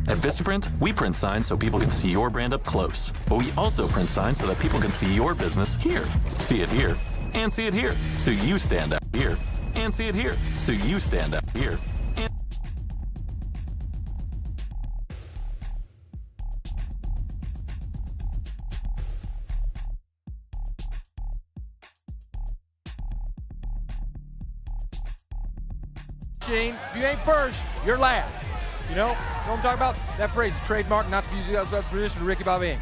At Vistaprint, we print signs so people can see your brand up close. But we also print signs so that people can see your business here. See it here, and see it here. So you stand out here, and see it here. So you stand out here. And Gene, if you ain't first, you're last. You know what I'm talking about? That phrase is trademark, not to use as a tradition of Ricky Bobby.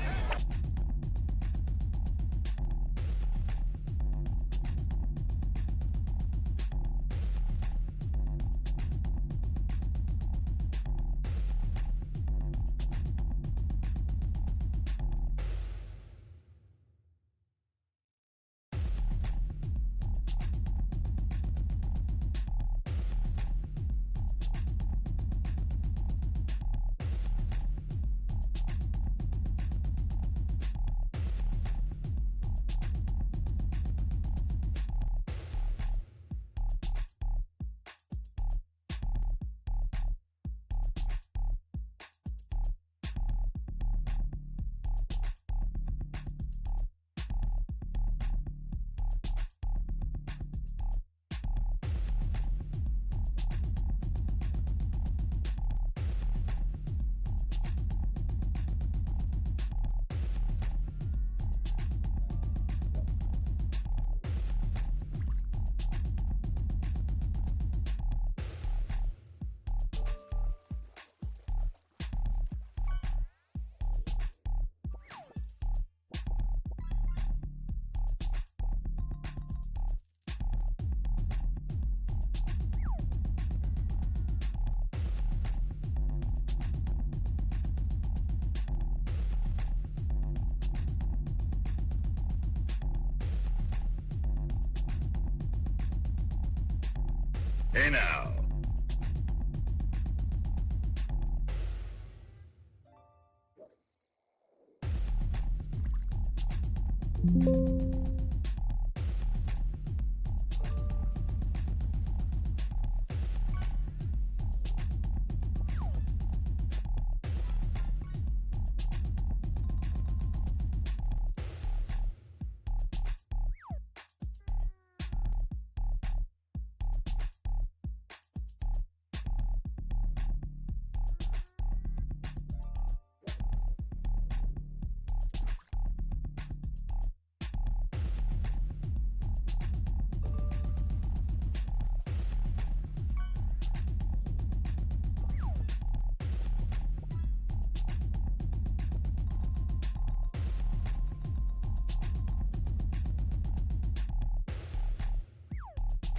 Hey now.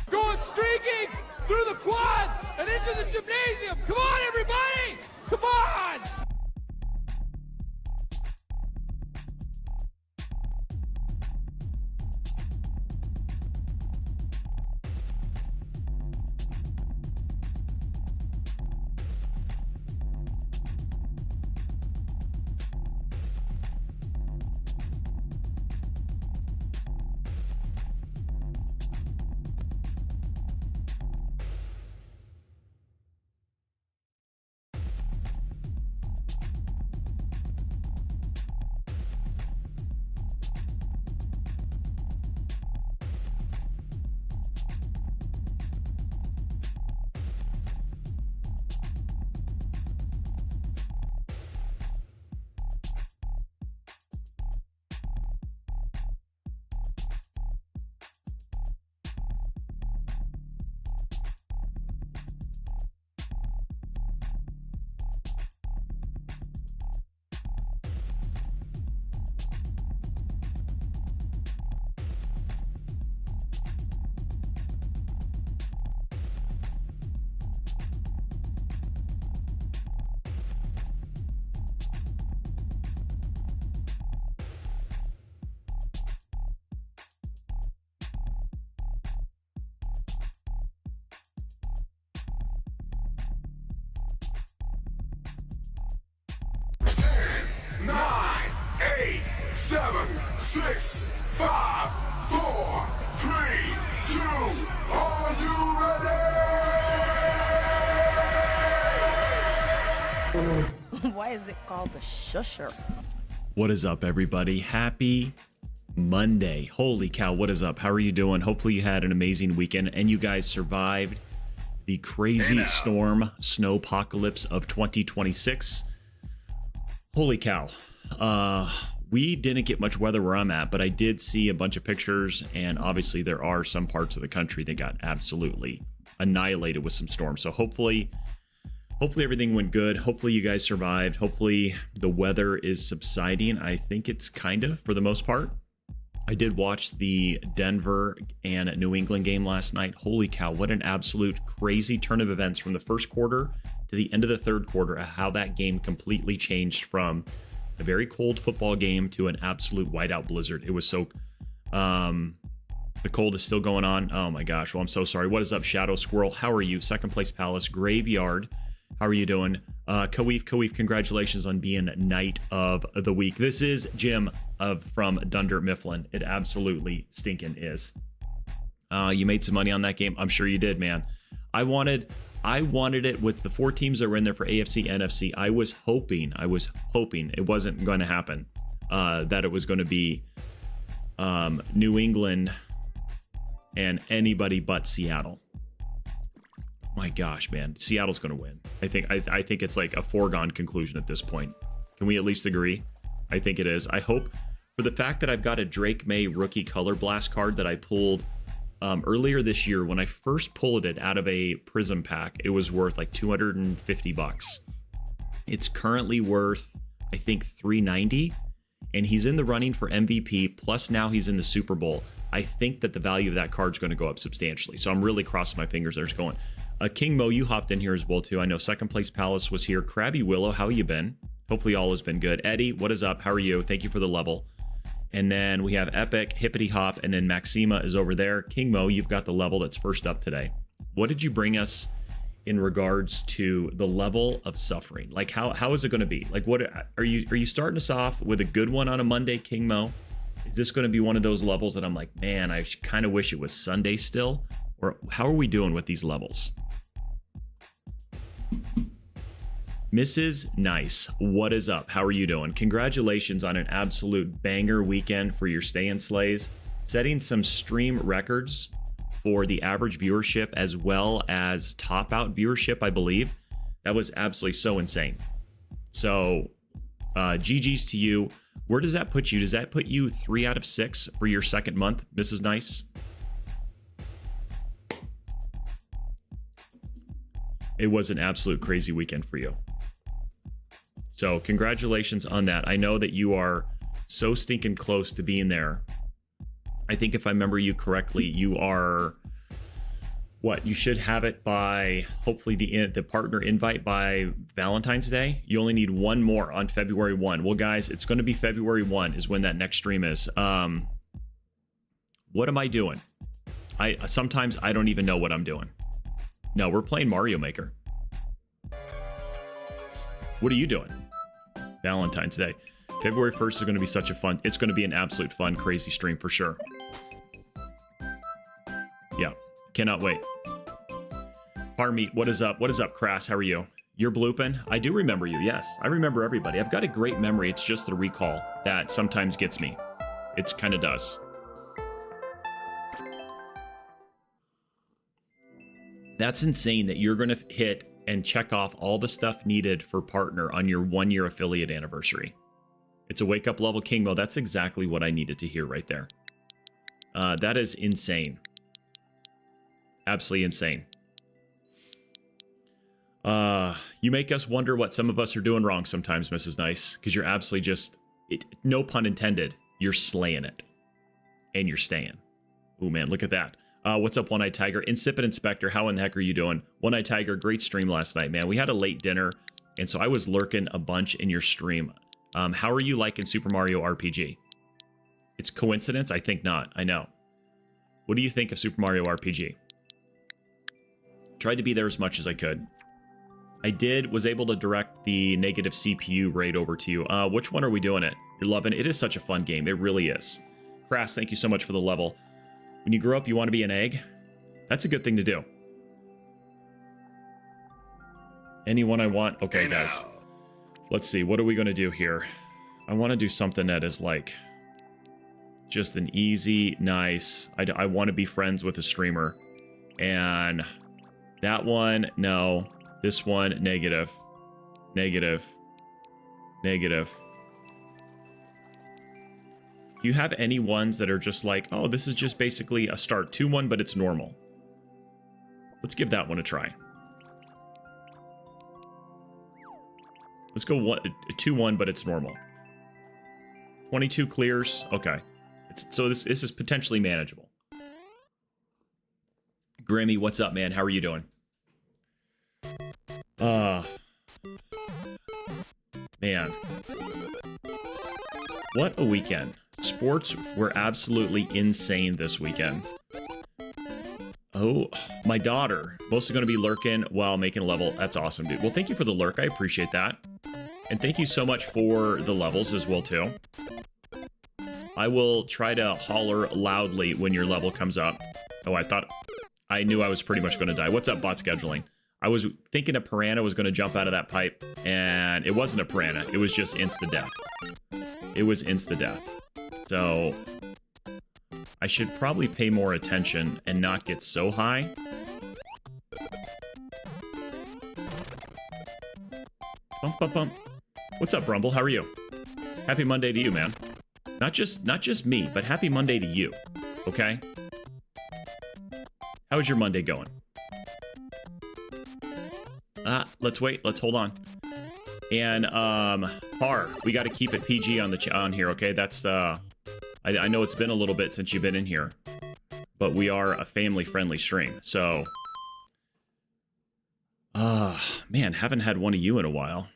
Going streaking through the quad and into the gymnasium. Come on, everybody! Come on! Nine, 8, 7, 6, 5, 4, 3, 2. Are you ready? Why is it called the shusher? What is up, everybody? Happy Monday. Holy cow, what is up? How are you doing? Hopefully you had an amazing weekend and you guys survived the crazy storm snowpocalypse of 2026. Holy cow. We didn't get much weather where I'm at, but I did see a bunch of pictures, and obviously there are some parts of the country that got absolutely annihilated with some storms. So hopefully everything went good. Hopefully you guys survived. Hopefully the weather is subsiding. I think it's kind of, for the most part. I did watch the Denver and New England game last night. Holy cow, what an absolute crazy turn of events from the first quarter to the end of the third quarter, how that game completely changed from a very cold football game to an absolute whiteout blizzard. It was so, the cold is still going on. Oh my gosh, well, I'm so sorry. What is up, Shadow Squirrel? How are you? Second place Palace, Graveyard. How are you doing? Kawif, congratulations on being Knight of the Week. This is Jim from Dunder Mifflin. It absolutely stinking is. You made some money on that game. I'm sure you did, man. I wanted it with the 4 teams that were in there for AFC, NFC. I was hoping it wasn't going to happen. That it was going to be New England and anybody but Seattle. My gosh, man, Seattle's going to win. I think it's like a foregone conclusion at this point. Can we at least agree? I think it is. I hope, for the fact that I've got a Drake May rookie color blast card that I pulled earlier this year. When I first pulled it out of a Prism pack, it was worth like $250. It's currently worth, I think, $390, and he's in the running for MVP. Plus, now he's in the Super Bowl. I think that the value of that card is going to go up substantially. So I'm really crossing my fingers. There's going. King Mo, you hopped in here as well too. I know Second Place Palace was here. Krabby Willow, how you been? Hopefully all has been good. Eddie, what is up? How are you? Thank you for the level. And then we have Epic, Hippity Hop, and then Maxima is over there. King Mo, you've got the level that's first up today. What did you bring us in regards to the level of suffering? Like how is it going to be? Like what are you starting us off with a good one on a Monday, King Mo? Is this going to be one of those levels that I'm like, man, I kind of wish it was Sunday still? Or how are we doing with these levels? Mrs. Nice, what is up? How are you doing? Congratulations on an absolute banger weekend for your stay in sleighs, setting some stream records for the average viewership as well as top out viewership, I believe. That was absolutely so insane. So GG's to you. Where does that put you? Does that put you 3 out of 6 for your second month, Mrs. Nice? It was an absolute crazy weekend for you. So congratulations on that. I know that you are so stinking close to being there. I think if I remember you correctly, you are, what, you should have it by hopefully the partner invite by Valentine's Day. You only need one more on February 1. Well, guys, it's going to be February 1 is when that next stream is. What am I doing? Sometimes I don't even know what I'm doing. No, we're playing Mario Maker. What are you doing? Valentine's Day. February 1st is going to be such a fun, it's going to be an absolute fun, crazy stream for sure. Yeah, cannot wait. Parmeet, what is up? What is up, Crass? How are you? You're blooping? I do remember you, yes. I remember everybody. I've got a great memory. It's just the recall that sometimes gets me. It kind of does. That's insane that you're going to hit and check off all the stuff needed for partner on your 1-year affiliate anniversary. It's a wake up level, King Mo. That's exactly what I needed to hear right there. That is insane. Absolutely insane. You make us wonder what some of us are doing wrong sometimes, Mrs. Nice, because you're absolutely just, no pun intended, you're slaying it. And you're staying. Ooh, man, look at that. What's up, One-Eyed Tiger? Insipid Inspector, how in the heck are you doing? One-Eyed Tiger, great stream last night, man. We had a late dinner, and so I was lurking a bunch in your stream. How are you liking Super Mario RPG? It's coincidence? I think not. I know. What do you think of Super Mario RPG? Tried to be there as much as I could. I was able to direct the negative CPU raid over to you. Which one are we doing it? You're loving it. It is such a fun game. It really is. Crass, thank you so much for the level. When you grow up, you want to be an egg? That's a good thing to do. Anyone I want? Okay, guys. Let's see, what are we going to do here? I want to do something that is like just an easy, nice. I want to be friends with a streamer. And that one, no. This one, negative. Negative. Negative. Do you have any ones that are just like, oh, this is just basically a start 2-1, but it's normal? Let's give that one a try. Let's go 2-1, but it's normal. 22 clears. Okay. So this is potentially manageable. Grammy, what's up, man? How are you doing? Man. What a weekend. Sports were absolutely insane this weekend. Oh, my daughter. Mostly going to be lurking while making a level. That's awesome, dude. Well, thank you for the lurk. I appreciate that. And thank you so much for the levels as well, too. I will try to holler loudly when your level comes up. Oh, I knew I was pretty much going to die. What's up, bot scheduling? I was thinking a piranha was going to jump out of that pipe, and it wasn't a piranha. It was just insta-death. It was insta-death. So I should probably pay more attention and not get so high. Bump, bump, bump. What's up, Brumble? How are you? Happy Monday to you, man. Not just me, but happy Monday to you. Okay? How's your Monday going? Let's wait. Let's hold on. And Par, we got to keep it PG on here, okay? That's I know it's been a little bit since you've been in here, but we are a family-friendly stream. So man, haven't had one of you in a while.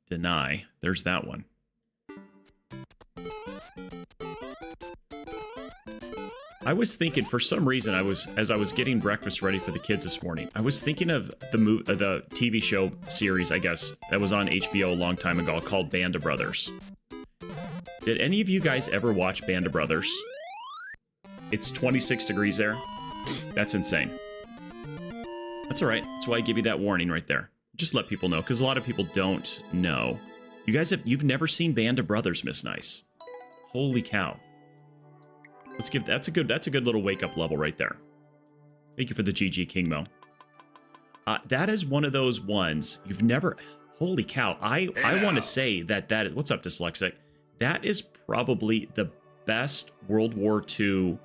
Deny. There's that one. I was thinking, for some reason, as I was getting breakfast ready for the kids this morning, I was thinking of the TV show series, I guess, that was on HBO a long time ago called Band of Brothers. Did any of you guys ever watch Band of Brothers? It's 26 degrees there. That's insane. That's all right. That's why I give you that warning right there. Just let people know, because a lot of people don't know. You guys you've never seen Band of Brothers, Miss Nice. Holy cow. Let's give that's a good little wake up level right there. Thank you for the GG Kingmo. That is one of those ones you've never. Holy cow! I want to say that what's up, Dyslexic? That is probably the best World War II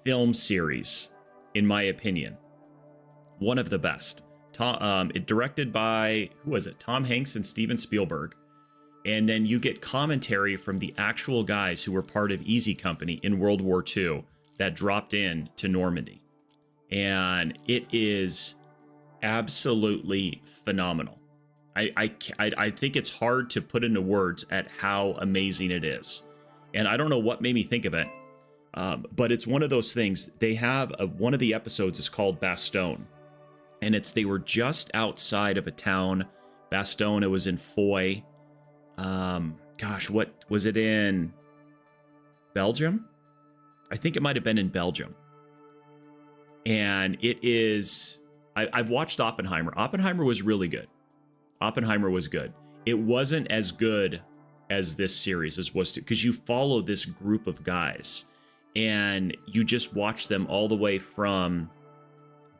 film series, in my opinion. One of the best. It directed by, who was it? Tom Hanks and Steven Spielberg. And then you get commentary from the actual guys who were part of Easy Company in World War II that dropped in to Normandy. And it is absolutely phenomenal. I think it's hard to put into words at how amazing it is. And I don't know what made me think of it, but it's one of those things. They have one of the episodes is called Bastogne. And they were just outside of a town, Bastogne. It was in Foy. Gosh, what was it in Belgium? I think it might have been in Belgium. And it is, I've watched Oppenheimer. Oppenheimer was really good. Oppenheimer was good. It wasn't as good as this series as was, because you follow this group of guys and you just watch them all the way from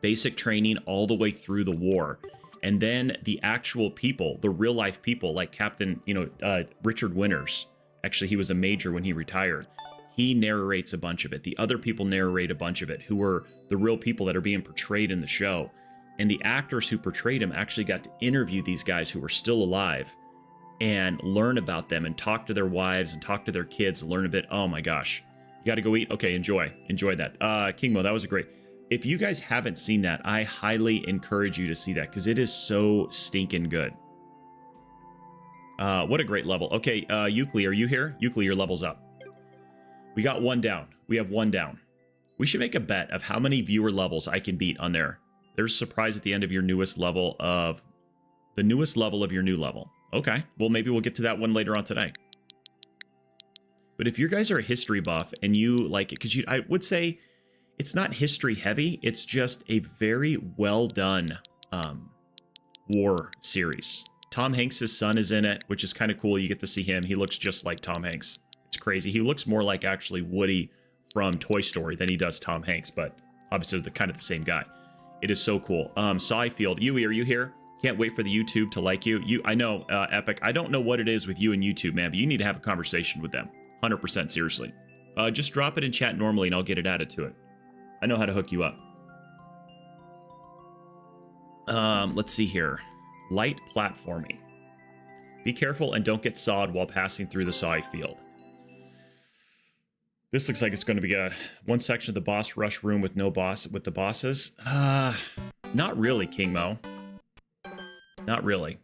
basic training all the way through the war. And then the actual people, the real life people, like Captain, Richard Winters. Actually, he was a major when he retired. He narrates a bunch of it. The other people narrate a bunch of it, who were the real people that are being portrayed in the show. And the actors who portrayed him actually got to interview these guys who were still alive and learn about them and talk to their wives and talk to their kids and learn a bit. Oh my gosh. You got to go eat? Okay, enjoy that. Kingmo, that was a great. If you guys haven't seen that, I highly encourage you to see that, because it is so stinking good. What a great level. Okay, Euclid, are you here? Euclid, your level's up. We got one down. We have one down. We should make a bet of how many viewer levels I can beat on there. There's a surprise at the end of your newest level of... the newest level of your new level. Okay, well, maybe we'll get to that one later on today. But if you guys are a history buff and you like it, because I would say... it's not history heavy. It's just a very well done War series. Tom Hanks' son is in it, which is kind of cool. You get to see him. He looks just like Tom Hanks. It's crazy. He looks more like actually Woody from Toy Story than he does Tom Hanks, but obviously they're kind of the same guy. It is so cool. Saifield, Yui, are you here? Can't wait for the YouTube to like you. I know, Epic. I don't know what it is with you and YouTube, man, but you need to have a conversation with them. 100% seriously. Just drop it in chat normally and I'll get it added to it. I know how to hook you up. Let's see here. Light platforming. Be careful and don't get sawed while passing through the saw field. This looks like it's going to be good. One section of the boss rush room with no boss with the bosses. Not really, King Mo. Not really.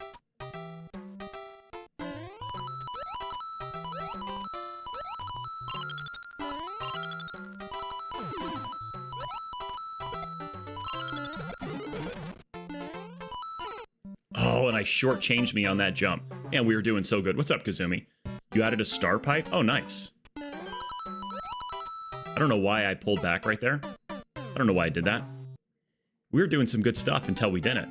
Oh, and I shortchanged me on that jump. And we were doing so good. What's up, Kazumi? You added a star pipe? Oh, nice. I don't know why I pulled back right there. I don't know why I did that. We were doing some good stuff until we didn't.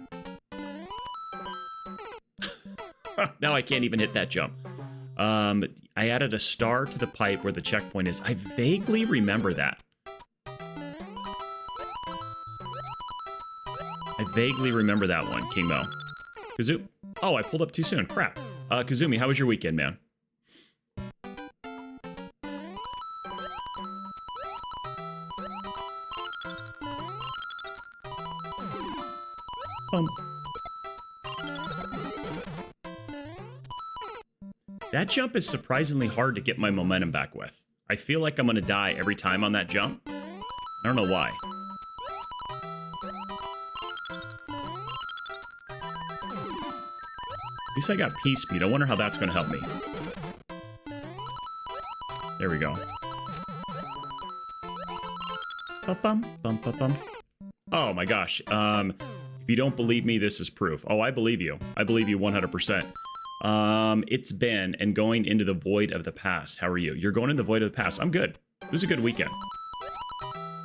Now I can't even hit that jump. I added a star to the pipe where the checkpoint is. I vaguely remember that. I vaguely remember that one, King Mo. Kazumi. Oh, I pulled up too soon. Crap. Kazumi, how was your weekend, man? That jump is surprisingly hard to get my momentum back with. I feel like I'm going to die every time on that jump. I don't know why. At least I got P-speed. I wonder how that's going to help me. There we go. Oh my gosh. If you don't believe me, this is proof. Oh, I believe you. I believe you 100%. It's Ben and going into the void of the past. How are you? You're going in the void of the past. I'm good. It was a good weekend.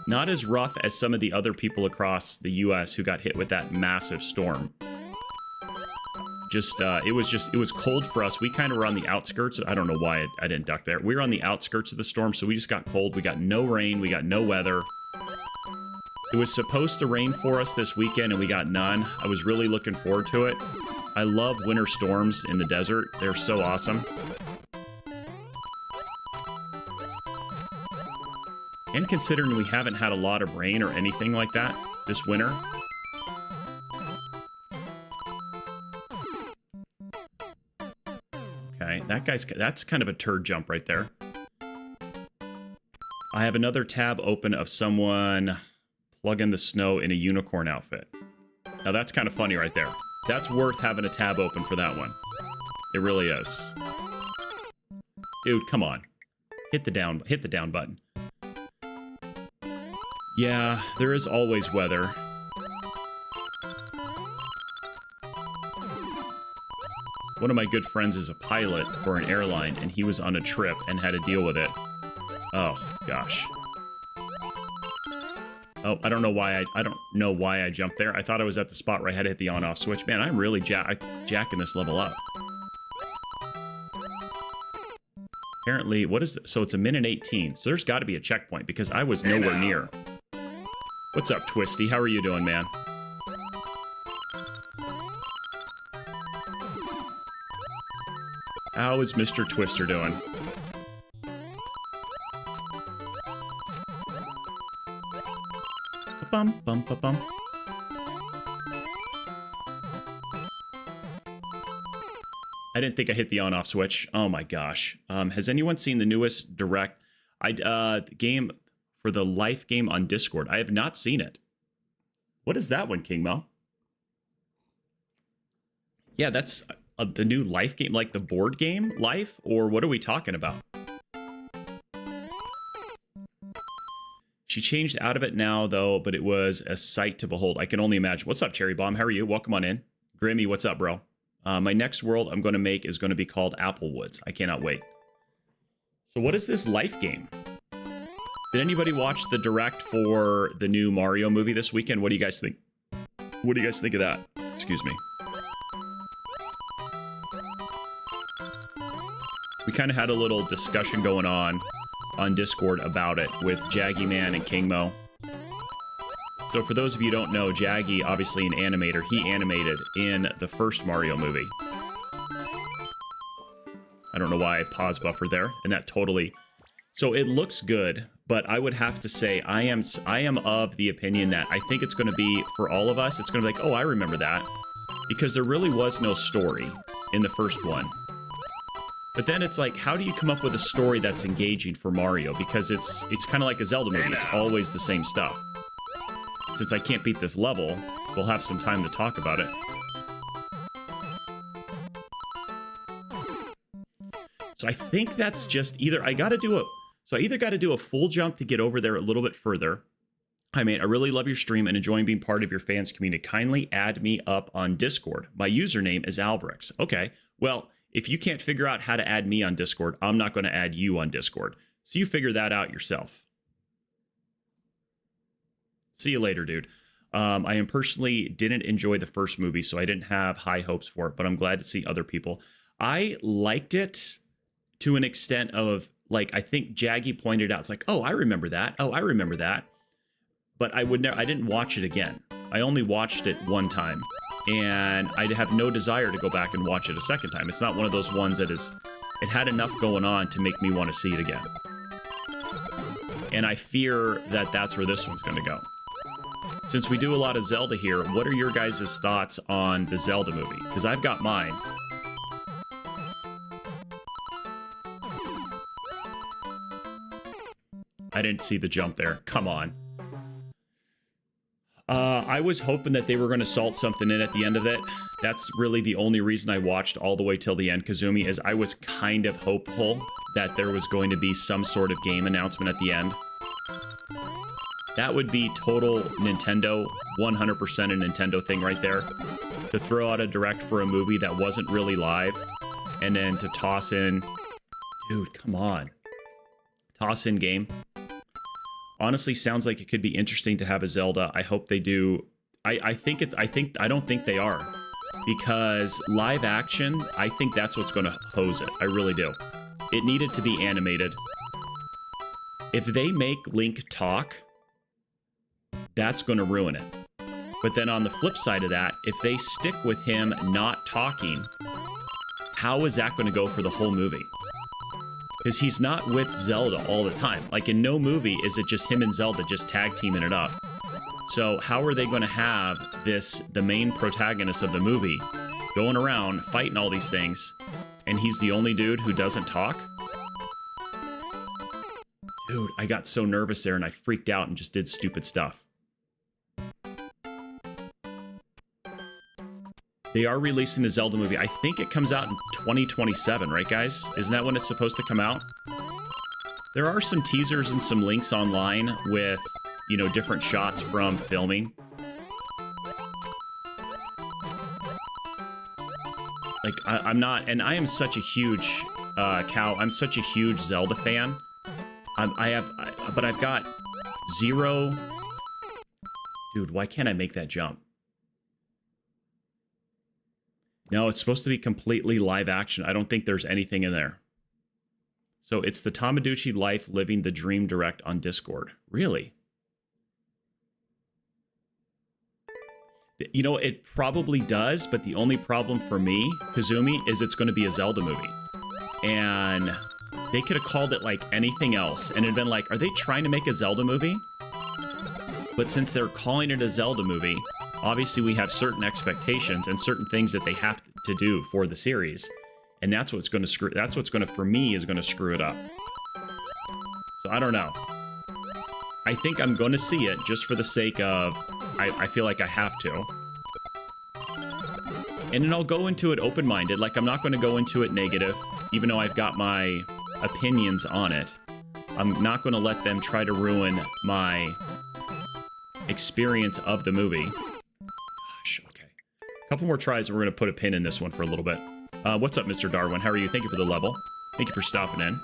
Not as rough as some of the other people across the US who got hit with that massive storm. It was cold for us. We kind of were on the outskirts. I don't know why I didn't duck there. We were on the outskirts of the storm, so we just got cold. We got no rain. We got no weather. It was supposed to rain for us this weekend, and we got none. I was really looking forward to it. I love winter storms in the desert. They're so awesome. And considering we haven't had a lot of rain or anything like that this winter. Okay, that's kind of a turd jump right there. I have another tab open of someone plugging the snow in a unicorn outfit. Now that's kind of funny right there. That's worth having a tab open for that one. It really is. Dude, come on. Hit the down button. Yeah, there is always weather. One of my good friends is a pilot for an airline, and he was on a trip and had to deal with it. Oh, gosh. Oh, I don't know why I jumped there. I thought I was at the spot where I had to hit the on-off switch. Man, I'm really jacking this level up. Apparently, so it's a minute 18. So there's got to be a checkpoint because I was nowhere near. What's up, Twisty? How are you doing, man? How is Mr. Twister doing? Bum, bum, bum, bum. I didn't think I hit the on-off switch. Oh my gosh. Has anyone seen the newest direct game for the Life game on Discord? I have not seen it. What is that one, King Mo? Yeah, that's the new Life game, like the board game Life, or what are we talking about? She changed out of it now, though, but it was a sight to behold. I can only imagine. What's up, Cherry Bomb? How are you? Welcome on in. Grimmy, what's up, bro? My next world I'm going to make is going to be called Applewoods. I cannot wait. So what is this Life game? Did anybody watch the direct for the new Mario movie this weekend? What do you guys think? What do you guys think of that? Excuse me. We kind of had a little discussion going on Discord about it with Jaggy Man and King Mo. So for those of you who don't know, Jaggy, obviously an animator, he animated in the first Mario movie. I don't know why I paused buffer there, and that totally... So it looks good, but I would have to say I am of the opinion that I think it's going to be, for all of us, it's going to be like, oh, I remember that. Because there really was no story in the first one. But then it's like, how do you come up with a story that's engaging for Mario? Because it's kind of like a Zelda movie. It's always the same stuff. Since I can't beat this level, we'll have some time to talk about it. So I think that's just either I either got to do a full jump to get over there a little bit further. Hi, mate. I really love your stream and enjoying being part of your fans community. Kindly add me up on Discord. My username is Alvarez. Okay. Well, if you can't figure out how to add me on Discord, I'm not going to add you on Discord. So you figure that out yourself. See you later, dude. I am personally didn't enjoy the first movie, so I didn't have high hopes for it, but I'm glad to see other people. I liked it to an extent of, like, I think Jaggy pointed out, it's like, oh, I remember that. Oh, I remember that. But I didn't watch it again. I only watched it one time, and I have no desire to go back and watch it a second time. It's not one of those ones that it had enough going on to make me want to see it again. And I fear that that's where this one's going to go. Since we do a lot of Zelda here, what are your guys' thoughts on the Zelda movie? Because I've got mine. I didn't see the jump there. Come on. I was hoping that they were going to salt something in at the end of it. That's really the only reason I watched all the way till the end, Kazumi, is I was kind of hopeful that there was going to be some sort of game announcement at the end. That would be total Nintendo, 100% a Nintendo thing right there. To throw out a direct for a movie that wasn't really live, and then to toss in... Dude, come on. Toss in game. Honestly, sounds like it could be interesting to have a Zelda. I hope they do. I don't think they are. Because live action, I think that's what's going to hose it. I really do. It needed to be animated. If they make Link talk, that's going to ruin it. But then on the flip side of that, if they stick with him not talking, how is that going to go for the whole movie? Because he's not with Zelda all the time. Like, in no movie is it just him and Zelda just tag teaming it up. So how are they going to have the main protagonist of the movie, going around fighting all these things, and he's the only dude who doesn't talk? Dude, I got so nervous there and I freaked out and just did stupid stuff. They are releasing the Zelda movie. I think it comes out in 2027, right, guys? Isn't that when it's supposed to come out? There are some teasers and some links online with, you know, different shots from filming. Like, I'm not, and I am such a huge, I'm such a huge Zelda fan. But I've got zero... Dude, why can't I make that jump? No, it's supposed to be completely live action. I don't think there's anything in there. So it's the Tomodachi Life Living the Dream Direct on Discord. Really? You know, it probably does, but the only problem for me, Kazumi, is it's going to be a Zelda movie. And they could have called it like anything else. And it'd been like, are they trying to make a Zelda movie? But since they're calling it a Zelda movie, obviously we have certain expectations and certain things that they have to do for the series. And that's what's going to screw, that's what's going to, for me, is going to screw it up. So I don't know. I think I'm going to see it just for the sake of, I feel like I have to. And then I'll go into it open-minded. Like, I'm not going to go into it negative, even though I've got my opinions on it. I'm not going to let them try to ruin my experience of the movie. Gosh, okay. A couple more tries and we're going to put a pin in this one for a little bit. What's up, Mr. Darwin? How are you? Thank you for the level. Thank you for stopping in.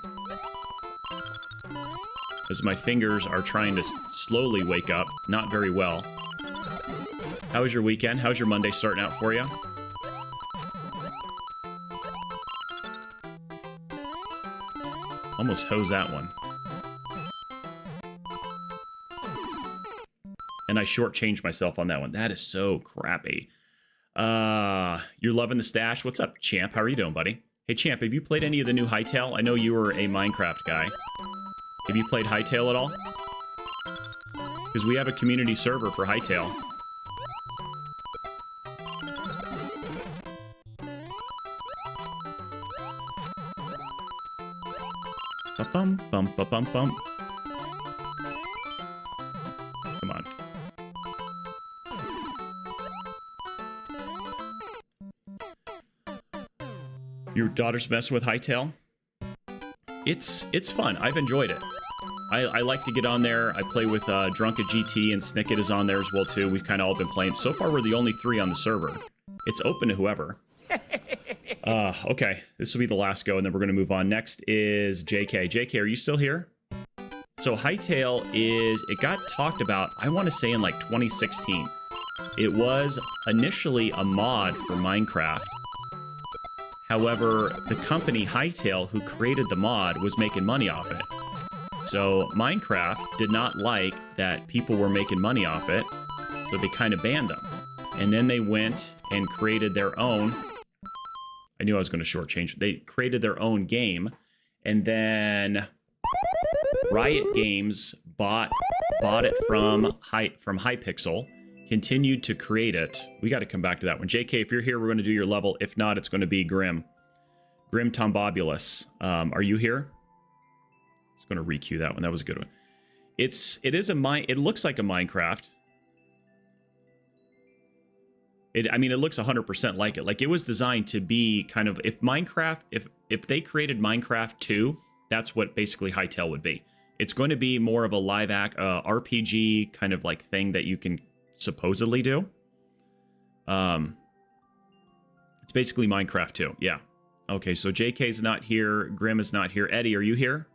As my fingers are trying to slowly wake up. Not very well. How was your weekend? How's your Monday starting out for you? Almost hose that one. And I shortchanged myself on that one. That is so crappy. You're loving the stash. What's up, Champ? How are you doing, buddy? Hey, Champ, have you played any of the new Hytale? I know you were a Minecraft guy. Have you played Hytale at all? Because we have a community server for Hytale. Bum bum bum bum bum. Come on. Your daughter's messing with Hytale? It's fun. I've enjoyed it. I like to get on there. I play with Drunka GT, and Snicket is on there as well too. We've kind of all been playing. So far, we're the only 3 on the server. It's open to whoever. Okay, this will be the last go, and then we're going to move on. Next is JK. JK, are you still here? So Hytale it got talked about, I want to say in like 2016. It was initially a mod for Minecraft. However, the company Hytale, who created the mod, was making money off it. So Minecraft did not like that people were making money off it, so they kind of banned them. And then they went and created their own. I knew I was going to shortchange. They created their own game, and then Riot Games bought it from Hypixel, continued to create it. We got to come back to that one. JK, if you're here, we're going to do your level. If not, it's going to be Grim Tombobulus. Are you here? I was going to requeue that one. That was a good one. It looks like a Minecraft. It looks 100% like it. Like, it was designed to be kind of, if they created Minecraft 2, that's what basically Hytale would be. It's going to be more of a live RPG kind of like thing that you can supposedly do. It's basically Minecraft 2. Yeah. Okay, so JK's not here. Grim is not here. Eddie, are you here?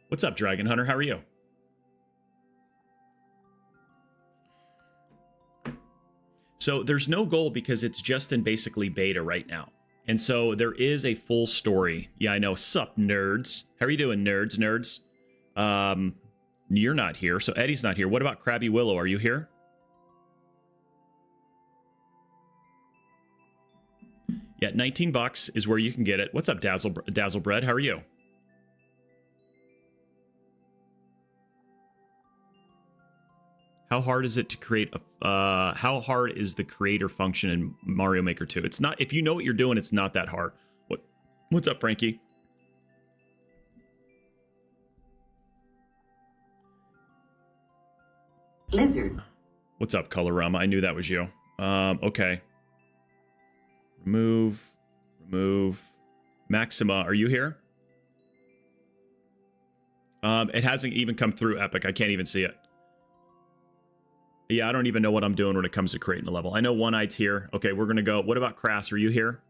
What's up, Dragon Hunter? How are you? So there's no goal because it's just in basically beta right now. And so there is a full story. Yeah, I know. Sup, nerds? How are you doing, nerds? You're not here, so Eddie's not here. What about Krabby Willow? Are you here? Yeah, $19 is where you can get it. What's up, Dazzlebread? How are you? How hard is it to create how hard is the creator function in Mario Maker 2? It's not, if you know what you're doing, it's not that hard. What's up, Frankie? Lizard. What's up, Colorama? I knew that was you. Okay. Remove. Maxima, are you here? It hasn't even come through Epic. I can't even see it. Yeah, I don't even know what I'm doing when it comes to creating the level. I know One-Eye's here. Okay, we're going to go. What about Crass? Are you here?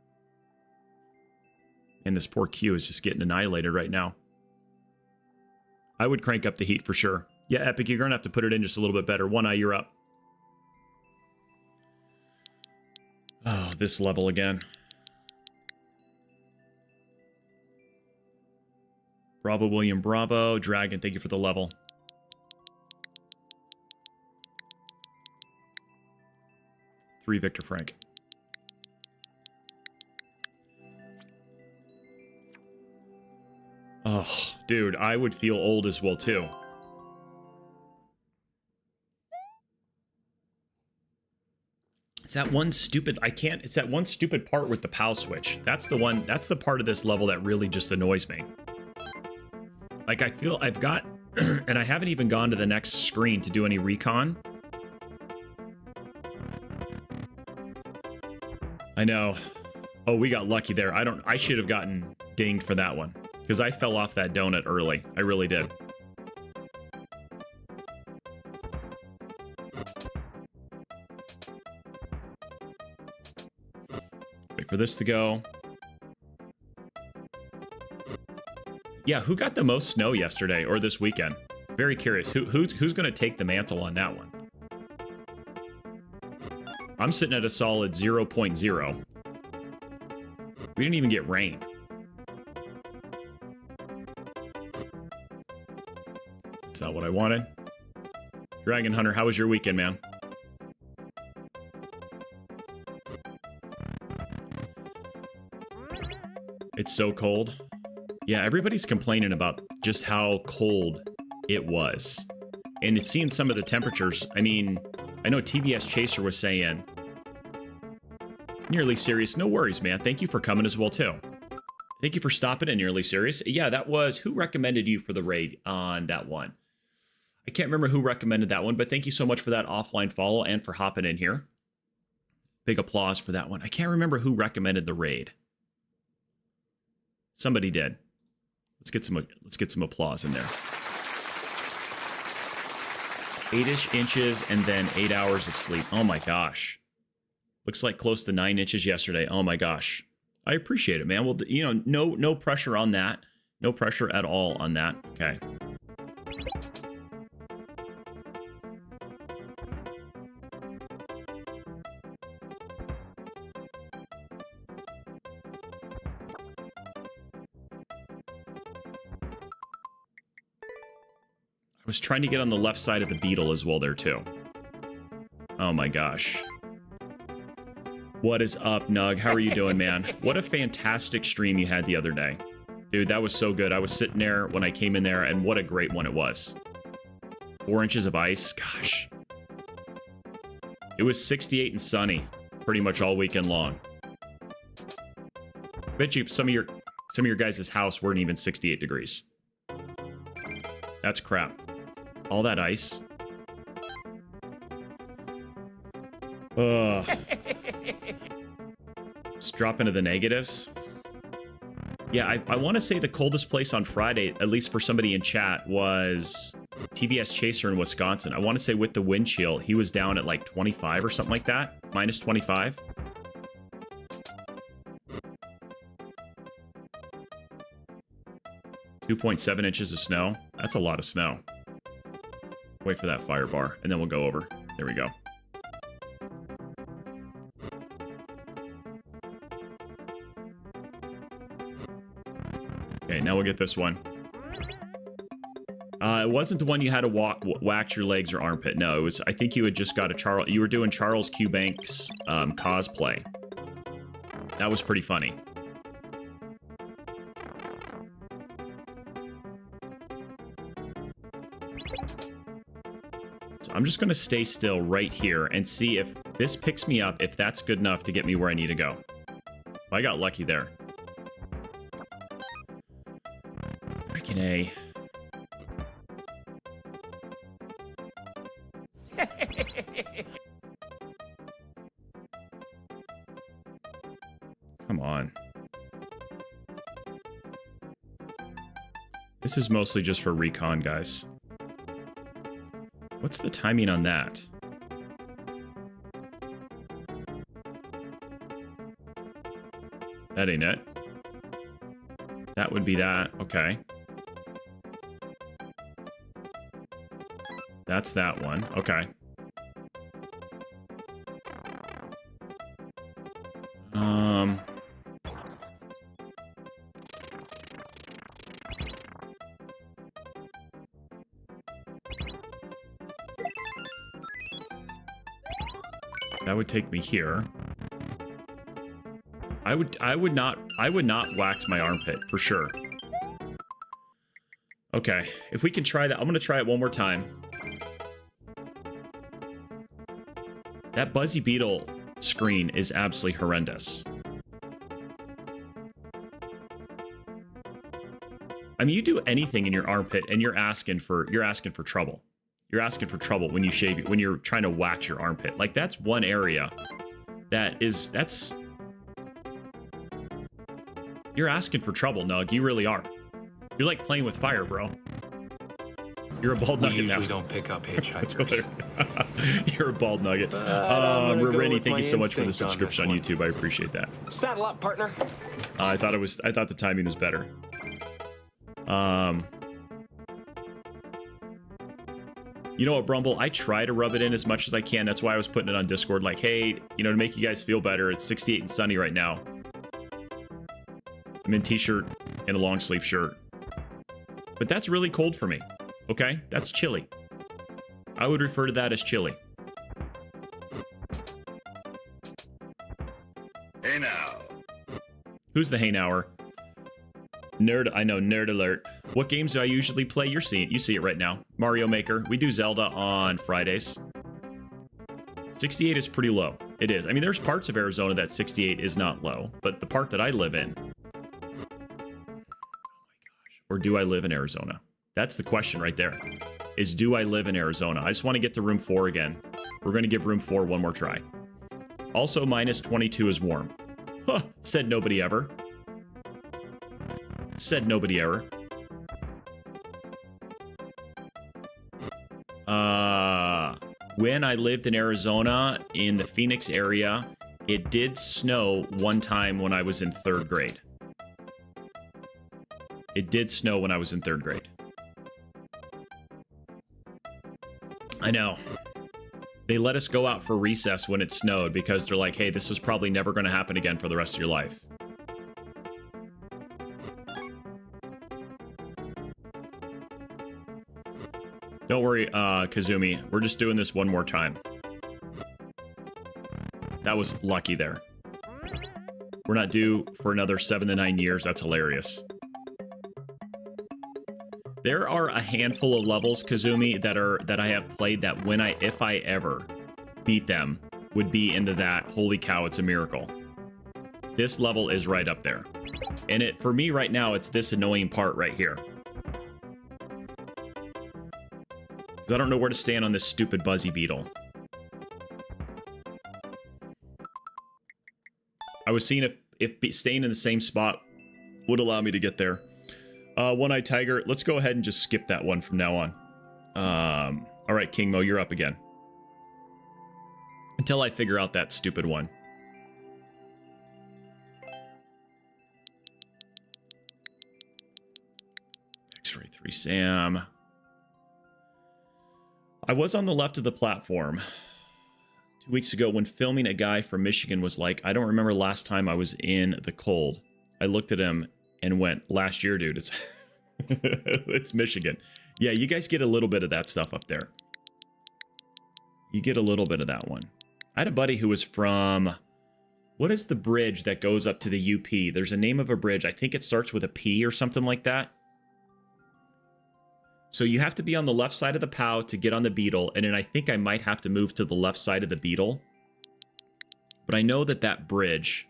And this poor Q is just getting annihilated right now. I would crank up the heat for sure. Yeah, Epic, you're going to have to put it in just a little bit better. One-Eye, you're up. Oh, this level again. Bravo, William, bravo. Dragon, thank you for the level. Victor Frank. Oh, dude, I would feel old as well too. It's that one stupid, it's that one stupid part with the POW switch. That's the part of this level that really just annoys me. Like, I feel I've got, and I haven't even gone to the next screen to do any recon. I know. Oh, we got lucky there. I should have gotten dinged for that one because I fell off that donut early. I really did. Wait for this to go. Yeah, who got the most snow yesterday or this weekend? Very curious. Who's going to take the mantle on that one? I'm sitting at a solid 0.0. We didn't even get rain. That's not what I wanted. Dragon Hunter, how was your weekend, man? It's so cold. Yeah, everybody's complaining about just how cold it was. And it's seeing some of the temperatures. I mean, I know TBS Chaser was saying, Nearly Serious, no worries, man. Thank you for coming as well, too. Thank you for stopping in, Nearly Serious. Yeah, that was, who recommended you for the raid on that one? I can't remember who recommended that one, but thank you so much for that offline follow and for hopping in here. Big applause for that one. I can't remember who recommended the raid. Somebody did. Let's get some applause in there. 8-ish inches and then 8 hours of sleep. Oh my gosh. Looks like close to 9 inches yesterday. Oh my gosh. I appreciate it, man. Well, you know, no pressure on that. No pressure at all on that. Okay. I was trying to get on the left side of the beetle as well there too. Oh my gosh. What is up, Nug? How are you doing, man? What a fantastic stream you had the other day. Dude, that was so good. I was sitting there when I came in there, and what a great one it was. 4 inches of ice. Gosh. It was 68 and sunny pretty much all weekend long. Bet you some of your guys' house weren't even 68 degrees. That's crap. All that ice. Ugh. Let's drop into the negatives. Yeah, I want to say the coldest place on Friday, at least for somebody in chat, was TBS Chaser in Wisconsin. I want to say with the wind chill, he was down at like 25 or something like that. Minus 25. .7 inches of snow. That's a lot of snow. Wait for that fire bar, and then we'll go over. There we go. Okay, now we'll get this one. It wasn't the one you had to wax your legs or armpit. No, it was. I think you had just got a Charles. You were doing Charles Q Banks cosplay. That was pretty funny. So I'm just going to stay still right here and see if this picks me up, if that's good enough to get me where I need to go. I got lucky there. Freaking A. Come on. This is mostly just for recon, guys. What's the timing on that? That ain't it. That would be that. Okay. That's that one. Okay. That would take me here. I would not wax my armpit for sure. Okay, if we can try that, I'm gonna try it one more time. That Buzzy Beetle screen is absolutely horrendous. I mean, you do anything in your armpit and you're asking for trouble. You're asking for trouble when you shave, when you're trying to wax your armpit. Like, that's one area that's... You're asking for trouble, Nug. You really are. You're like playing with fire, bro. You're a bald nugget now. We don't pick up hitchhikers. You're a bald nugget. Rennie, thank you so much for the subscription on YouTube. I appreciate that. Saddle up, partner. I thought the timing was better. You know what, Brumble? I try to rub it in as much as I can. That's why I was putting it on Discord. Like, hey, you know, to make you guys feel better, it's 68 and sunny right now. I'm in t-shirt and a long sleeve shirt. But that's really cold for me. Okay? That's chilly. I would refer to that as chilly. Hey now. Who's the hey nower? Nerd, I know, nerd alert. What games do I usually play? You're seeing, you see it right now. Mario Maker. We do Zelda on Fridays. 68 is pretty low. It is. I mean, there's parts of Arizona that 68 is not low, but the part that I live in. Oh my gosh. Or do I live in Arizona? That's the question right there. Is do I live in Arizona? I just want to get to room 4 again. We're going to give room 4 one more try. Also, minus 22 is warm. Huh, said nobody ever. Said nobody ever. When I lived in Arizona, in the Phoenix area, it did snow one time when I was in 3rd grade. It did snow when I was in 3rd grade. I know. They let us go out for recess when it snowed because they're like, hey, this is probably never going to happen again for the rest of your life. Don't worry, Kazumi. We're just doing this one more time. That was lucky there. We're not due for another 7 to 9 years. That's hilarious. There are a handful of levels, Kazumi, that I have played that when if I ever beat them, would be into that, holy cow, it's a miracle. This level is right up there. And for me right now, it's this annoying part right here. I don't know where to stand on this stupid Buzzy Beetle. I was seeing if staying in the same spot would allow me to get there. One-Eyed Tiger, let's go ahead and just skip that one from now on. All right, King Mo, you're up again. Until I figure out that stupid one. X-Ray 3 Sam. I was on the left of the platform 2 weeks ago when filming. A guy from Michigan was like, I don't remember last time I was in the cold. I looked at him and went, last year, dude, it's it's Michigan. Yeah, you guys get a little bit of that stuff up there. You get a little bit of that one. I had a buddy who was from, what is the bridge that goes up to the UP? There's a name of a bridge. I think it starts with a P or something like that. So you have to be on the left side of the POW to get on the Beetle, and then I think I might have to move to the left side of the Beetle. But I know that that bridge,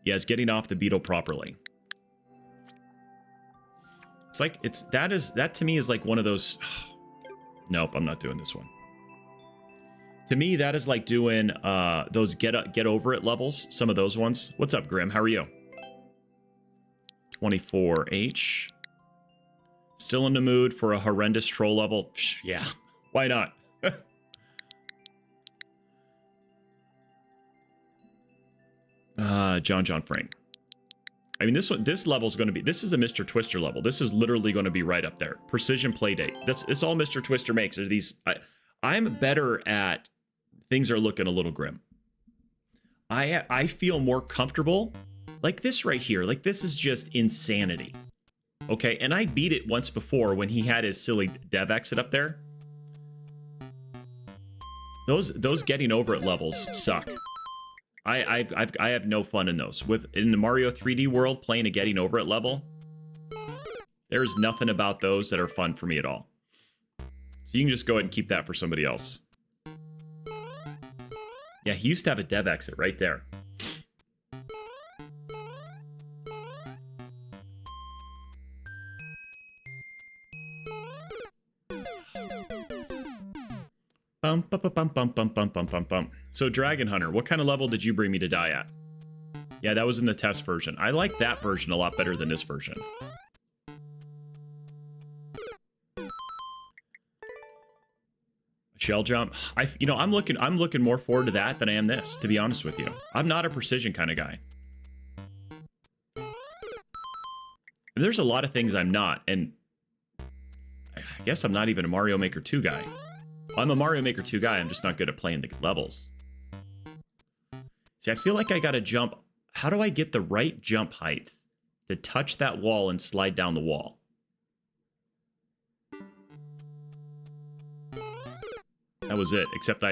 yeah, is getting off the Beetle properly. It's like, that to me is like one of those, nope, I'm not doing this one. To me, that is like doing those get over it levels, some of those ones. What's up, Grim? How are you? 24H. Still in the mood for a horrendous troll level? Psh, yeah, why not? John Frank. I mean, this level is going to be, this is a Mr. Twister level. This is literally going to be right up there. Precision Playdate. It's all Mr. Twister makes. Are these? I'm better at, things are looking a little grim. I feel more comfortable. Like this right here. Like this is just insanity. Okay, and I beat it once before when he had his silly dev exit up there. Those getting over it levels suck. I have no fun in those. In the Mario 3D world, playing a getting over it level, there's nothing about those that are fun for me at all. So you can just go ahead and keep that for somebody else. Yeah, he used to have a dev exit right there. So Dragon Hunter, what kind of level did you bring me to die at? Yeah, that was in the test version. I like that version a lot better than this version. Shell jump. I'm looking more forward to that than I am this, to be honest with you. I'm not a precision kind of guy. There's a lot of things I'm not, and I guess I'm not even a Mario Maker 2 guy. I'm a Mario Maker 2 guy, I'm just not good at playing the levels. See, I feel like I gotta jump. How do I get the right jump height to touch that wall and slide down the wall. That was it, except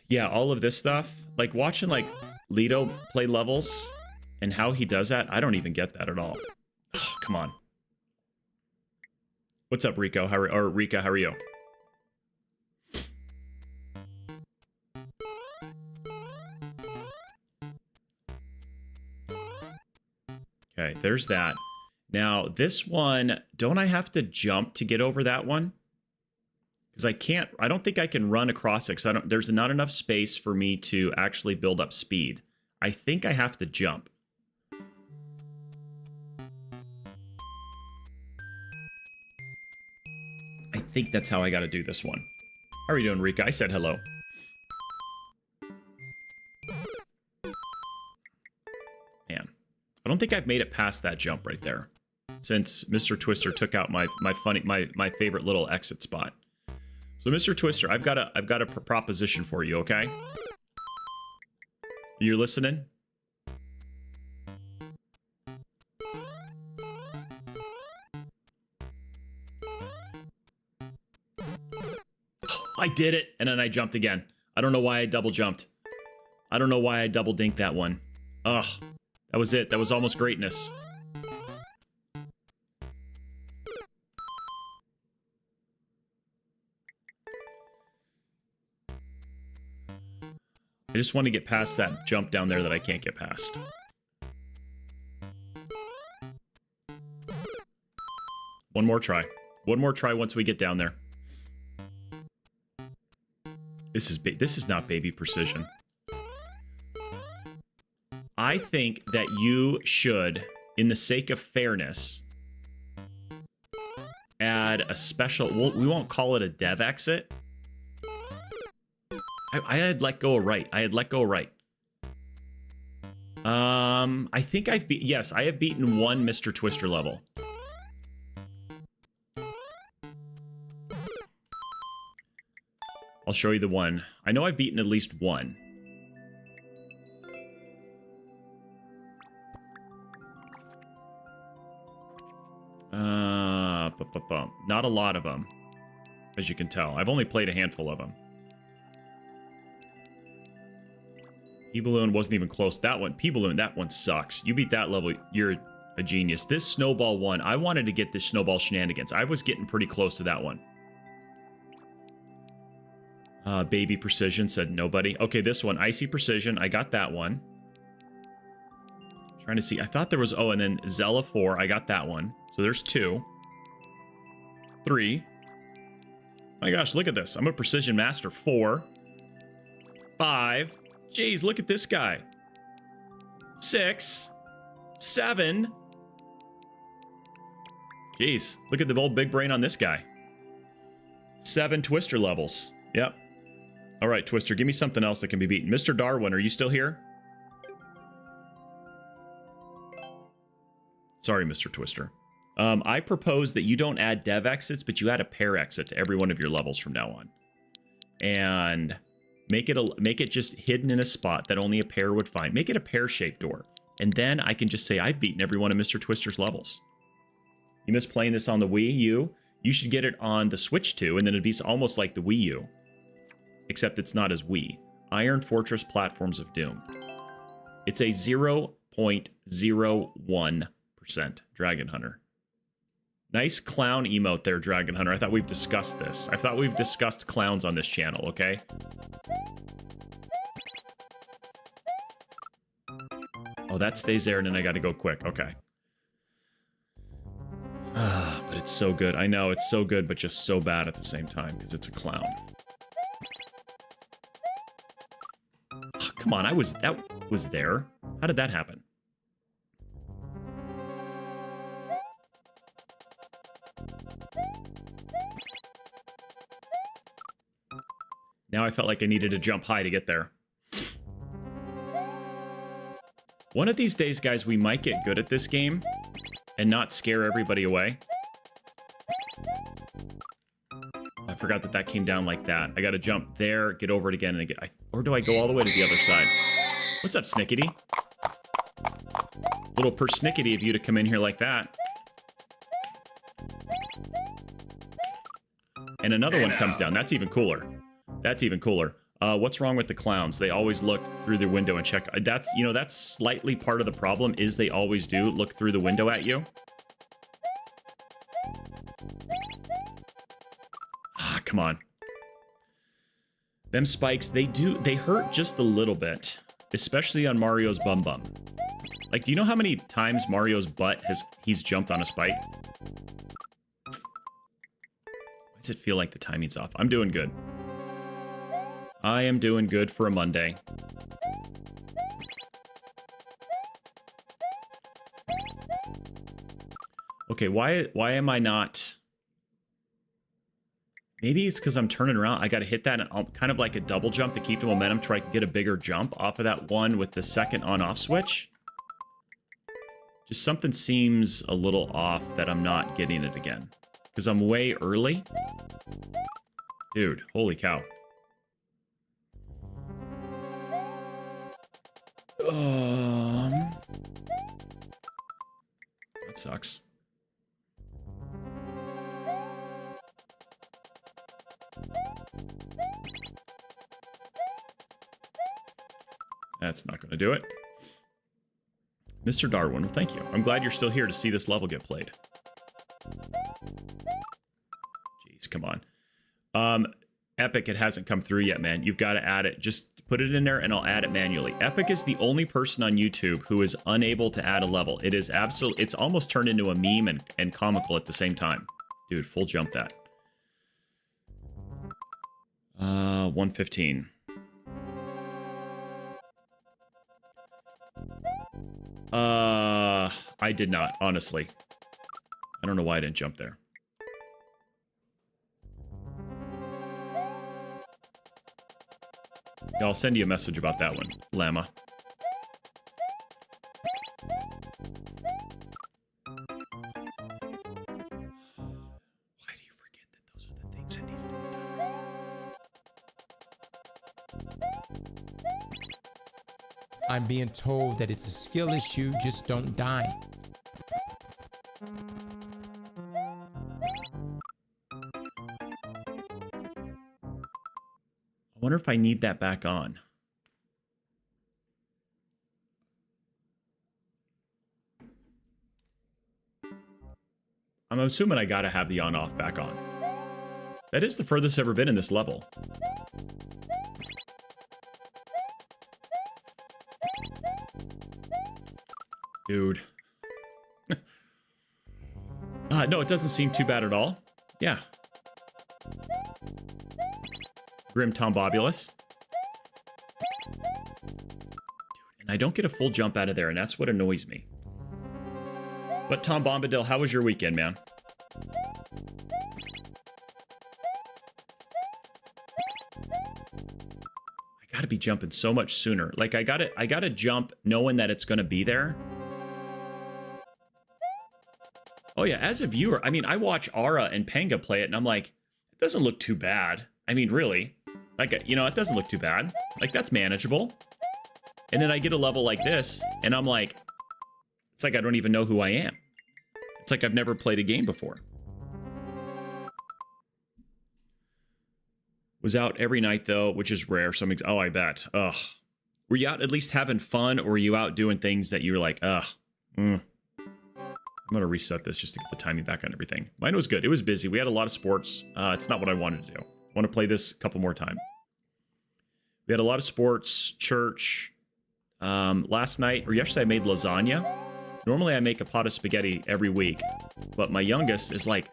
yeah, all of this stuff, like watching like Lido play levels and how he does that, I don't even get that at all. Oh, come on. What's up, Rico? Rika, how are you? Okay, there's that. Now, this one, don't I have to jump to get over that one? Because I don't think I can run across it, because there's not enough space for me to actually build up speed. I think I have to jump. I think that's how I got to do this one. How are you doing, Rika? I said hello. Man, I don't think I've made it past that jump right there, since Mr. Twister took out my favorite little exit spot. So, Mr. Twister, I've got a proposition for you. Okay, you're listening? I did it, and then I jumped again. I don't know why I double jumped. I don't know why I double dinked that one. Ugh, that was it. That was almost greatness. I just want to get past that jump down there that I can't get past. One more try. One more try once we get down there. This is not baby precision. I think that you should, in the sake of fairness, add a special... we won't call it a dev exit. I had let go of right. I had let go of right. I think I've yes, I have beaten one Mr. Twister level. I'll show you the one. I know I've beaten at least one. Not a lot of them, as you can tell. I've only played a handful of them. P-Balloon wasn't even close. That one, P-Balloon, that one sucks. You beat that level, you're a genius. This Snowball one, I wanted to get this Snowball Shenanigans. I was getting pretty close to that one. Baby Precision said nobody. Okay, this one, Icy Precision, I got that one. Trying to see, I thought there was, oh, and then Zelda 4, I got that one. So there's 2. 3. My gosh, look at this. I'm a Precision Master. 4. 5. Jeez, look at this guy. 6. 7. Jeez, look at the old big brain on this guy. 7 Twister levels. Yep. All right, Twister, give me something else that can be beaten. Mr. Darwin, are you still here? Sorry, Mr. Twister. I propose that you don't add dev exits, but you add a pair exit to every one of your levels from now on. And make it just hidden in a spot that only a pair would find. Make it a pear-shaped door. And then I can just say, I've beaten every one of Mr. Twister's levels. You miss playing this on the Wii U? You should get it on the Switch too, and then it'd be almost like the Wii U. Except it's not as Wii. Iron Fortress Platforms of Doom. It's a 0.01% Dragon Hunter. Nice clown emote there, Dragon Hunter. I thought we've discussed this. I thought we've discussed clowns on this channel, okay? Oh, that stays there, and then I gotta go quick. Okay. But it's so good. I know, it's so good, but just so bad at the same time, because it's a clown. Oh, come on, that was there. How did that happen? Now I felt like I needed to jump high to get there. One of these days, guys, we might get good at this game and not scare everybody away. I forgot that came down like that. I gotta jump there, get over it again, and or do I go all the way to the other side? What's up, Snickety? Little persnickety of you to come in here like that. And another one comes down. That's even cooler. That's even cooler. What's wrong with the clowns? They always look through the window and check. That's, you know, that's slightly part of the problem is they always do look through the window at you. Ah, come on. Them spikes, they hurt just a little bit, especially on Mario's bum bum. Like, do you know how many times Mario's butt he's jumped on a spike? Why does it feel like the timing's off? I'm doing good. I am doing good for a Monday. Okay, why am I not... Maybe it's because I'm turning around. I got to hit that kind of like a double jump to keep the momentum, try to get a bigger jump off of that one with the second on-off switch. Just something seems a little off that I'm not getting it again. Because I'm way early. Dude, holy cow. That sucks. That's not going to do it. Mr. Darwin, well, thank you. I'm glad you're still here to see this level get played. Jeez, come on. Epic, it hasn't come through yet, man. You've got to add it. Just put it in there and I'll add it manually. Epic is the only person on YouTube who is unable to add a level. It is absolutely, it's almost turned into a meme and comical at the same time. Dude, full jump that. 115. I did not, honestly. I don't know why I didn't jump there. Yeah, I'll send you a message about that one, Llama. Why do you forget that those are the things that needed to be done? I'm being told that it's a skill issue, just don't die. I wonder if I need that back on. I'm assuming I gotta have the on-off back on. That is the furthest I've ever been in this level. Dude. No, it doesn't seem too bad at all. Yeah. Grim Tombobulus. Dude, and I don't get a full jump out of there, and that's what annoys me. But Tom Bombadil, how was your weekend, man? I gotta be jumping so much sooner. Like, I gotta jump knowing that it's gonna be there. Oh yeah, as a viewer, I mean, I watch Ara and Panga play it, and I'm like, it doesn't look too bad. I mean, really. Like, you know, it doesn't look too bad. Like, that's manageable. And then I get a level like this, and I'm like, it's like I don't even know who I am. It's like I've never played a game before. Was out every night, though, which is rare. Oh, I bet. Ugh. Were you out at least having fun, or were you out doing things that you were like, ugh? I'm going to reset this just to get the timing back on everything. Mine was good. It was busy. We had a lot of sports. It's not what I wanted to do. I want to play this a couple more times. We had a lot of sports, church. Last night, or yesterday, I made lasagna. Normally, I make a pot of spaghetti every week. But my youngest is like,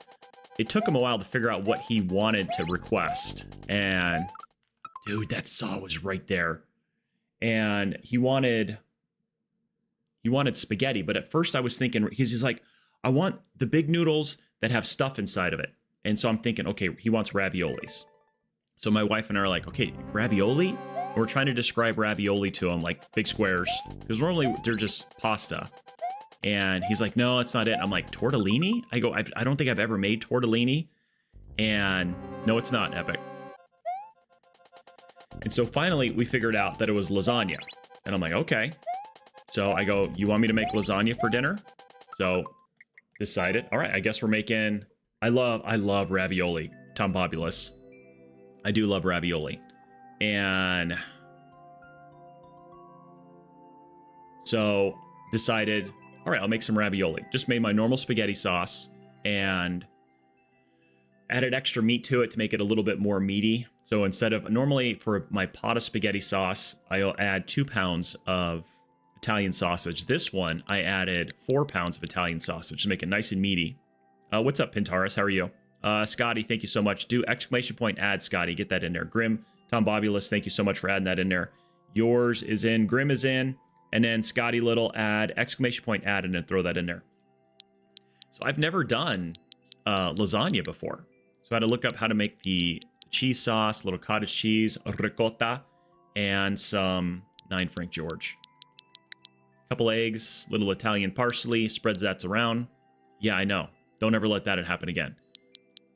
it took him a while to figure out what he wanted to request. And, dude, that saw was right there. And he wanted spaghetti, but at first I was thinking, he's like, I want the big noodles that have stuff inside of it. And so I'm thinking, okay, he wants raviolis. So my wife and I are like, okay, ravioli? And we're trying to describe ravioli to him, like big squares, because normally they're just pasta. And he's like, no, that's not it. I'm like, tortellini? I go, I don't think I've ever made tortellini. And no, it's not, Epic. And so finally we figured out that it was lasagna. And I'm like, okay. So I go, you want me to make lasagna for dinner? So decided, all right, I guess we're making, I love ravioli, Tom Bobulus. I do love ravioli. And so decided, all right, I'll make some ravioli. Just made my normal spaghetti sauce and added extra meat to it to make it a little bit more meaty. So instead of, normally for my pot of spaghetti sauce, I'll add 2 pounds of Italian sausage. This one, I added 4 pounds of Italian sausage to make it nice and meaty. What's up, Pintaris? How are you? Scotty, thank you so much. Do exclamation point add, Scotty. Get that in there. Grim, Tom Bobulus, thank you so much for adding that in there. Yours is in. Grim is in. And then Scotty Little, add, exclamation point add, and then throw that in there. So I've never done lasagna before. So I had to look up how to make the cheese sauce, little cottage cheese, ricotta, and some 9 Frank George. Couple eggs, little Italian parsley, spreads that around. Yeah, I know. Don't ever let that happen again.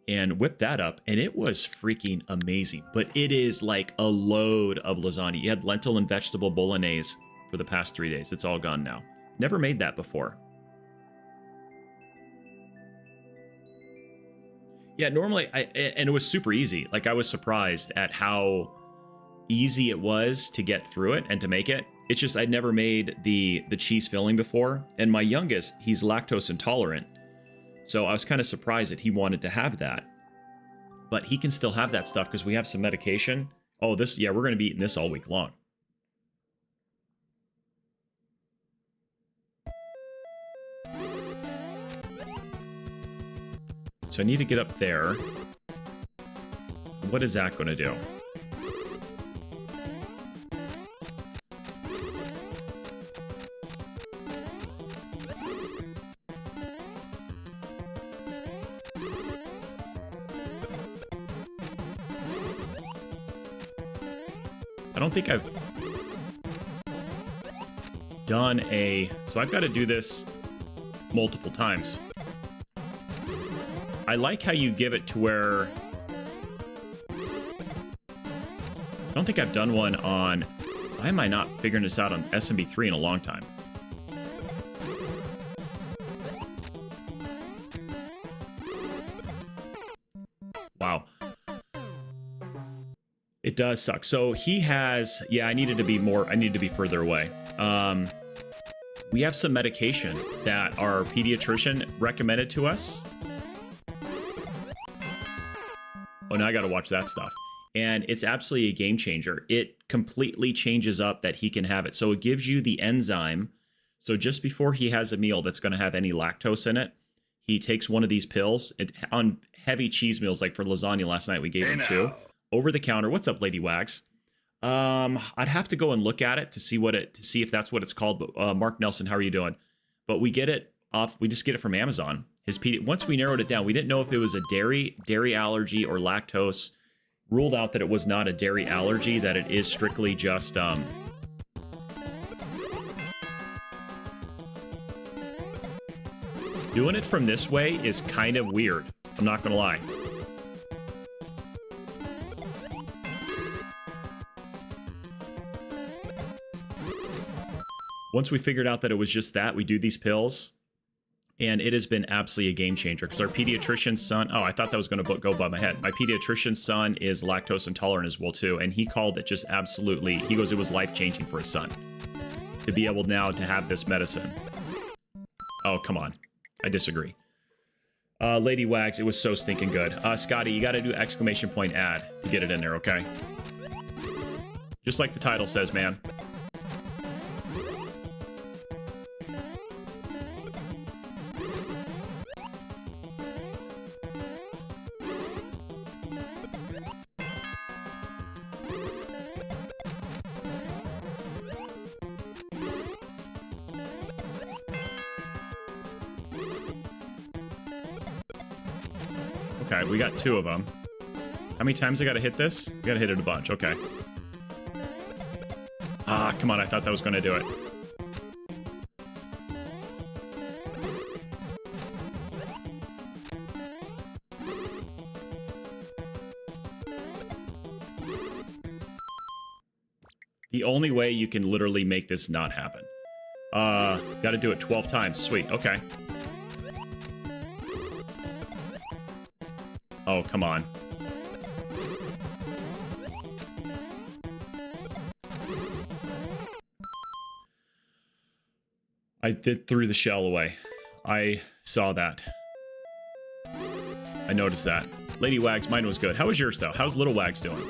And whip that up, and it was freaking amazing. But it is like a load of lasagna. You had lentil and vegetable bolognese for the past 3 days. It's all gone now. Never made that before. Yeah, normally, and it was super easy. Like, I was surprised at how easy it was to get through it and to make it. It's just I'd never made the cheese filling before. And my youngest, he's lactose intolerant. So I was kind of surprised that he wanted to have that. But he can still have that stuff because we have some medication. Oh, this, yeah, we're going to be eating this all week long. So I need to get up there. What is that going to do? I don't think I've done a... So I've got to do this multiple times. I like how you give it to where... I don't think I've done one on... Why am I not figuring this out on SMB3 in a long time? Wow. It does suck. So he has... Yeah, I needed to be further away. We have some medication that our pediatrician recommended to us. Oh, now I got to watch that stuff. And it's absolutely a game changer. It completely changes up that he can have it. So it gives you the enzyme. So just before he has a meal that's going to have any lactose in it, he takes one of these pills. On heavy cheese meals, like for lasagna last night, we gave him 2. Over the counter. What's up, Lady Wags? I'd have to go and look at it to see if that's what it's called. But Mark Nelson, how are you doing? But we get it off. We just get it from Amazon. Once we narrowed it down, we didn't know if it was a dairy allergy or lactose. Ruled out that it was not a dairy allergy, that it is strictly just doing it from this way is kind of weird. I'm not gonna lie. Once we figured out that it was just that, we do these pills. And it has been absolutely a game changer because our pediatrician's son... Oh, I thought that was going to go by my head. My pediatrician's son is lactose intolerant as well, too. And he called it just absolutely... He goes, it was life-changing for his son to be able now to have this medicine. Oh, come on. I disagree. Lady Wags, it was so stinking good. Scotty, you got to do exclamation point add to get it in there, okay? Just like the title says, man. Okay, we got 2 of them. How many times I gotta hit this? I gotta hit it a bunch, okay. Ah, come on, I thought that was gonna do it. The only way you can literally make this not happen. Got to do it 12 times. Sweet. Okay. Oh, come on. I threw the shell away. I saw that. I noticed that. Lady Wags, mine was good. How was yours, though? How's Little Wags doing?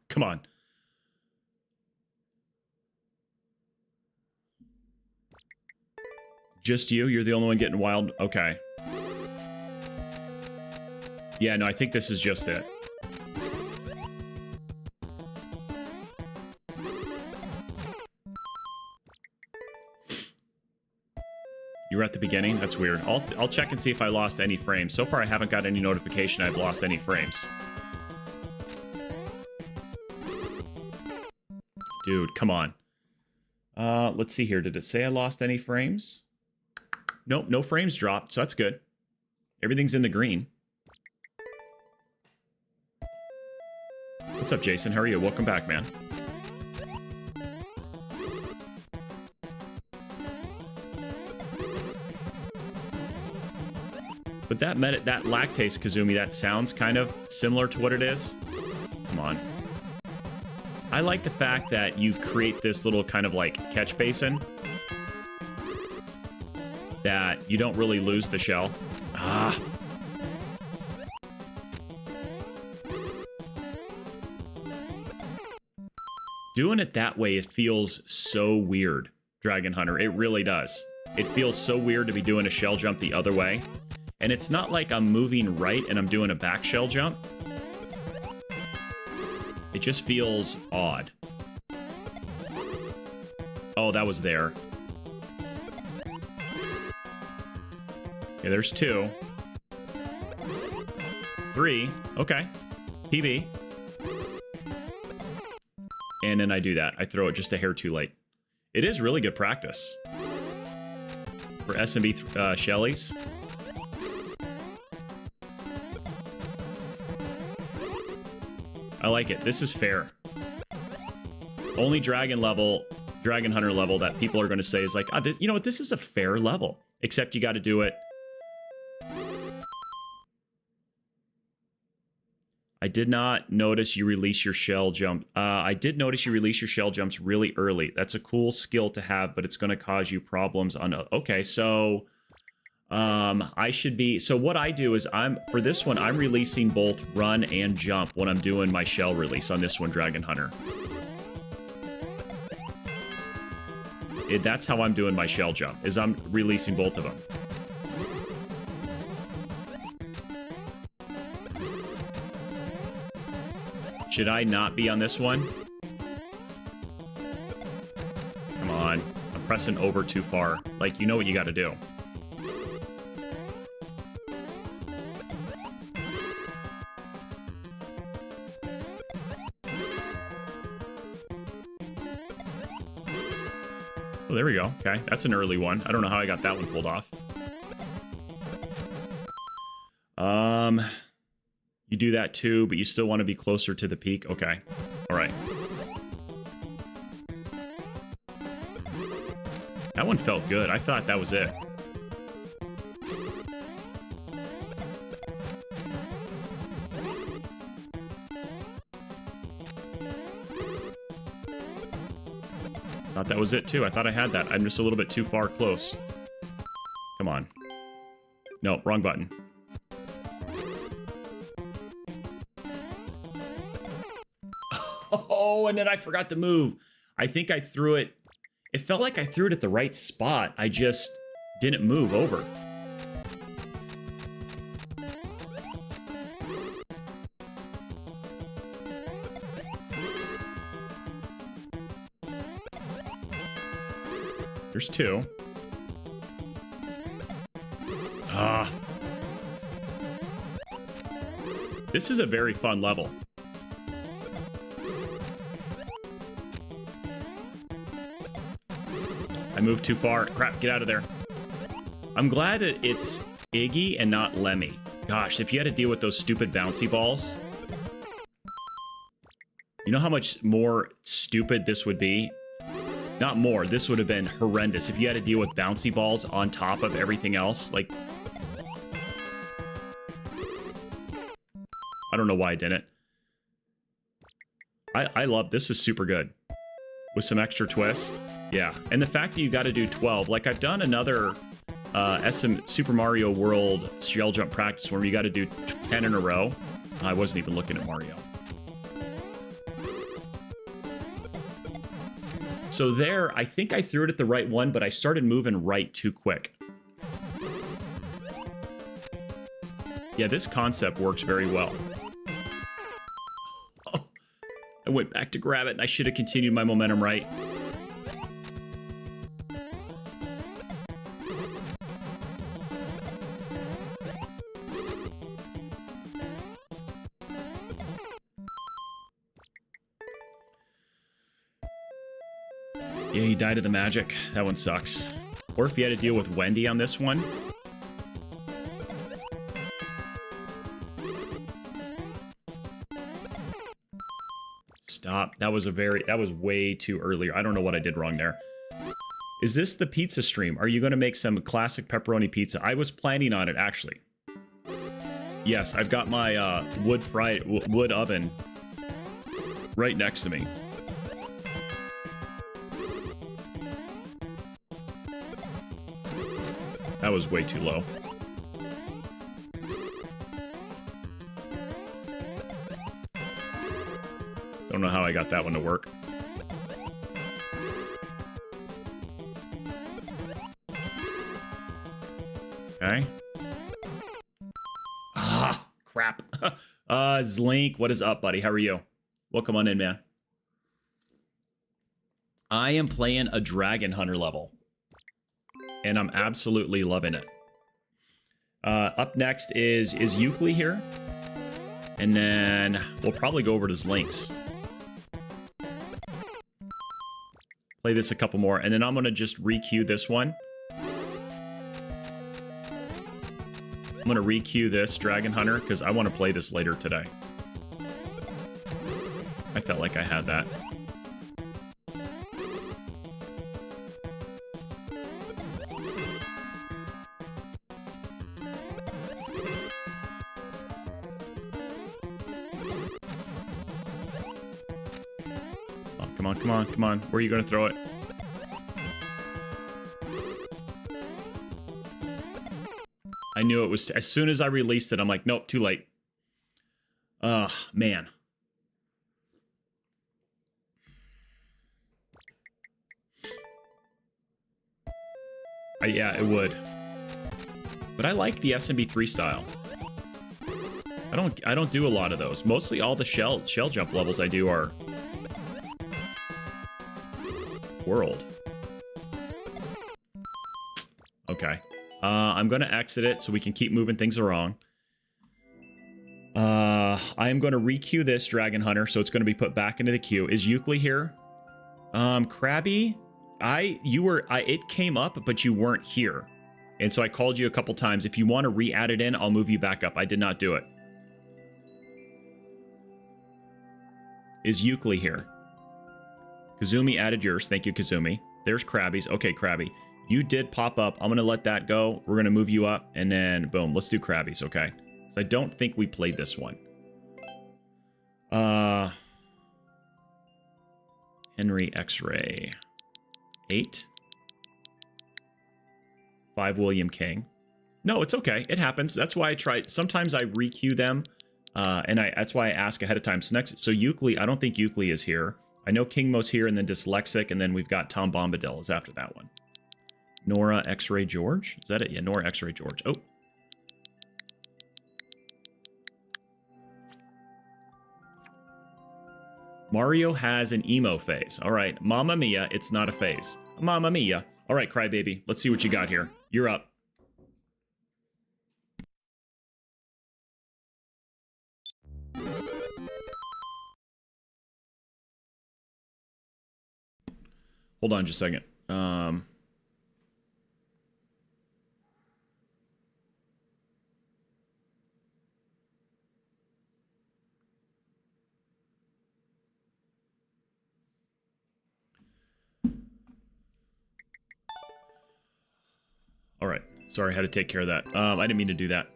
Come on. Just you? You're the only one getting wild? Okay. Yeah, no, I think this is just it. You were at the beginning? That's weird. I'll check and see if I lost any frames. So far, I haven't got any notification I've lost any frames. Dude, come on. Let's see here. Did it say I lost any frames? Nope, no frames dropped, so that's good. Everything's in the green. What's up, Jason? How are you? Welcome back, man. But that lactase, Kazumi, that sounds kind of similar to what it is. Come on. I like the fact that you create this little kind of like catch basin that you don't really lose the shell. Ah. Doing it that way, it feels so weird, Dragon Hunter. It really does. It feels so weird to be doing a shell jump the other way. And it's not like I'm moving right and I'm doing a back shell jump. It just feels odd. Oh, that was there. Okay, there's 2. 3. Okay. PB. And then I do that. I throw it just a hair too late. It is really good practice. For SMB Shellies. I like it. This is fair. Only Dragon Hunter level that people are going to say is like, this, you know what, this is a fair level. Except you got to do it. I did not notice you release your shell jump. I did notice you release your shell jumps really early. That's a cool skill to have, but it's going to cause you problems on... Okay, so... I should be... So what I do is for this one, I'm releasing both run and jump when I'm doing my shell release on this one, Dragon Hunter. That's how I'm doing my shell jump, is I'm releasing both of them. Should I not be on this one? Come on. I'm pressing over too far. Like, you know what you got to do. Oh, there we go. Okay, that's an early one. I don't know how I got that one pulled off. You do that too, but you still want to be closer to the peak. Okay. All right. That one felt good. I thought that was it. Thought that was it too. I thought I had that. I'm just a little bit too far close. Come on. No, wrong button. Oh, and then I forgot to move. I think I threw it. It felt like I threw it at the right spot. I just didn't move over. There's 2. This is a very fun level. moved too far. Crap, get out of there. I'm glad that it's Iggy and not Lemmy. Gosh, if you had to deal with those stupid bouncy balls... You know how much more stupid this would be? Not more, this would have been horrendous if you had to deal with bouncy balls on top of everything else. Like, I don't know why I didn't. I love this. Is super good. With some extra twist. Yeah, and the fact that you got to do 12. Like, I've done another Super Mario World shell jump practice where you got to do 10 in a row. I wasn't even looking at Mario. So there, I think I threw it at the right one, but I started moving right too quick. Yeah, this concept works very well. Oh, I went back to grab it, and I should have continued my momentum right. Yeah, he died of the magic. That one sucks. Or if you had to deal with Wendy on this one. Stop. That was way too earlier. I don't know what I did wrong there. Is this the pizza stream? Are you going to make some classic pepperoni pizza? I was planning on it, actually. Yes, I've got my wood oven right next to me. That was way too low. Don't know how I got that one to work. Okay. Ah, crap. Zlink, what is up, buddy? How are you? Welcome on in, man. I am playing a Dragon Hunter level. And I'm absolutely loving it. Up next is Euclid here. And then we'll probably go over to Zlinks. Play this a couple more. And then I'm going to just requeue this one. I'm going to requeue this Dragon Hunter because I want to play this later today. I felt like I had that. Come on. Where are you going to throw it? I knew it was... as soon as I released it, I'm like, nope, too late. Man. Yeah, it would. But I like the SMB3 style. I don't do a lot of those. Mostly all the shell jump levels I do are... world. Okay. I'm going to exit it so we can keep moving things along. I am going to requeue this Dragon Hunter, so it's going to be put back into the queue. Is Euclid here? Krabby, it came up, but you weren't here. And so I called you a couple times. If you want to re-add it in, I'll move you back up. I did not do it. Is Euclid here? Kazumi added yours. Thank you, Kazumi. There's Krabby's. Okay, Krabby. You did pop up. I'm going to let that go. We're going to move you up. And then, boom. Let's do Krabby's, okay? So I don't think we played this one. Henry X-Ray. 8. 5 William King. No, it's okay. It happens. That's why I try. Sometimes I requeue them. That's why I ask ahead of time. So Euclid, I don't think Euclid is here. I know King Mo's here, and then Dyslexic, and then we've got Tom Bombadil is after that one. Nora X-Ray George? Is that it? Yeah, Nora X-Ray George. Oh. Mario has an emo phase. All right. Mamma Mia, it's not a phase. Mamma Mia. All right, Crybaby. Let's see what you got here. You're up. Hold on just a second. All right. Sorry, I had to take care of that. I didn't mean to do that.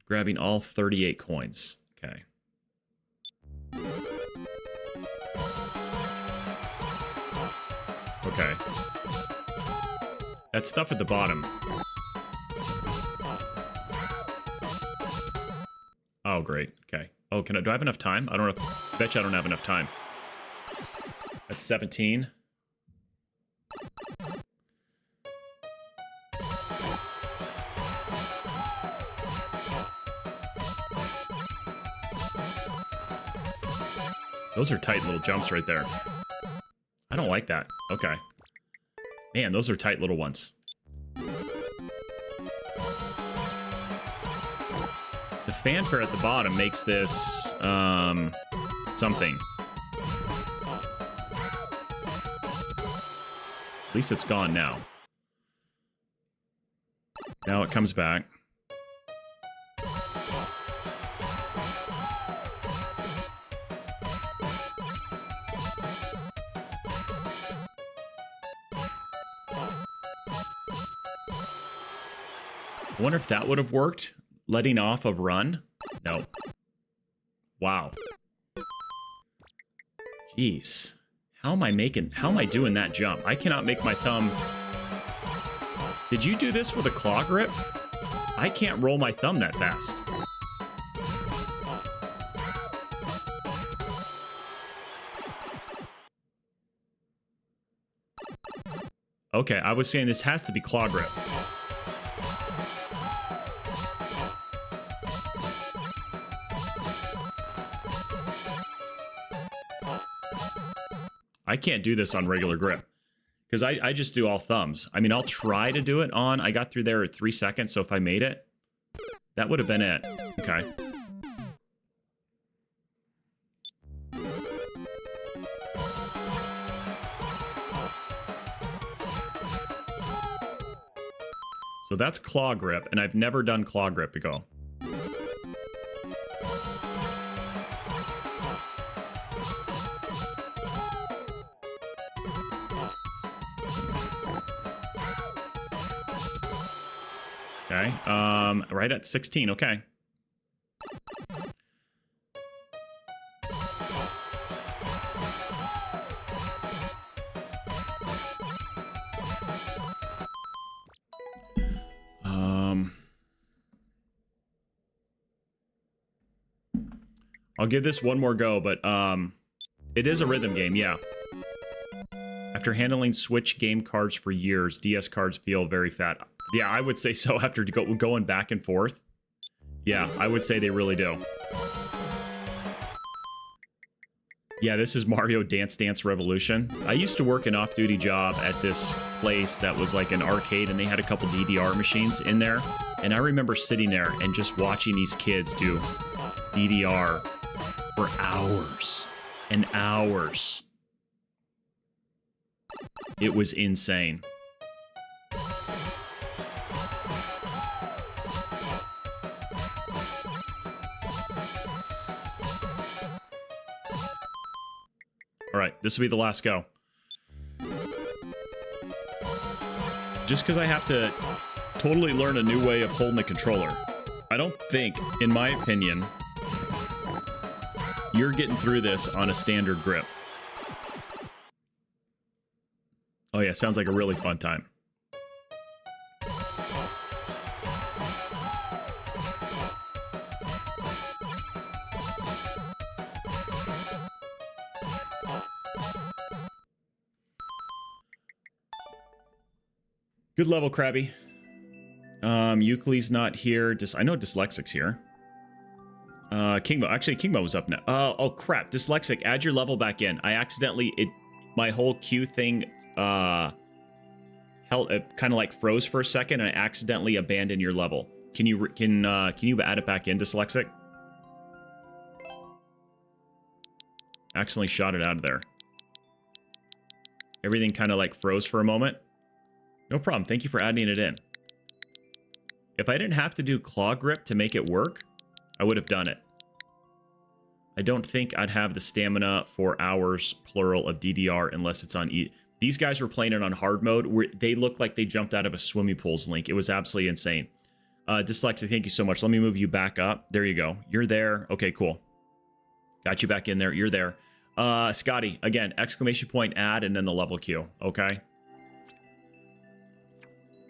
Grabbing all 38 coins. Okay. Okay. That stuff at the bottom. Oh, great. Okay. Oh, do I have enough time? I don't know. Bet you I don't have enough time. That's 17. Those are tight little jumps right there. I don't like that. Okay. Man, those are tight little ones. The fanfare at the bottom makes this, something. At least it's gone now. Now it comes back. I wonder if that would have worked. Letting off of run? No. Wow. Jeez. How am I doing that jump? I cannot make my thumb. Did you do this with a claw grip? I can't roll my thumb that fast. Okay, I was saying this has to be claw grip. I can't do this on regular grip because I just do all thumbs. I mean, I'll try to do it on. I got through there at 3 seconds, so if I made it, that would have been it. Okay. So that's claw grip, and I've never done claw grip to go. Okay, right at 16, okay. I'll give this one more go, but it is a rhythm game, yeah. After handling Switch game cards for years, DS cards feel very fat. Yeah, I would say so after going back and forth. Yeah, I would say they really do. Yeah, this is Mario Dance Dance Revolution. I used to work an off-duty job at this place that was like an arcade, and they had a couple DDR machines in there. And I remember sitting there and just watching these kids do DDR for hours and hours. It was insane. All right, this will be the last go. Just because I have to totally learn a new way of holding the controller. I don't think, in my opinion, you're getting through this on a standard grip. Oh yeah, sounds like a really fun time. Good level, Krabby. Euclid's not here. I know Dyslexic's here. Kingmo. Actually, Kingmo was up now. Oh, crap. Dyslexic, add your level back in. I accidentally... my whole queue thing kind of like froze for a second, and I accidentally abandoned your level. Can you add it back in, Dyslexic? Accidentally shot it out of there. Everything kind of like froze for a moment. No problem. Thank you for adding it in. If I didn't have to do claw grip to make it work, I would have done it. I don't think I'd have the stamina for hours, plural, of DDR unless it's on These guys were playing it on hard mode where they looked like they jumped out of a swimming pool's Link. It was absolutely insane. Dyslexic, thank you so much. Let me move you back up. There you go. You're there. Okay, cool. Got you back in there. You're there. Scotty, again, exclamation point add and then the level queue. Okay.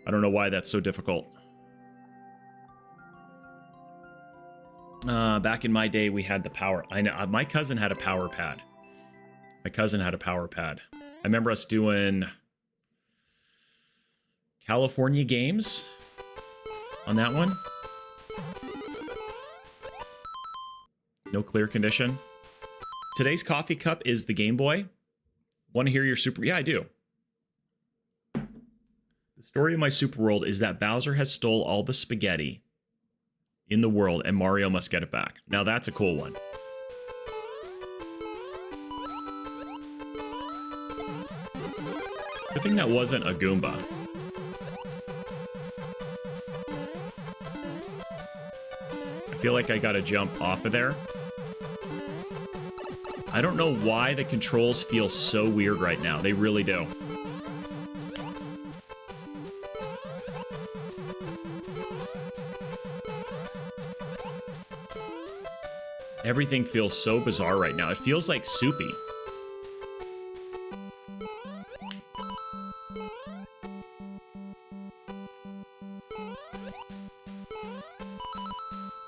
I don't know why that's so difficult. Back in my day, we had the power. I know my cousin had a power pad. I remember us doing California games on that one. No clear condition. Today's coffee cup is the Game Boy. Want to hear your super? Yeah, I do. The story of my super world is that Bowser has stole all the spaghetti in the world and Mario must get it back. Now that's a cool one. Good thing that wasn't a Goomba. I feel like I gotta jump off of there. I don't know why the controls feel so weird right now. They really do. Everything feels so bizarre right now. It feels like soupy.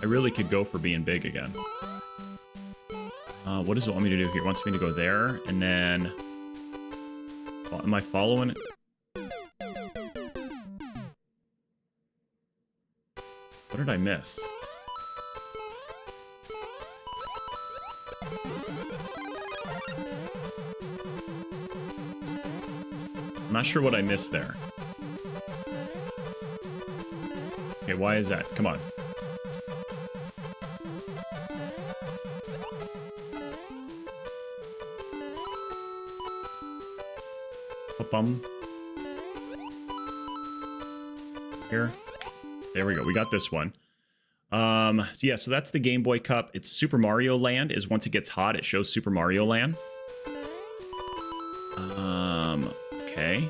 I really could go for being big again. What does it want me to do here? It wants me to go there, and then... Am I following it? What did I miss? I'm not sure what I missed there. Okay, why is that? Come on. Bum. Here. There we go. We got this one. So yeah, so that's the Game Boy Cup. It's Super Mario Land is once it gets hot, it shows Super Mario Land. Okay.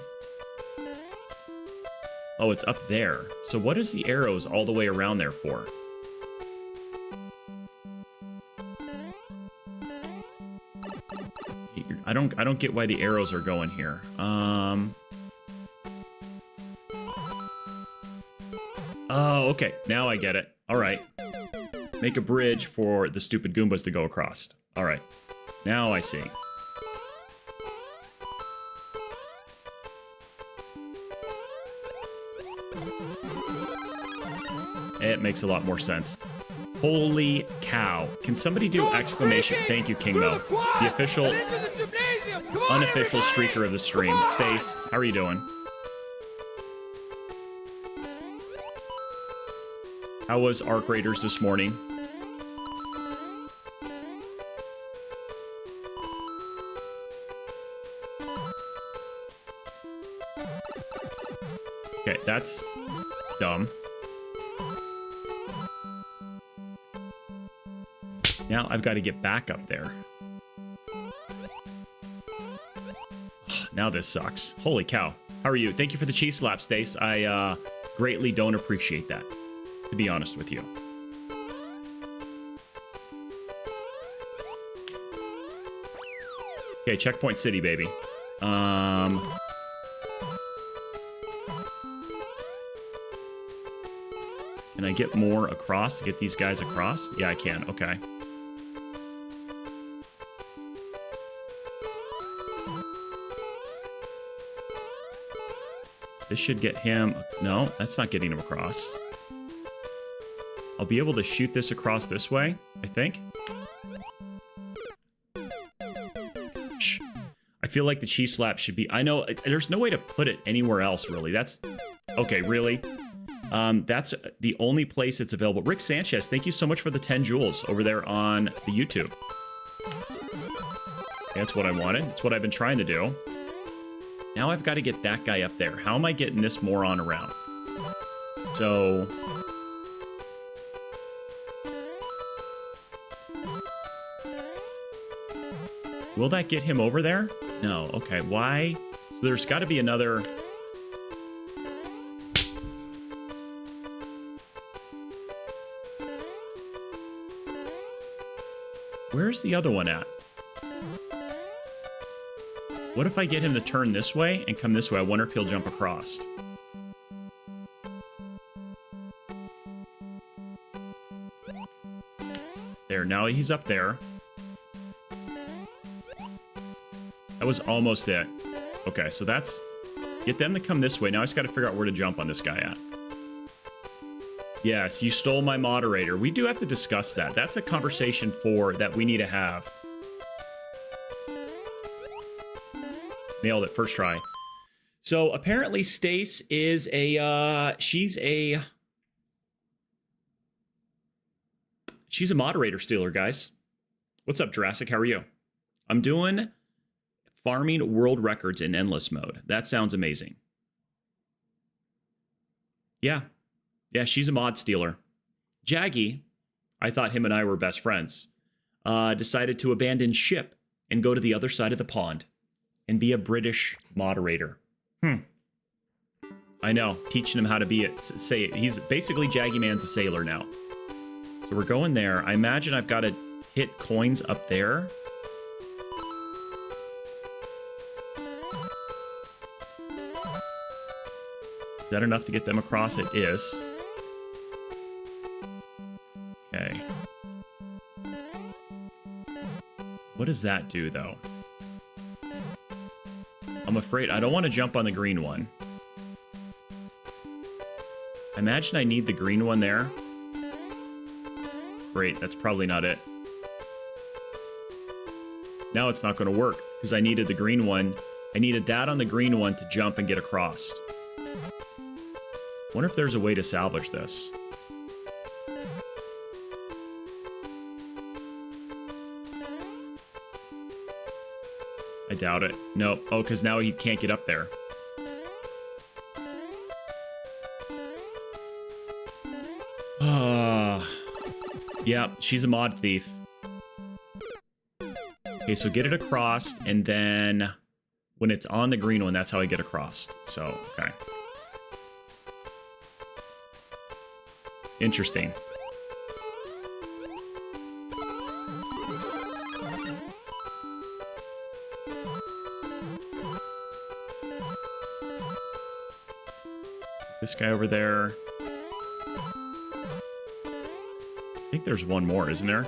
Oh, it's up there. So what is the arrows all the way around there for? I don't get why the arrows are going here. Oh, okay. Now I get it. All right. Make a bridge for the stupid Goombas to go across. All right. Now I see. It makes a lot more sense. Holy cow. Can somebody do exclamation? Thank you, King Mo. The official, unofficial streaker of the stream. Stace, how are you doing? How was Arc Raiders this morning? Okay, that's dumb. Now I've got to get back up there. Now this sucks. Holy cow. How are you? Thank you for the cheese slap, Stace. I greatly don't appreciate that, to be honest with you. Okay, Checkpoint City, baby. Can I get more across to get these guys across? Yeah, I can. Okay. This should get him... No, that's not getting him across. I'll be able to shoot this across this way, I think. I feel like the cheese slap should be... I know, there's no way to put it anywhere else, really. That's... Okay, really? That's the only place it's available. Rick Sanchez, thank you so much for the 10 jewels over there on the YouTube. That's what I wanted. That's what I've been trying to do. Now I've got to get that guy up there. How am I getting this moron around? So... Will that get him over there? No. Okay, why So there's got to be another... Where's the other one at? What if I get him to turn this way and come this way? I wonder if he'll jump across. There, now he's up there. That was almost it. Okay, so that's... Get them to come this way. Now I just got to figure out where to jump on this guy at. Yes, you stole my moderator. We do have to discuss that. That's a conversation that we need to have. Nailed it, first try. So apparently Stace is she's a moderator stealer, guys. What's up, Jurassic? How are you? I'm doing farming world records in endless mode. That sounds amazing. Yeah. Yeah, she's a mod stealer. Jaggy, I thought him and I were best friends, decided to abandon ship and go to the other side of the pond and be a British moderator. I know, teaching him how to be say it. He's basically Jaggy Man's a sailor now. So we're going there. I imagine I've got to hit coins up there. Is that enough to get them across? It is. Okay. What does that do, though? I'm afraid I don't want to jump on the green one. I imagine I need the green one there. Great, that's probably not it. Now it's not going to work, because I needed the green one. I needed that on the green one to jump and get across. Wonder if there's a way to salvage this. I doubt it. Nope. Oh, because now he can't get up there. Yeah, she's a mod thief. Okay, so get it across, and then when it's on the green one, that's how I get across. So, okay. Interesting. This guy over there. I think there's one more, isn't there?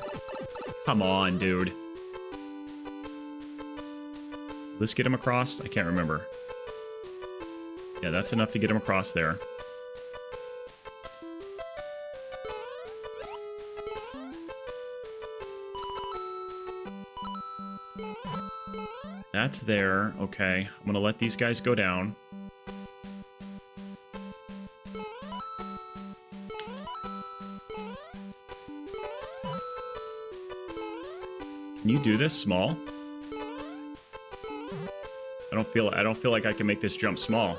Come on, dude. Let's get him across. I can't remember. Yeah, that's enough to get him across there. That's there. Okay. I'm going to let these guys go down. Can you do this small? I don't feel like I can make this jump small.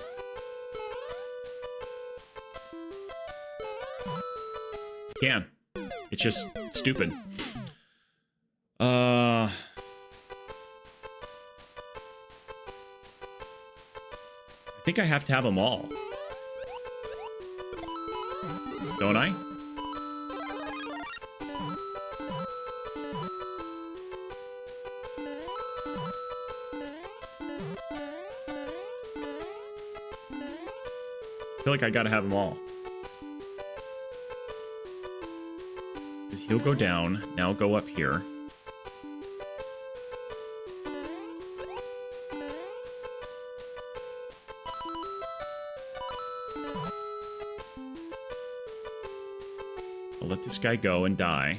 Can. It's just stupid. I think I have to have them all. Don't I? I feel like I gotta have them all. Because he'll go down. Now go up here. I'll let this guy go and die.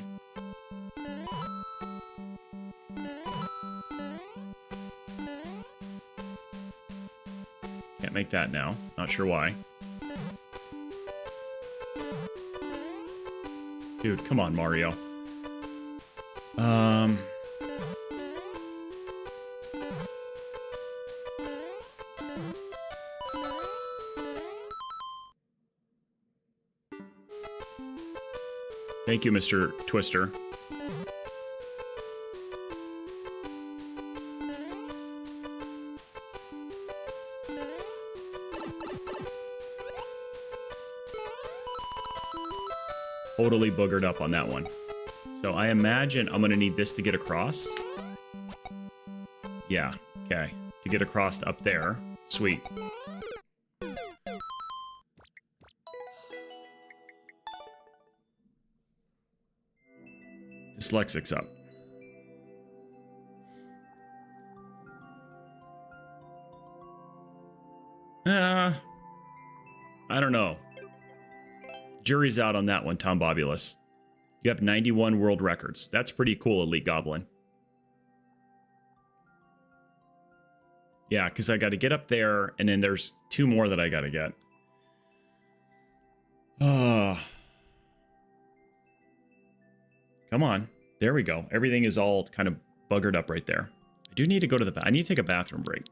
Can't make that now. Not sure why. Dude, come on, Mario. Thank you, Mr. Twister. Totally boogered up on that one. So I imagine I'm going to need this to get across. Yeah, okay. To get across up there. Sweet. Dyslexic's up. I don't know. Jury's out on that one, Tom Bobulus. You have 91 world records. That's pretty cool, Elite Goblin. Yeah, because I got to get up there, and then there's 2 more that I got to get. Come on. There we go. Everything is all kind of buggered up right there. I do need to go to the... I need to take a bathroom break.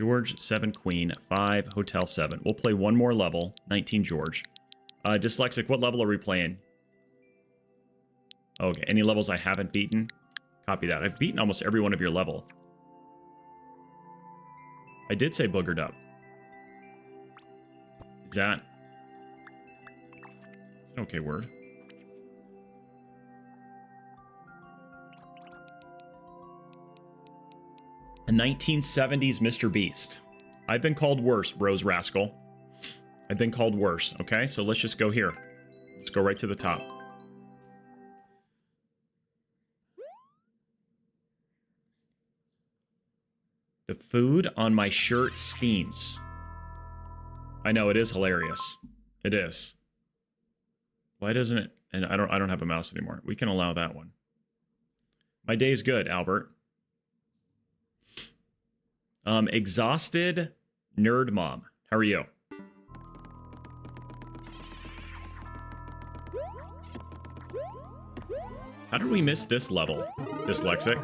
George, 7, Queen, 5, Hotel 7. We'll play one more level. 19, George. Dyslexic, what level are we playing? Okay, any levels I haven't beaten? Copy that. I've beaten almost every one of your level. I did say boogered up. Is that... It's an okay word. A 1970s Mr. Beast. I've been called worse, Rose Rascal. I've been called worse. Okay, so let's just go here. Let's go right to the top. The food on my shirt steams. I know, it is hilarious. It is. Why doesn't it? And I don't have a mouse anymore. We can allow that one. My day's good, Albert. Exhausted Nerd Mom. How are you? How did we miss this level, Dyslexic?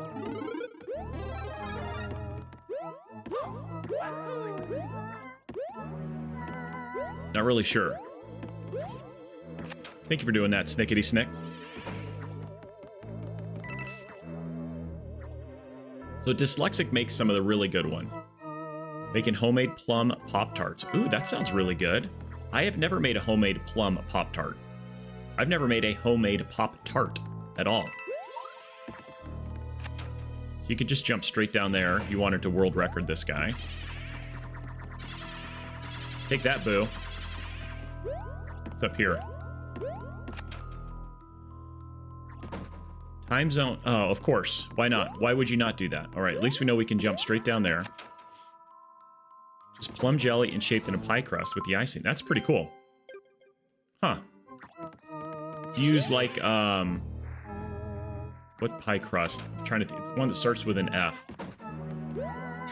Not really sure. Thank you for doing that, Snickety Snick. So Dyslexic makes some of the really good one. Making homemade plum Pop-Tarts. Ooh, that sounds really good. I have never made a homemade plum Pop-Tart. I've never made a homemade Pop-Tart at all. So you could just jump straight down there if you wanted to world record this guy. Take that, boo. It's up here. Time zone. Oh, of course. Why not? Why would you not do that? All right, at least we know we can jump straight down there. Just plum jelly and shaped in a pie crust with the icing. That's pretty cool. Huh. Use like, what pie crust? I'm trying to think. It's one that starts with an F.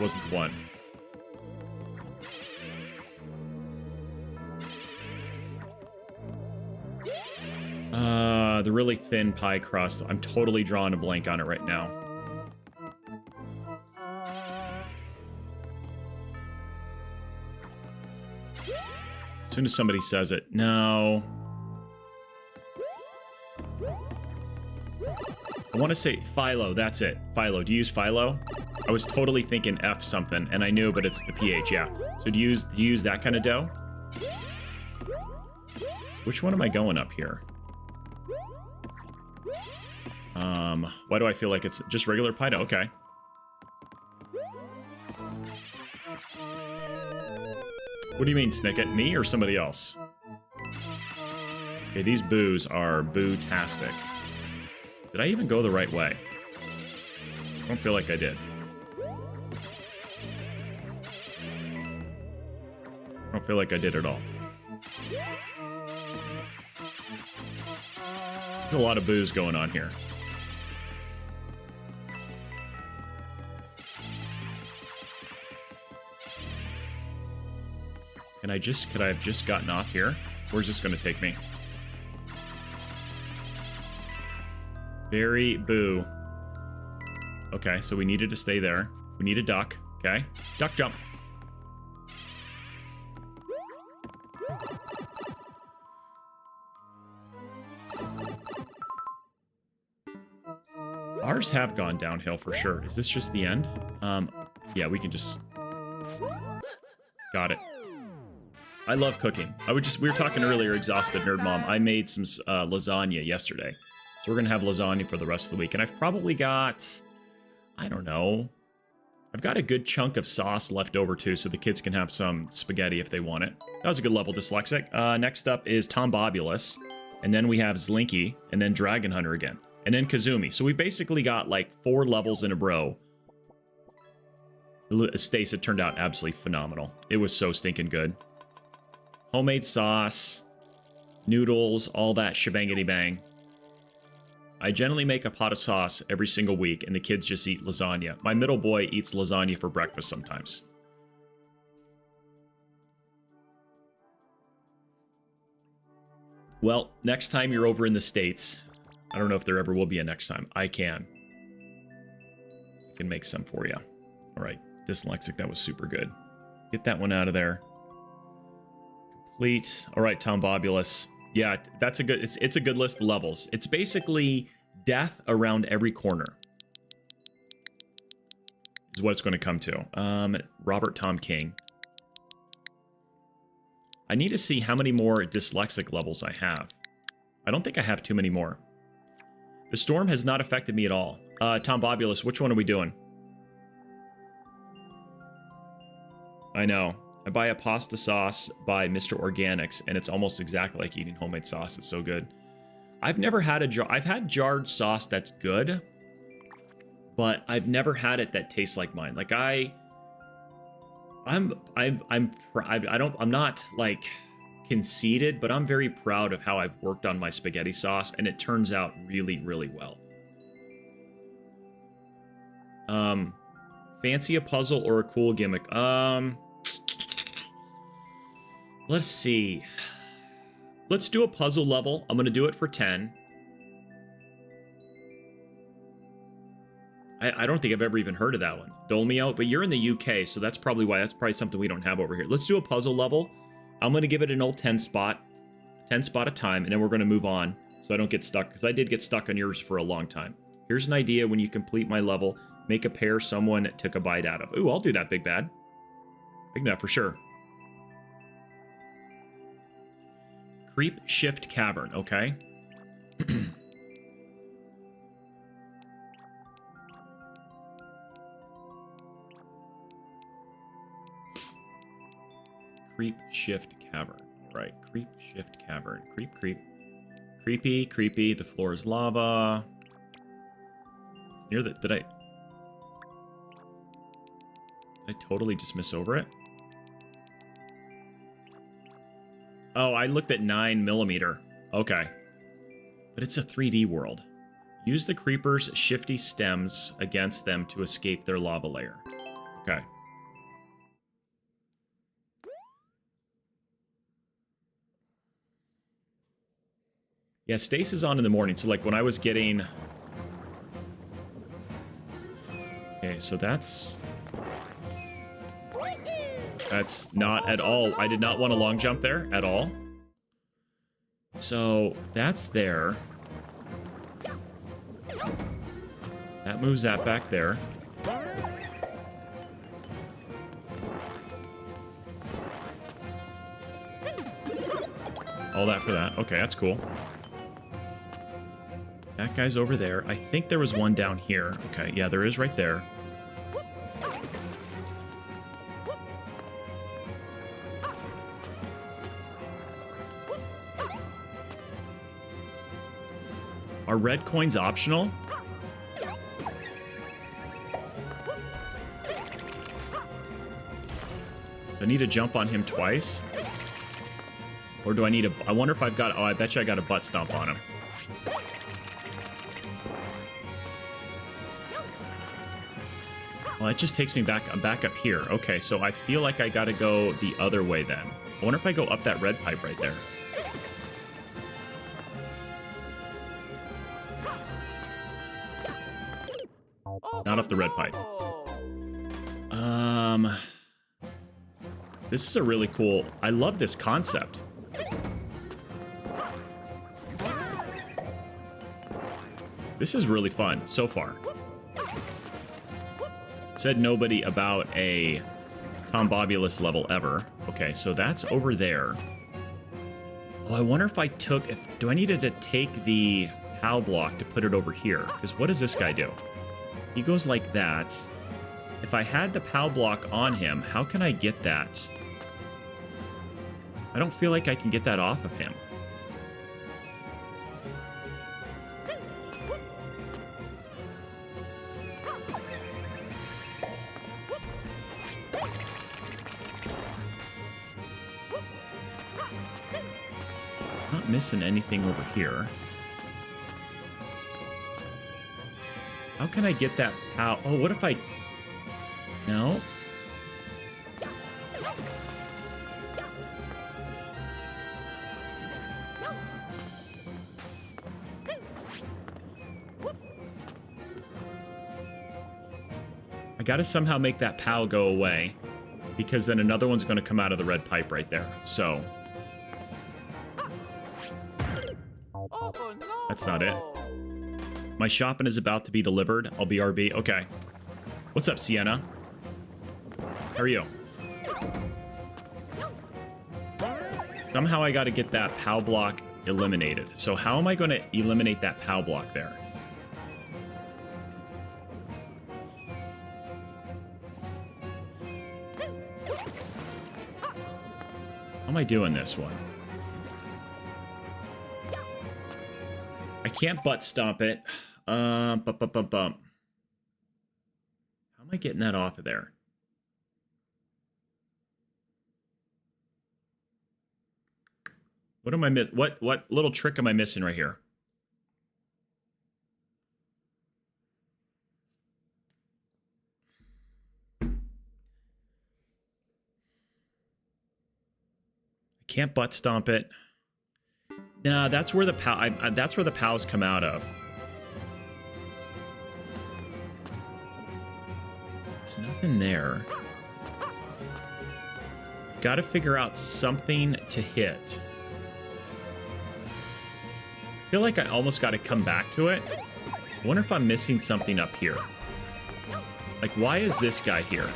Wasn't the one. The really thin pie crust. I'm totally drawing a blank on it right now. As soon as somebody says it. No. I want to say Philo. That's it. Philo. Do you use Philo? I was totally thinking F something, and I knew, but it's the PH, yeah. So do you use that kind of dough? Which one am I going up here? Why do I feel like it's just regular pie dough? Okay. What do you mean, Snicket? Me or somebody else? Okay, these boos are boo-tastic. Did I even go the right way? I don't feel like I did. I don't feel like I did at all. There's a lot of boos going on here. Could I have just gotten off here? Where's this going to take me? Very boo. Okay, so we needed to stay there. We need a duck. Okay. Duck jump. Ours have gone downhill for sure. Is this just the end? Yeah, we can just... Got it. I love cooking. We were talking earlier, Exhausted Nerd Mom. I made some lasagna yesterday. So we're going to have lasagna for the rest of the week. And I've probably got, I don't know, I've got a good chunk of sauce left over too, so the kids can have some spaghetti if they want it. That was a good level, Dyslexic. Next up is Tombobulus. And then we have Zlinky, and then Dragon Hunter again. And then Kazumi. So we basically got like 4 levels in a row. Stace, it turned out absolutely phenomenal. It was so stinking good. Homemade sauce, noodles, all that shebangity bang. I generally make a pot of sauce every single week, and the kids just eat lasagna. My middle boy eats lasagna for breakfast sometimes. Well, next time you're over in the States, I don't know if there ever will be a next time. I can make some for you. All right, Dyslexic, that was super good. Get that one out of there. Complete. All right, Tombobulus. Yeah, that's a good. It's a good list of levels. It's basically death around every corner. Is what it's going to come to. Robert Tom King. I need to see how many more dyslexic levels I have. I don't think I have too many more. The storm has not affected me at all. Tombobulus, which one are we doing? I know. I buy a pasta sauce by Mr. Organics, and it's almost exactly like eating homemade sauce. It's so good. I've never had a jar. I've had jarred sauce that's good, but I've never had it that tastes like mine. Like I'm not like conceited, but I'm very proud of how I've worked on my spaghetti sauce, and it turns out really, really well. Fancy a puzzle or a cool gimmick? Let's see. Let's do a puzzle level. I'm going to do it for 10. I don't think I've ever even heard of that one. Dolmio, but you're in the UK, so that's probably why. That's probably something we don't have over here. Let's do a puzzle level. I'm going to give it an old 10 spot. 10 spot a time, and then we're going to move on so I don't get stuck, because I did get stuck on yours for a long time. Here's an idea. When you complete my level, make a pair someone took a bite out of. Ooh, I'll do that, Big Bad. Big Bad for sure. Creep Shift Cavern, okay. Creep Shift Cavern. Right, Creep Shift Cavern. Creep, creep. Creepy, creepy. The floor is lava. It's near the... Did I totally just miss over it? Oh, I looked at 9mm. Okay. But it's a 3D world. Use the creeper's shifty stems against them to escape their lava layer. Okay. Yeah, Stace is on in the morning, so like when I was getting... Okay, so that's not at all... I did not want a long jump there at all. So that's there. That moves that back there. All that for that. Okay, that's cool. That guy's over there. I think there was one down here. Okay, yeah, there is right there. Are red coins optional? Do I need to jump on him twice? Or do I need a... I wonder if I've got... Oh, I bet you I got a butt stomp on him. Well, it just takes me back. I'm back up here. Okay, so I feel like I gotta go the other way then. I wonder if I go up that red pipe right there. Not up the red pipe. This is a really cool... I love this concept. This is really fun so far. Said nobody about a combobulous level ever. Okay, so that's over there. Oh, I wonder if I took... do I needed to take the POW block to put it over here? Because what does this guy do? He goes like that. If I had the POW block on him, how can I get that? I don't feel like I can get that off of him. Not missing anything over here. How can I get that POW? Oh, what if I... No. I gotta somehow make that POW go away, because then another one's gonna come out of the red pipe right there. So... That's not it. My shopping is about to be delivered. I'll BRB. Okay. What's up, Sienna? How are you? Somehow I got to get that POW block eliminated. So how am I going to eliminate that POW block there? How am I doing this one? I can't butt stomp it. Bump. How am I getting that off of there? What am I miss? What little trick am I missing right here? I can't butt stomp it. Nah, that's where the POW. That's where the POWs come out of. It's nothing there. Got to figure out something to hit. I feel like I almost got to come back to it. I wonder if I'm missing something up here. Like, why is this guy here?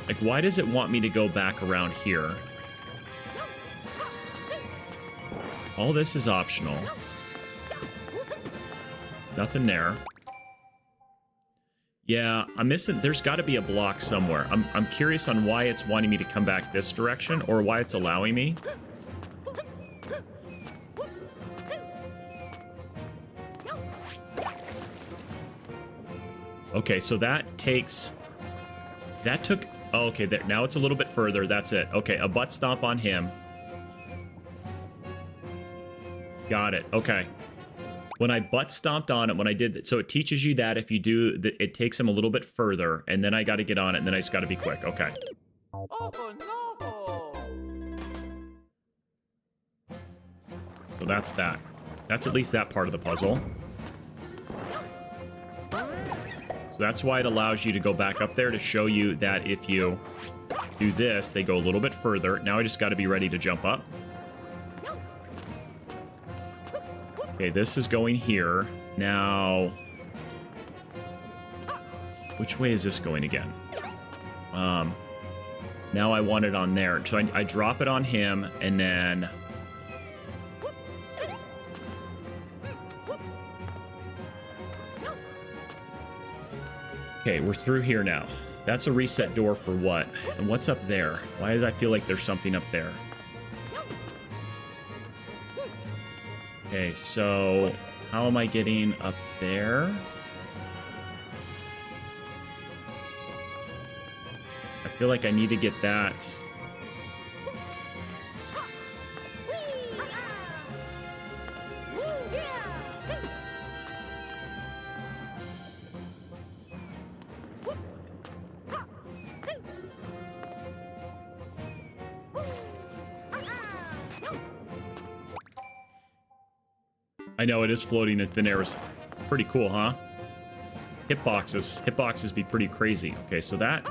Like, why does it want me to go back around here? All this is optional. Nothing there. Yeah, I'm missing... There's got to be a block somewhere. I'm curious on why it's wanting me to come back this direction, or why it's allowing me. Okay, so that takes... That took... Oh, okay, there. Now it's a little bit further. That's it. Okay, a butt stomp on him. Got it. Okay. When I butt stomped on it, when I did... So it teaches you that if you do... It takes him a little bit further, and then I got to get on it, and then I just got to be quick. Okay. Oh, no. So that's that. That's at least that part of the puzzle. So that's why it allows you to go back up there to show you that if you do this, they go a little bit further. Now I just got to be ready to jump up. Okay, this is going here. Now, which way is this going again? Now I want it on there. So I drop it on him, and then... Okay, we're through here now. That's a reset door for what? And what's up there? Why does I feel like there's something up there? Okay, so how am I getting up there? I feel like I need to get that. I know, it is floating in thin air. It's pretty cool, huh? Hitboxes be pretty crazy. Okay, so that...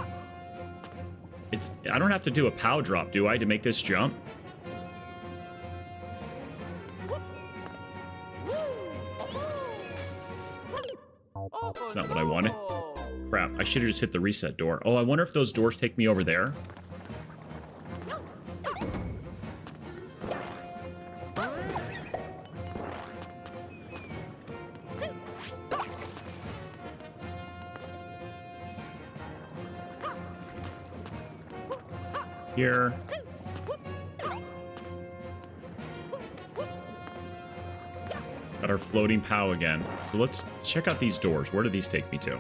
I don't have to do a POW drop, do I, to make this jump? That's not what I wanted. Crap, I should have just hit the reset door. Oh, I wonder if those doors take me over there. Here. Got our floating POW again. So let's check out these doors. Where do these take me to?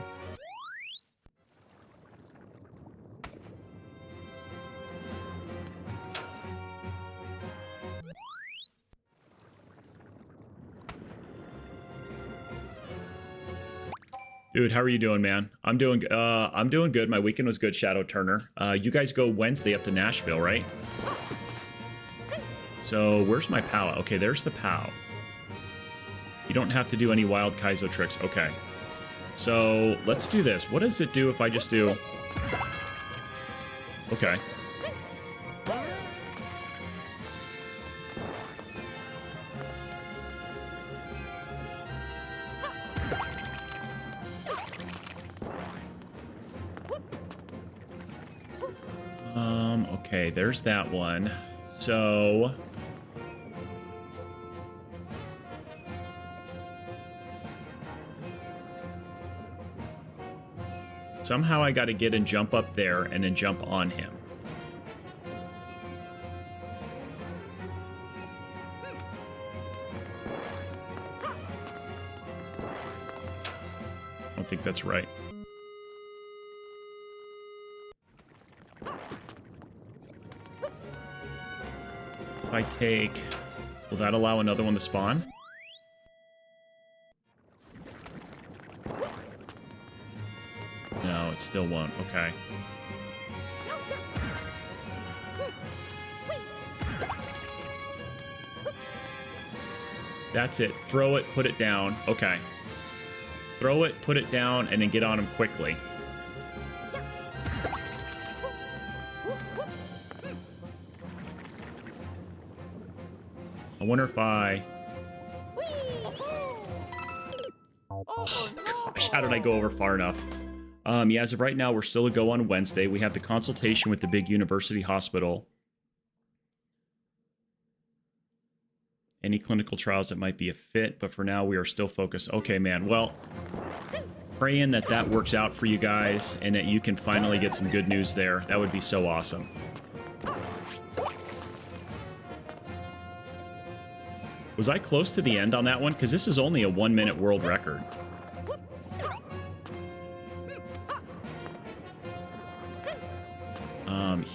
Dude, how are you doing, man? I'm doing good. My weekend was good, Shadow Turner. You guys go Wednesday up to Nashville, right? So where's my POW? Okay, there's the POW. You don't have to do any wild Kaizo tricks. Okay. So let's do this. What does it do if I just do... Okay. Okay, there's that one. So... somehow I got to get and jump up there and then jump on him. I don't think that's right. If I take... will that allow another one to spawn? No, it still won't. Okay. That's it. Throw it, put it down. Okay. Throw it, put it down, and then get on him quickly. I wonder if I... oh, gosh, how did I go over far enough? Yeah, as of right now, we're still a go on Wednesday. We have the consultation with the big university hospital. Any clinical trials that might be a fit, but for now, we are still focused. Okay, man. Well, praying that that works out for you guys and that you can finally get some good news there. That would be so awesome. Was I close to the end on that one? Because this is only a 1-minute world record.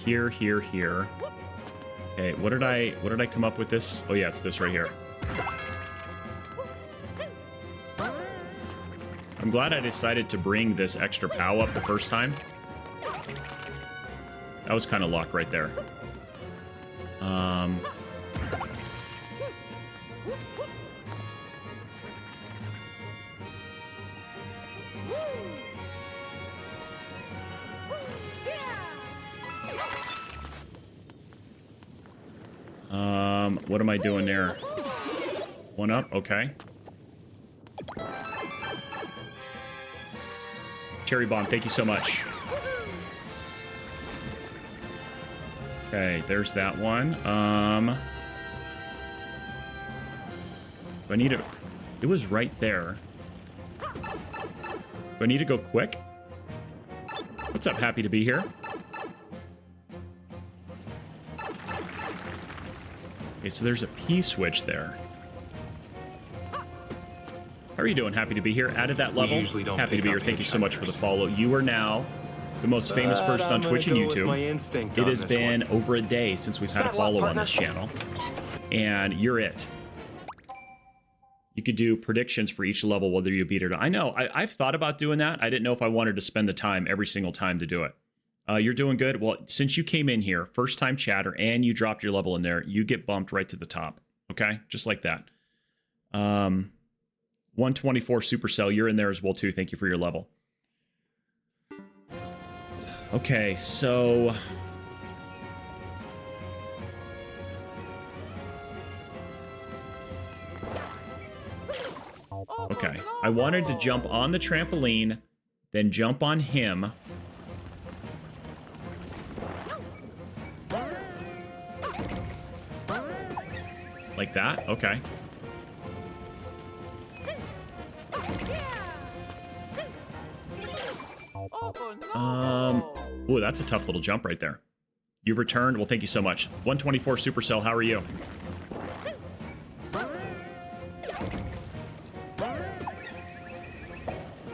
Here. Okay, what did I come up with this? Oh yeah, it's this right here. I'm glad I decided to bring this extra POW up the first time. That was kind of luck right there. What am I doing there? One up? Okay. Cherry Bomb, thank you so much. Okay, there's that one. Do I need to... it was right there. Do I need to go quick? What's up? Happy to be here. Okay, so there's a P switch there. How are you doing? Happy to be here. Added that level. Happy to be here. Thank you so much for the follow. You are now the most famous person on Twitch and YouTube. It has been over a day since we've had a follow on this channel. And you're it. You could do predictions for each level, whether you beat it or not. I know. I've thought about doing that. I didn't know if I wanted to spend the time every single time to do it. You're doing good. Well, since you came in here, first time chatter, and you dropped your level in there, you get bumped right to the top. Okay? Just like that. 124 Supercell, you're in there as well too. Thank you for your level. Okay, so... okay, I wanted to jump on the trampoline, then jump on him. Like that? Okay. Ooh, that's a tough little jump right there. You've returned. Well, thank you so much. 124 Supercell, how are you?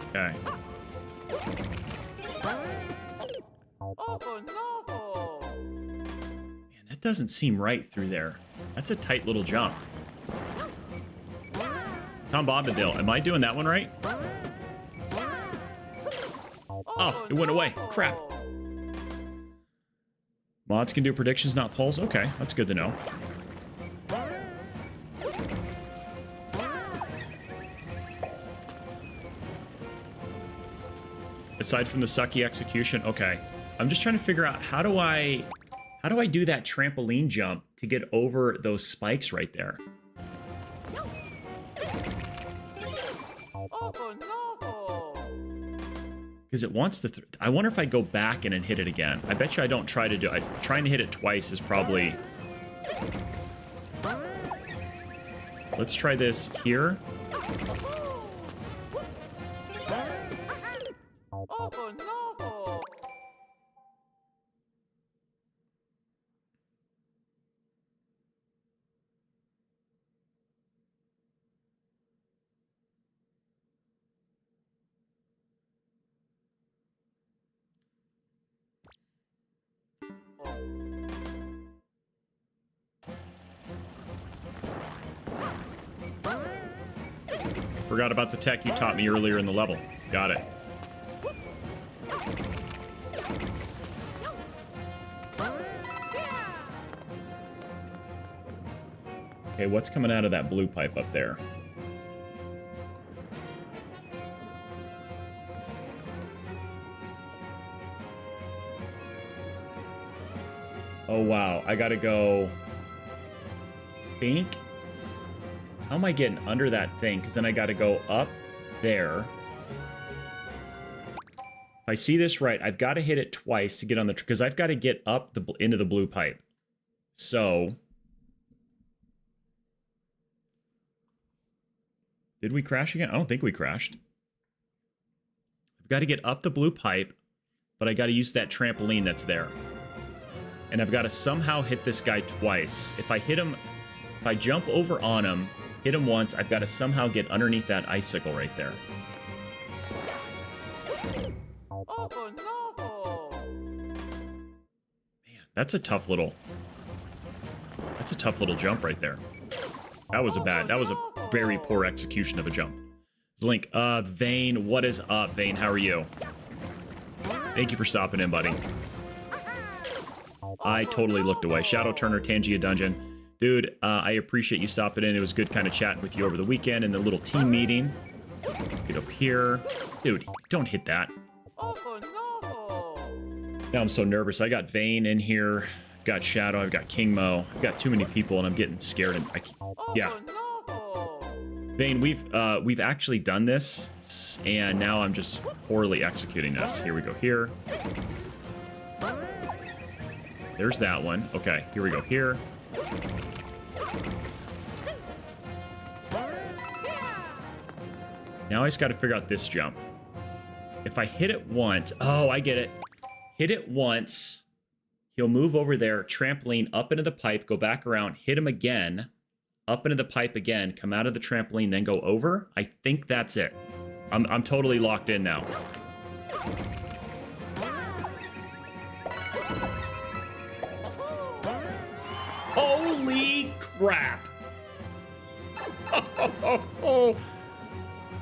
Okay. Man, that doesn't seem right through there. That's a tight little jump. Tom Bombadil, am I doing that one right? Oh, it went away. Crap. Mods can do predictions, not polls. Okay, that's good to know. Aside from the sucky execution, okay. I'm just trying to figure out how do I do that trampoline jump to get over those spikes right there? Because it wants the... I wonder if I go back in and hit it again. I bet you I don't try to do it. Trying to hit it twice is probably... Let's try this here. Forgot about the tech you taught me earlier in the level. Got it. Okay, what's coming out of that blue pipe up there? Oh, wow. I gotta go... Think? How am I getting under that thing? Because then I gotta go up there. If I see this right, I've got to hit it twice to get on the... Because I've got to get up into the blue pipe. So... Did we crash again? I don't think we crashed. I've got to get up the blue pipe, but I got to use that trampoline that's there. And I've got to somehow hit this guy twice. If I hit him, if I jump over on him, hit him once, I've got to somehow get underneath that icicle right there. Man, that's a tough little jump right there. That was a very poor execution of a jump. Link, Vane, what is up, Vane? How are you? Thank you for stopping in, buddy. I totally looked away. Shadow Turner, Tangia Dungeon. Dude, I appreciate you stopping in. It was good kind of chatting with you over the weekend and the little team meeting. Get up here. Dude, don't hit that. Now I'm so nervous. I got Vane in here. I've got Shadow. I've got King Mo. I've got too many people and I'm getting scared. And yeah. Vane, we've actually done this, and now I'm just poorly executing this. Here we go here. There's that one. Okay, here we go here. Now I just got to figure out this jump. If I hit it once... Oh, I get it. Hit it once. He'll move over there, trampoline up into the pipe, go back around, hit him again, up into the pipe again, come out of the trampoline, then go over. I think that's it. I'm totally locked in now. Holy crap!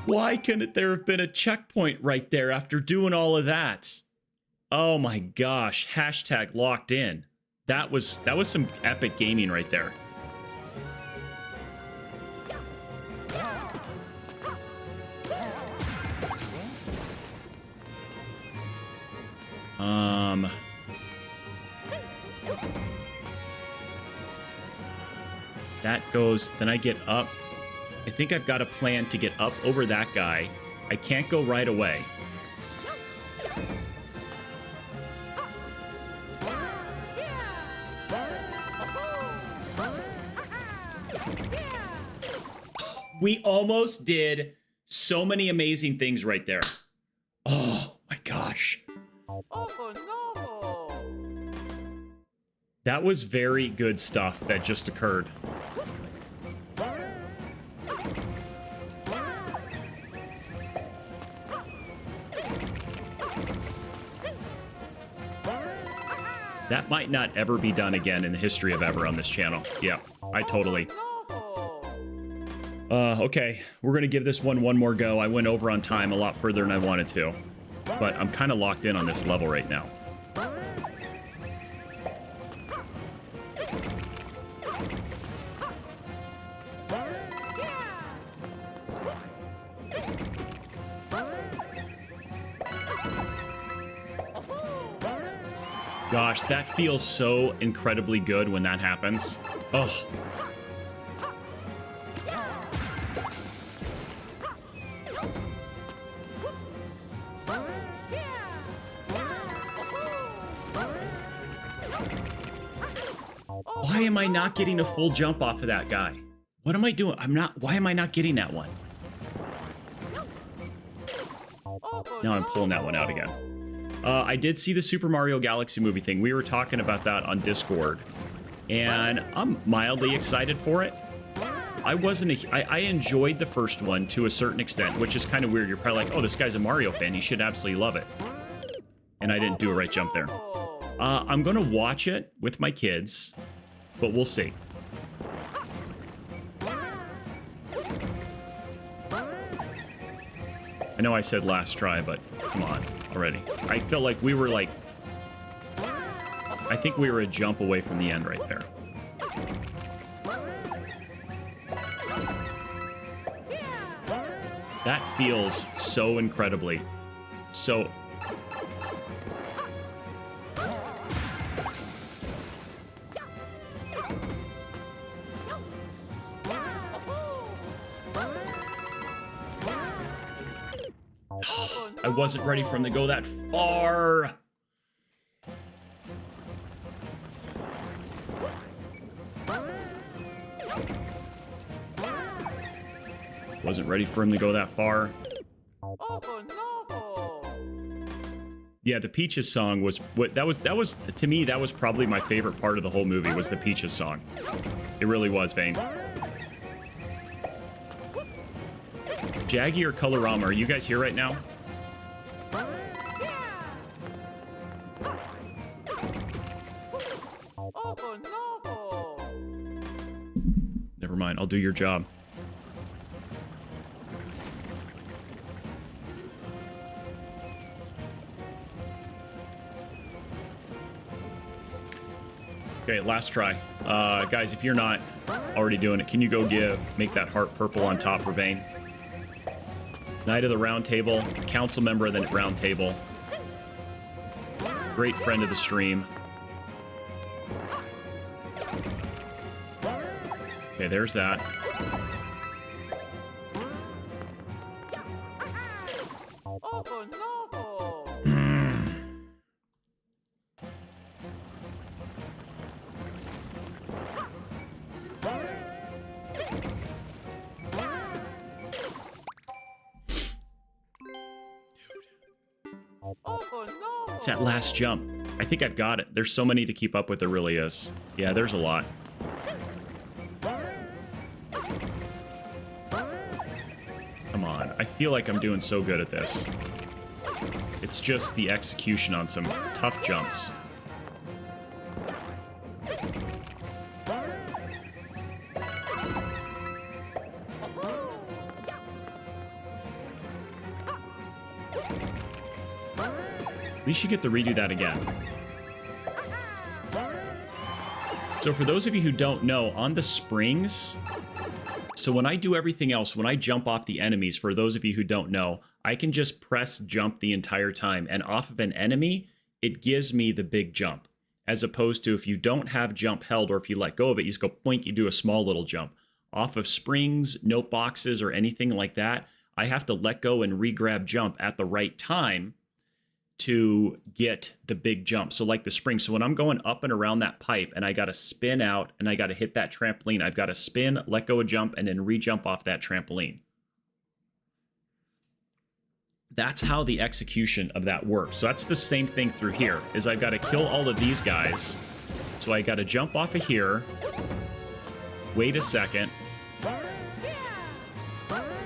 Why couldn't there have been a checkpoint right there after doing all of that? Oh my gosh, hashtag locked in. That was some epic gaming right there. That goes, then I get up. I think I've got a plan to get up over that guy. I can't go right away. We almost did so many amazing things right there. Oh my gosh. Oh no! That was very good stuff that just occurred. That might not ever be done again in the history of ever on this channel. Yeah, I totally... Okay, we're gonna give this one more go. I went over on time a lot further than I wanted to, but I'm kind of locked in on this level right now. Gosh, that feels so incredibly good when that happens. Oh. Why am I not getting a full jump off of that guy? What am I doing? Why am I not getting that one? Now I'm pulling that one out again. I did see the Super Mario Galaxy movie thing. We were talking about that on Discord, and I'm mildly excited for it. I enjoyed the first one to a certain extent, which is kind of weird. You're probably like, oh, this guy's a Mario fan. He should absolutely love it. And I didn't do a right jump there. I'm going to watch it with my kids, but we'll see. I know I said last try, but come on already. I feel like we were like... I think we were a jump away from the end right there. That feels so incredibly... So... I wasn't ready for him to go that far. Wasn't ready for him to go that far. Yeah, the Peaches song was what that was to me, that was probably my favorite part of the whole movie, was the Peaches song. It really was, Vane. Jaggy or Colorama, are you guys here right now? Never mind, I'll do your job. Okay, last try. Guys, if you're not already doing it, can you go make that heart purple on top for Vane? Knight of the Round Table, council member of the Round Table, great friend of the stream. Okay, there's that. It's that last jump. I think I've got it. There's so many to keep up with, there really is. Yeah, there's a lot. Come on. I feel like I'm doing so good at this. It's just the execution on some tough jumps. At least you get to redo that again. So for those of you who don't know, on the springs, so when I do everything else, when I jump off the enemies, for those of you who don't know, I can just press jump the entire time, and off of an enemy, it gives me the big jump. As opposed to if you don't have jump held, or if you let go of it, you just go boink, you do a small little jump. Off of springs, note boxes, or anything like that, I have to let go and re-grab jump at the right time to get the big jump. So like the spring. So when I'm going up and around that pipe and I got to spin out and I got to hit that trampoline, I've got to spin, let go a jump, and then re-jump off that trampoline. That's how the execution of that works. So that's the same thing through here, is I've got to kill all of these guys. So I got to jump off of here, wait a second,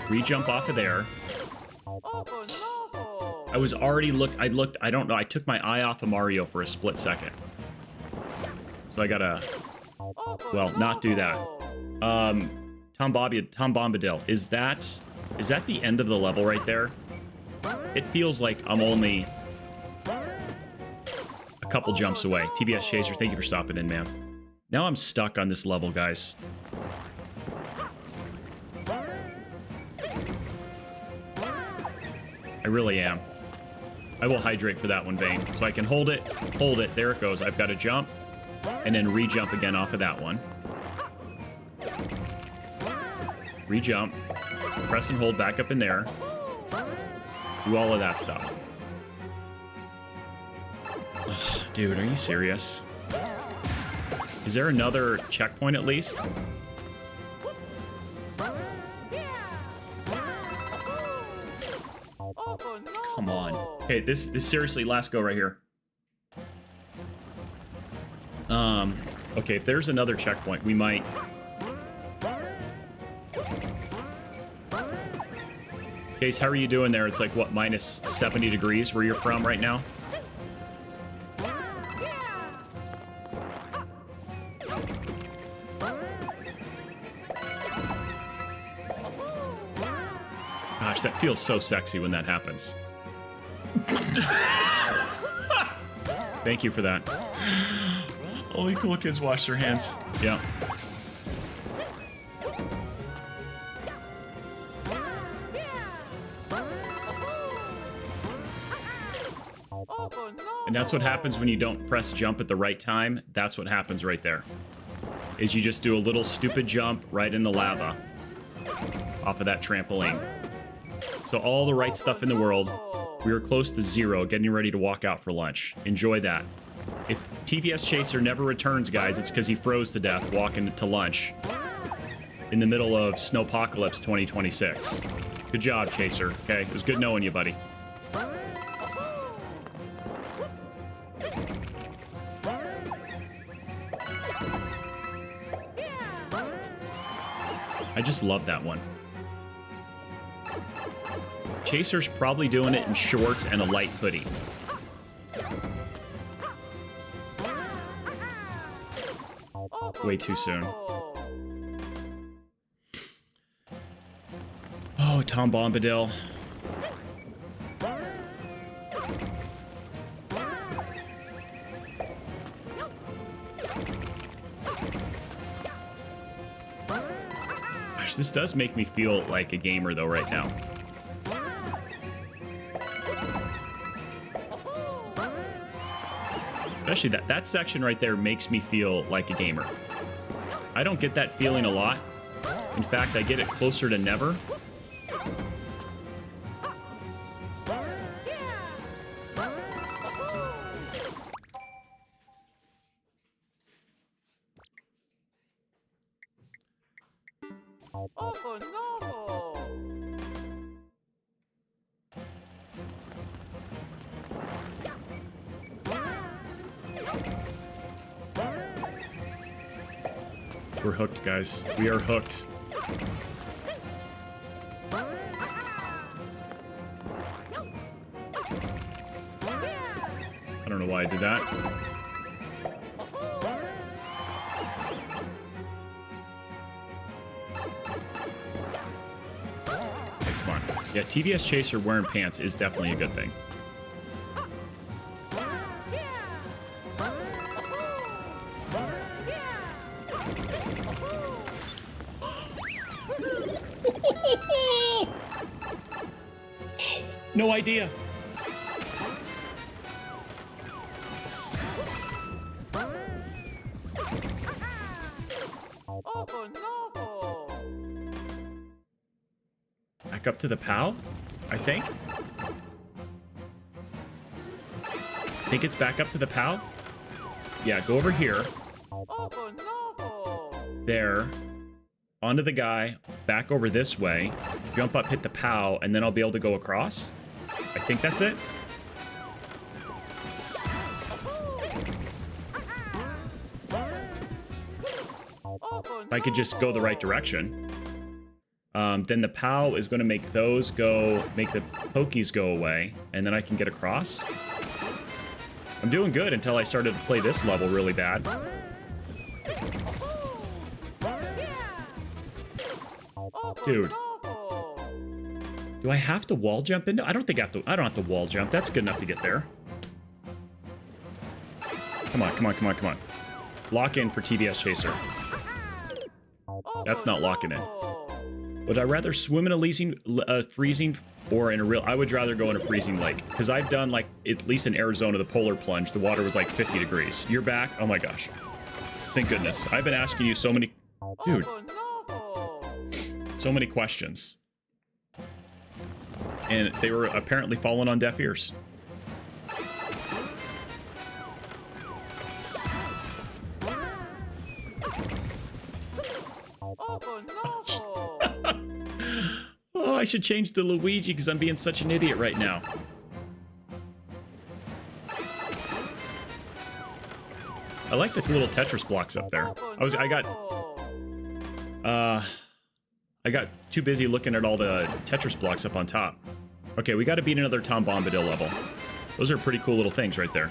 re-jump off of there. I was already I don't know, I took my eye off of Mario for a split second. So I gotta, well, not do that. Tom Bombadil, is that the end of the level right there? It feels like I'm only a couple jumps away. TBS Chaser, thank you for stopping in, man. Now I'm stuck on this level, guys. I really am. I will hydrate for that one, Vane. So I can hold it, there it goes. I've got to jump, and then re-jump again off of that one. Re-jump, press and hold back up in there. Do all of that stuff. Ugh, dude, are you serious? Is there another checkpoint at least? Come on. Okay, this seriously, last go right here. Okay, if there's another checkpoint, we might... Case, how are you doing there? It's like, what, minus 70 degrees where you're from right now? Gosh, that feels so sexy when that happens. Thank you for that. Only cool kids wash their hands. Yeah. And that's what happens when you don't press jump at the right time. That's what happens right there. Is you just do a little stupid jump right in the lava off of that trampoline. So all the right stuff in the world. We are close to 0, getting ready to walk out for lunch. Enjoy that. If TVS Chaser never returns, guys, it's because he froze to death walking to lunch in the middle of Snowpocalypse 2026. Good job, Chaser. Okay, it was good knowing you, buddy. I just love that one. Chaser's probably doing it in shorts and a light hoodie. Way too soon. Oh, Tom Bombadil. Gosh, this does make me feel like a gamer, though, right now. Especially that section right there makes me feel like a gamer. I don't get that feeling a lot. In fact, I get it closer to never. Oh no! We're hooked, guys. We are hooked. I don't know why I did that. Okay, come on. Yeah, TVS Chaser wearing pants is definitely a good thing. No idea. Oh no! Back up to the POW, I think. think it's back up to the POW. Yeah, go over here. Oh no! There. Onto the guy. Back over this way. Jump up, hit the POW, and then I'll be able to go across. I think that's it. If I could just go the right direction. Then the POW is going to make those go, make the pokies go away, and then I can get across. I'm doing good until I started to play this level really bad. Dude. Do I have to wall jump into? I don't think I have to. I don't have to wall jump. That's good enough to get there. Come on, come on, come on, come on. Lock in for TBS Chaser. That's not locking in. Would I rather swim in a freezing or in a real... I would rather go in a freezing lake. Because I've done, like, at least in Arizona, the polar plunge. The water was like 50 degrees. You're back? Oh my gosh. Thank goodness. I've been asking you so many... Dude. So many questions. And they were apparently falling on deaf ears. Oh, I should change to Luigi because I'm being such an idiot right now. I like the little Tetris blocks up there. I got too busy looking at all the Tetris blocks up on top. Okay, we got to beat another Tom Bombadil level. Those are pretty cool little things right there.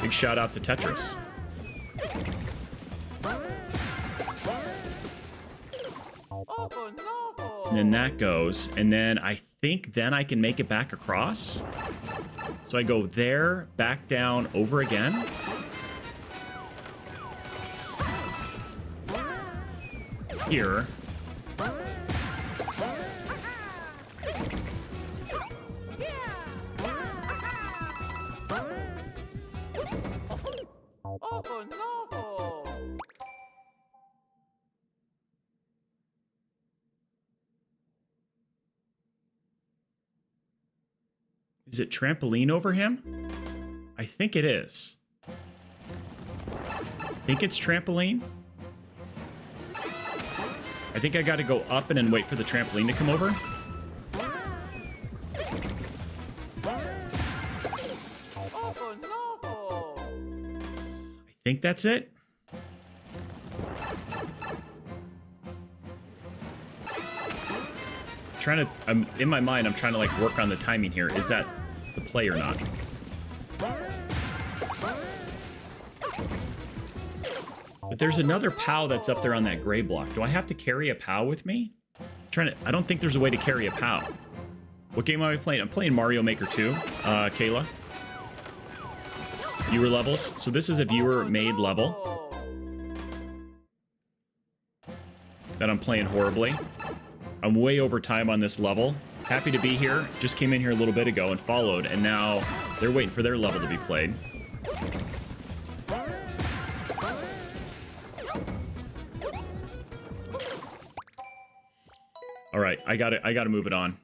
Big shout out to Tetris. And then that goes, and then I think then I can make it back across. So I go there, back down, over again. Here. Is it trampoline over him? I think it is. I think it's trampoline. I think I got to go up and then wait for the trampoline to come over. I think that's it. In my mind, I'm trying to like work on the timing here. Is that the play or not? But there's another POW that's up there on that gray block. Do I have to carry a POW with me? I don't think there's a way to carry a POW. What game am I playing? I'm playing Mario Maker 2, Kayla. Viewer levels. So this is a viewer-made level that I'm playing horribly. I'm way over time on this level. Happy to be here. Just came in here a little bit ago and followed, and now they're waiting for their level to be played. All right, I gotta move it on.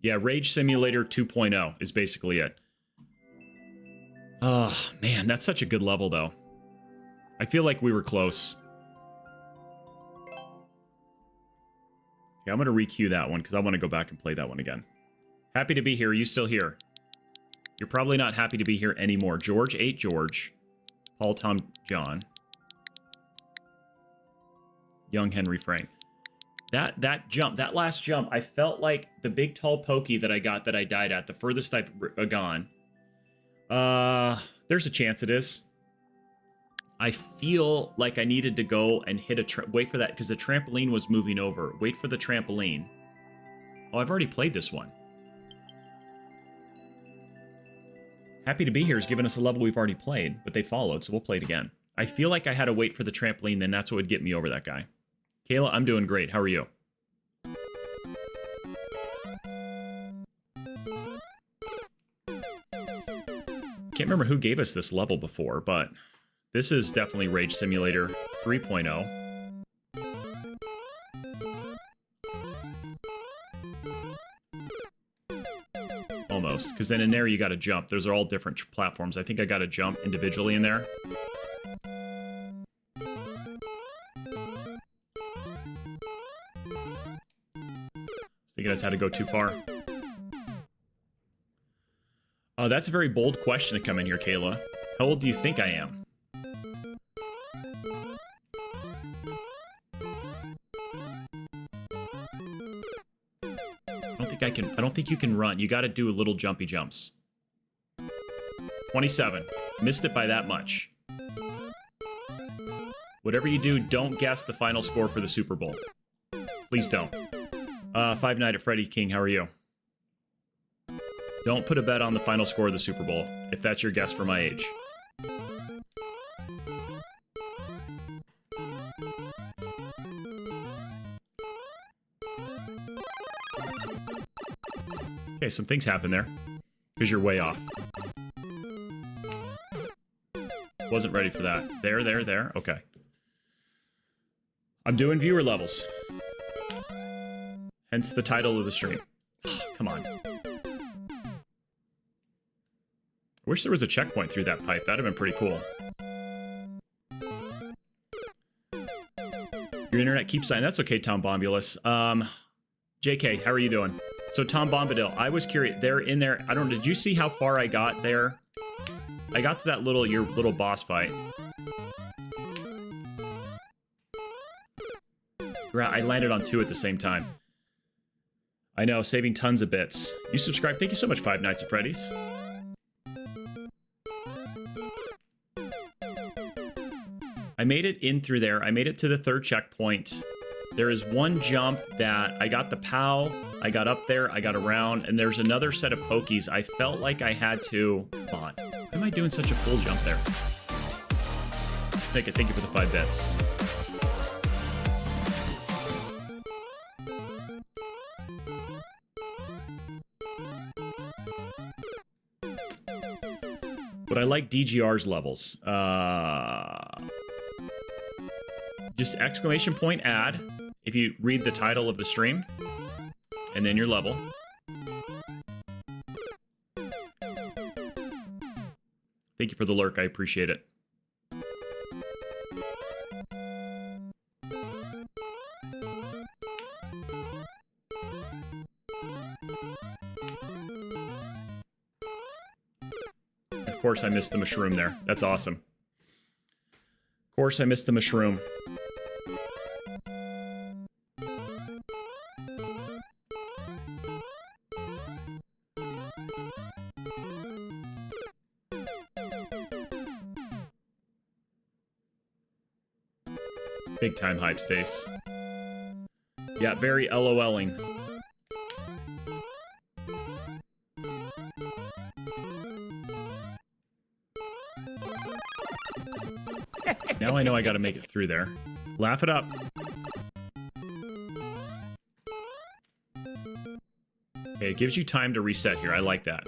Yeah, Rage Simulator 2.0 is basically it. Oh, man, that's such a good level, though. I feel like we were close. Yeah, I'm going to re-queue that one because I want to go back and play that one again. Happy to be here. Are you still here? You're probably not happy to be here anymore. George 8 George. Paul Tom John. Young Henry Frank. That jump, that last jump, I felt like the big tall pokey that I got that I died at, the furthest I've gone. There's a chance it is. I feel like I needed to go and hit wait for that, because the trampoline was moving over. Wait for the trampoline. Oh, I've already played this one. Happy to be here is giving us a level we've already played, but they followed, so we'll play it again. I feel like I had to wait for the trampoline, then that's what would get me over that guy. Kayla, I'm doing great. How are you? Can't remember who gave us this level before, but this is definitely Rage Simulator 3.0. Almost. most, because then in there you got to jump. Those are all different platforms. I think I got to jump individually in there. I think I just had to go too far. Oh, that's a very bold question to come in here, Kayla. How old do you think I am? I don't think you can run. You got to do little jumpy jumps. 27. Missed it by that much. Whatever you do, don't guess the final score for the Super Bowl. Please don't. Five Nights at Freddy's King, how are you? Don't put a bet on the final score of the Super Bowl, if that's your guess for my age. Okay, some things happen there. Because you're way off. Wasn't ready for that. There. Okay. I'm doing viewer levels. Hence the title of the stream. Come on. I wish there was a checkpoint through that pipe. That'd have been pretty cool. Your internet keeps saying that's okay, Tom Bombulus. JK, how are you doing? So Tom Bombadil, I was curious. They're in there. I don't know. Did you see how far I got there? I got to that your little boss fight. I landed on 2 at the same time. I know, saving tons of bits. You subscribe. Thank you so much, Five Nights at Freddy's. I made it in through there. I made it to the 3rd checkpoint. There is one jump that I got the POW, I got up there, I got around, and there's another set of pokies. I felt like I had to... Come on. Why am I doing such a full jump there? Thank you for the 5 bits. But I like DGR's levels. Just exclamation point add if you read the title of the stream, and then your level. Thank you for the lurk, I appreciate it. Of course I missed the mushroom there. That's awesome. Of course I missed the mushroom. Big time hype, Stace. Yeah, very LOLing. Now I know I gotta make it through there. Laugh it up. Okay, it gives you time to reset here. I like that.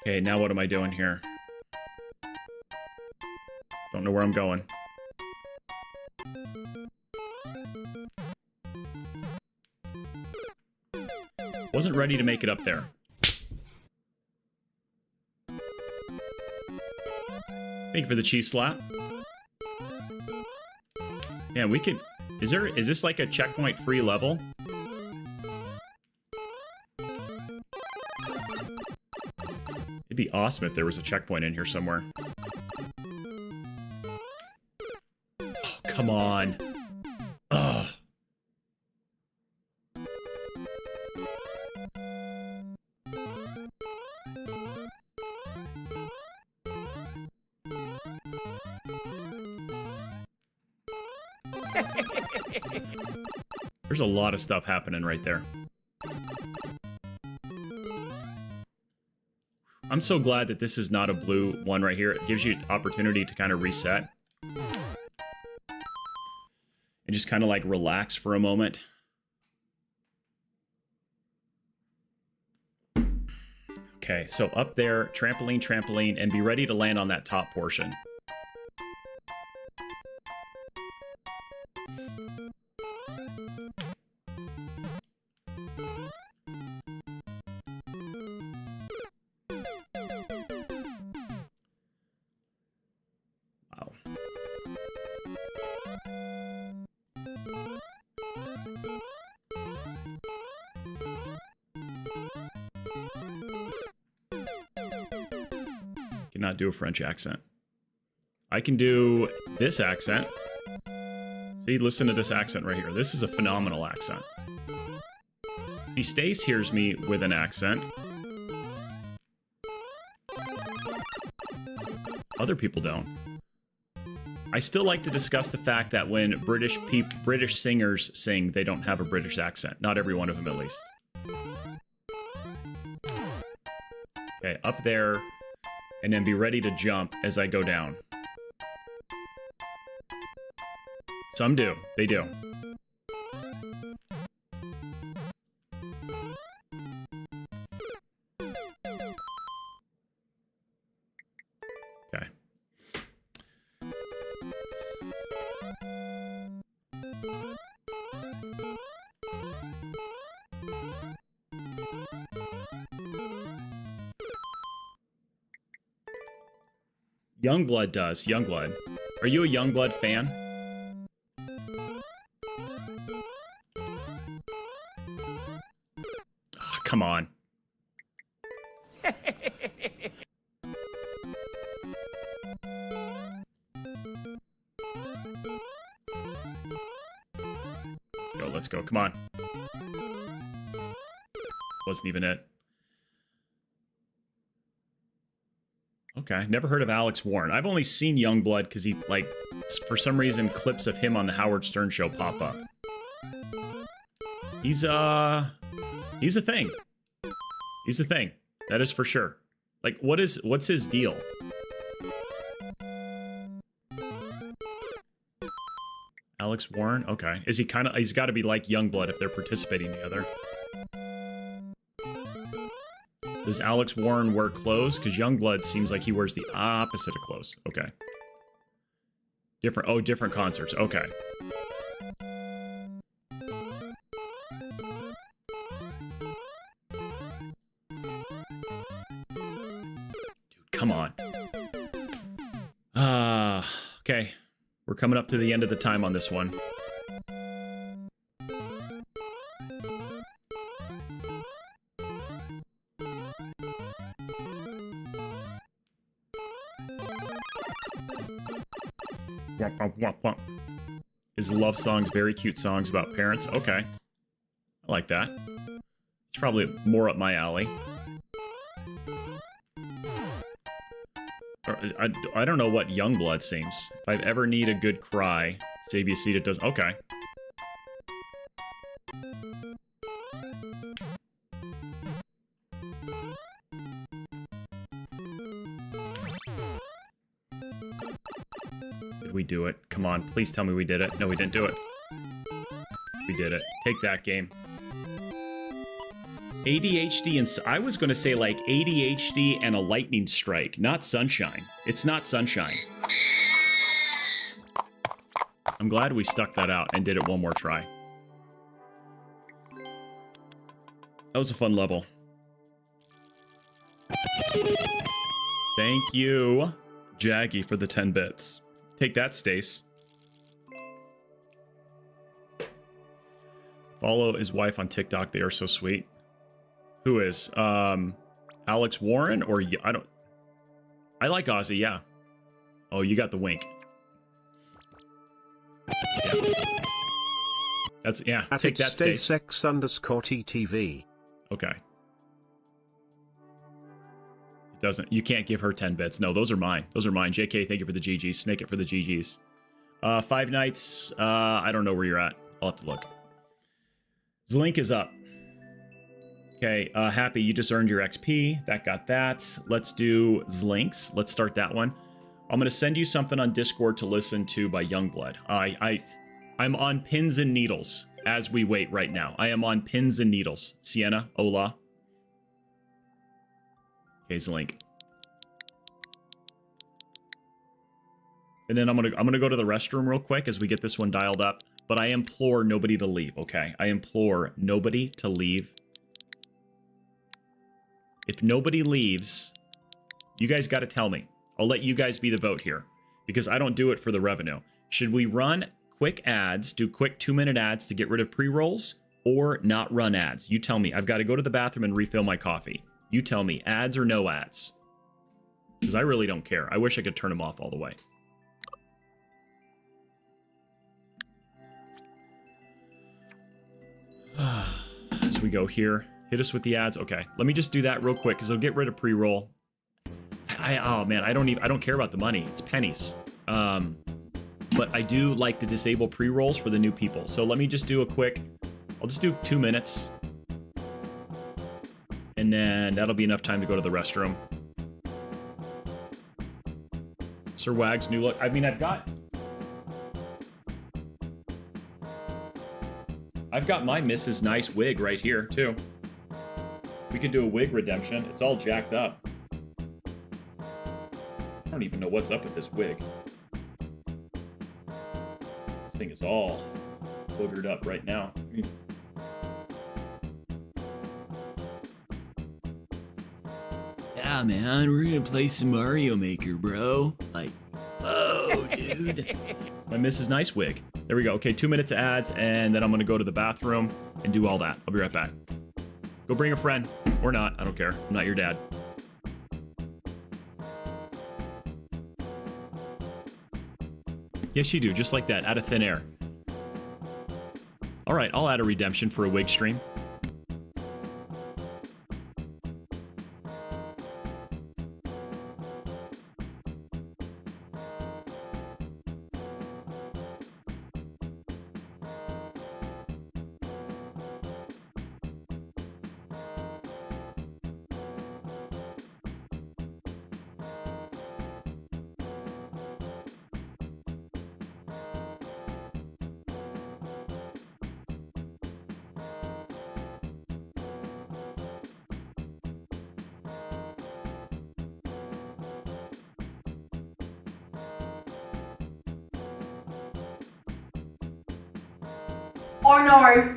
Okay, now what am I doing here? Don't know where I'm going. Wasn't ready to make it up there. Thank you for the cheese slap. Yeah, we could... Is this like a checkpoint free level? It'd be awesome if there was a checkpoint in here somewhere. Oh, come on. Ugh. There's a lot of stuff happening right there. I'm so glad that this is not a blue one right here. It gives you an opportunity to kind of reset. And just kind of like relax for a moment. Okay, so up there, trampoline, trampoline, and be ready to land on that top portion. Cannot do a French accent. I can do this accent. See, listen to this accent right here. This is a phenomenal accent. See, Stace hears me with an accent. Other people don't. I still like to discuss the fact that when British singers sing, they don't have a British accent. Not every one of them, at least. Okay, up there, and then be ready to jump as I go down. Some do. They do. Okay. Youngblood does. Youngblood. Are you a Youngblood fan? Oh, come on. Let's go. Come on. Wasn't even it. Okay, never heard of Alex Warren. I've only seen Youngblood because he, like, for some reason, clips of him on the Howard Stern show pop up. He's a thing. He's a thing. That is for sure. Like, what's his deal? Alex Warren? Okay. Is he he's got to be like Youngblood if they're participating together. Does Alex Warren wear clothes? Because Youngblood seems like he wears the opposite of clothes. Okay. Different concerts. Okay. Dude, come on. Okay. We're coming up to the end of the time on this one. Is love songs very cute songs about parents? Okay. I like that. It's probably more up my alley. I don't know what Youngblood sings. If I ever need a good cry, save you a seat, it does. Okay. Did we do it? Come on, please tell me we did it. No, we didn't do it. We did it. Take that, game. ADHD and... I was going to say, like, ADHD and a lightning strike, not sunshine. It's not sunshine. I'm glad we stuck that out and did it one more try. That was a fun level. Thank you, Jaggy, for the 10 bits. Take that, Stace. Follow his wife on TikTok. They are so sweet. Who is? Alex Warren or... I like Ozzy, yeah. Oh, you got the wink. Yeah. That's... Yeah, take that, Stace. StaceX_TTV. Okay. It doesn't... You can't give her 10 bits. No, those are mine. Those are mine. JK, thank you for the GGs. Snake it for the GGs. 5 Nights. I don't know where you're at. I'll have to look. Zlink is up. Okay, Happy, you just earned your XP. That got that. Let's do Zlinks. Let's start that one. I'm going to send you something on Discord to listen to by Youngblood. I'm on pins and needles as we wait right now. I am on pins and needles. Sienna, hola. Okay, Zlink. And then I'm gonna go to the restroom real quick as we get this one dialed up. But I implore nobody to leave, okay? I implore nobody to leave. If nobody leaves, you guys got to tell me. I'll let you guys be the vote here because I don't do it for the revenue. Should we run quick ads, do quick 2-minute ads to get rid of pre-rolls, or not run ads? You tell me. I've got to go to the bathroom and refill my coffee. You tell me, ads or no ads? Because I really don't care. I wish I could turn them off all the way. As we go here, hit us with the ads. Okay, let me just do that real quick because it'll get rid of pre-roll. Oh man, I don't care about the money. It's pennies. But I do like to disable pre-rolls for the new people. So let me just do a quick. I'll just do 2 minutes, and then that'll be enough time to go to the restroom. Sir Wag's new look. I mean, I've got my Mrs. Nice wig right here, too. We could do a wig redemption. It's all jacked up. I don't even know what's up with this wig. This thing is all boogered up right now. Yeah, man, we're gonna play some Mario Maker, bro. Like, oh, dude. My Mrs. Nice wig. There we go. Okay, 2 minutes of ads, and then I'm gonna go to the bathroom and do all that. I'll be right back. Go bring a friend. Or not, I don't care. I'm not your dad. Yes, you do, just like that, out of thin air. All right, I'll add a redemption for a wig stream. Oh no!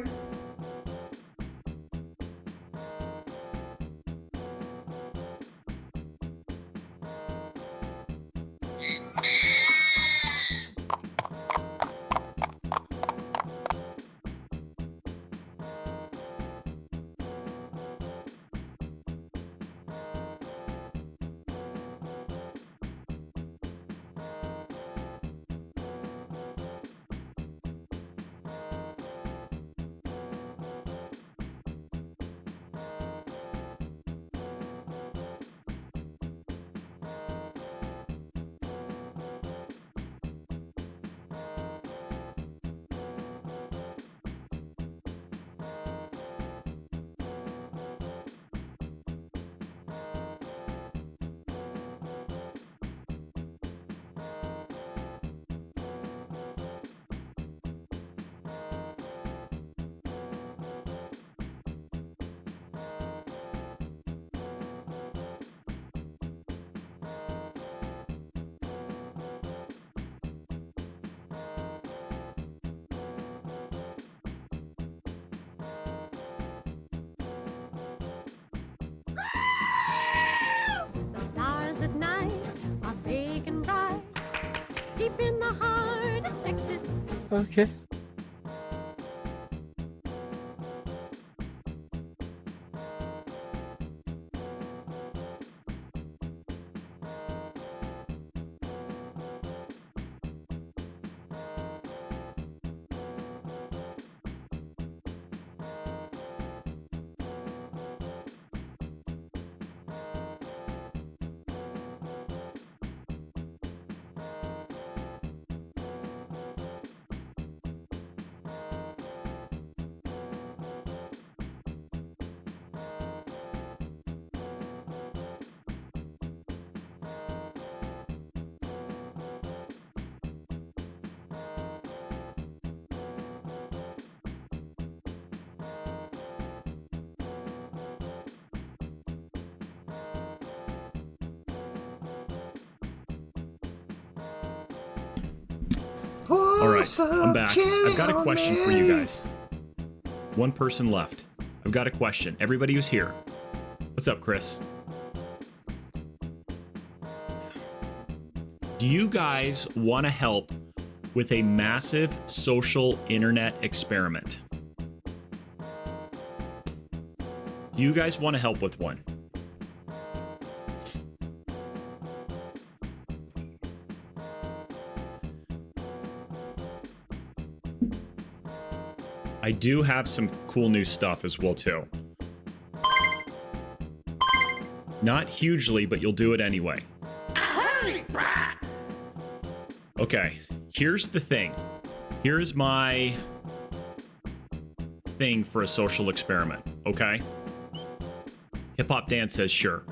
The stars at night are big and bright, deep in the heart of Texas. Okay. All right, I'm back. I've got a question for you guys. One person left. I've got a question. Everybody who's here. What's up, Chris? Do you guys want to help with a massive social internet experiment. Do you guys want to help with one? I do have some cool new stuff as well, too. Not hugely, but you'll do it anyway. Okay, here's the thing. Here's my thing for a social experiment, okay? Hip Hop Dan says, sure.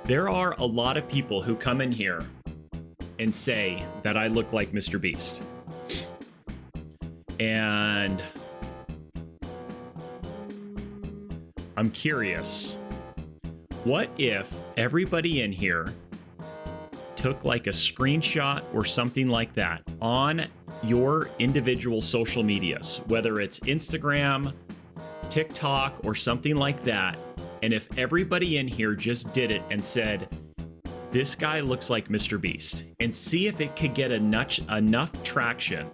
There are a lot of people who come in here and say that I look like Mr. Beast. And I'm curious, what if everybody in here took like a screenshot or something like that on your individual social medias, whether it's Instagram, TikTok, or something like that, and if everybody in here just did it and said, this guy looks like Mr. Beast, and see if it could get enough traction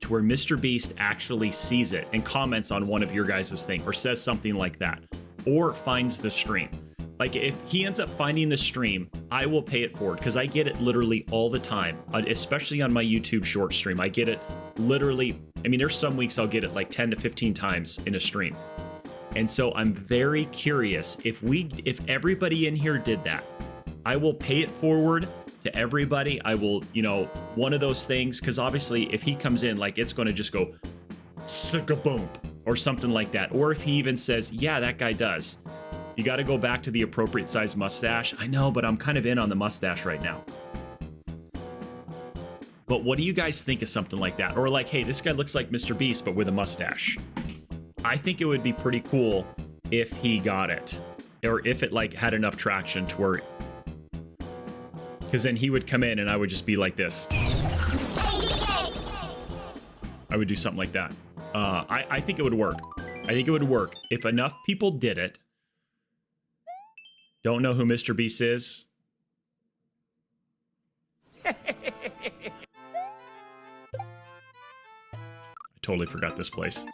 to where Mr. Beast actually sees it and comments on one of your guys' thing or says something like that, or finds the stream. Like, if he ends up finding the stream, I will pay it forward, because I get it literally all the time, especially on my YouTube short stream. I get it literally, I mean, there's some weeks I'll get it like 10 to 15 times in a stream. And so I'm very curious, if everybody in here did that, I will pay it forward to everybody. I will, one of those things, because obviously if he comes in, like, it's going to just go, boom, or something like that. Or if he even says, yeah, that guy does. You got to go back to the appropriate size mustache. I know, but I'm kind of in on the mustache right now. But what do you guys think of something like that? Or like, hey, this guy looks like Mr. Beast, but with a mustache. I think it would be pretty cool if he got it. Or if it like had enough traction to where, because then he would come in and I would just be like this. I would do something like that. I think it would work. I think it would work. If enough people did it. Don't know who Mr. Beast is? I totally forgot this place.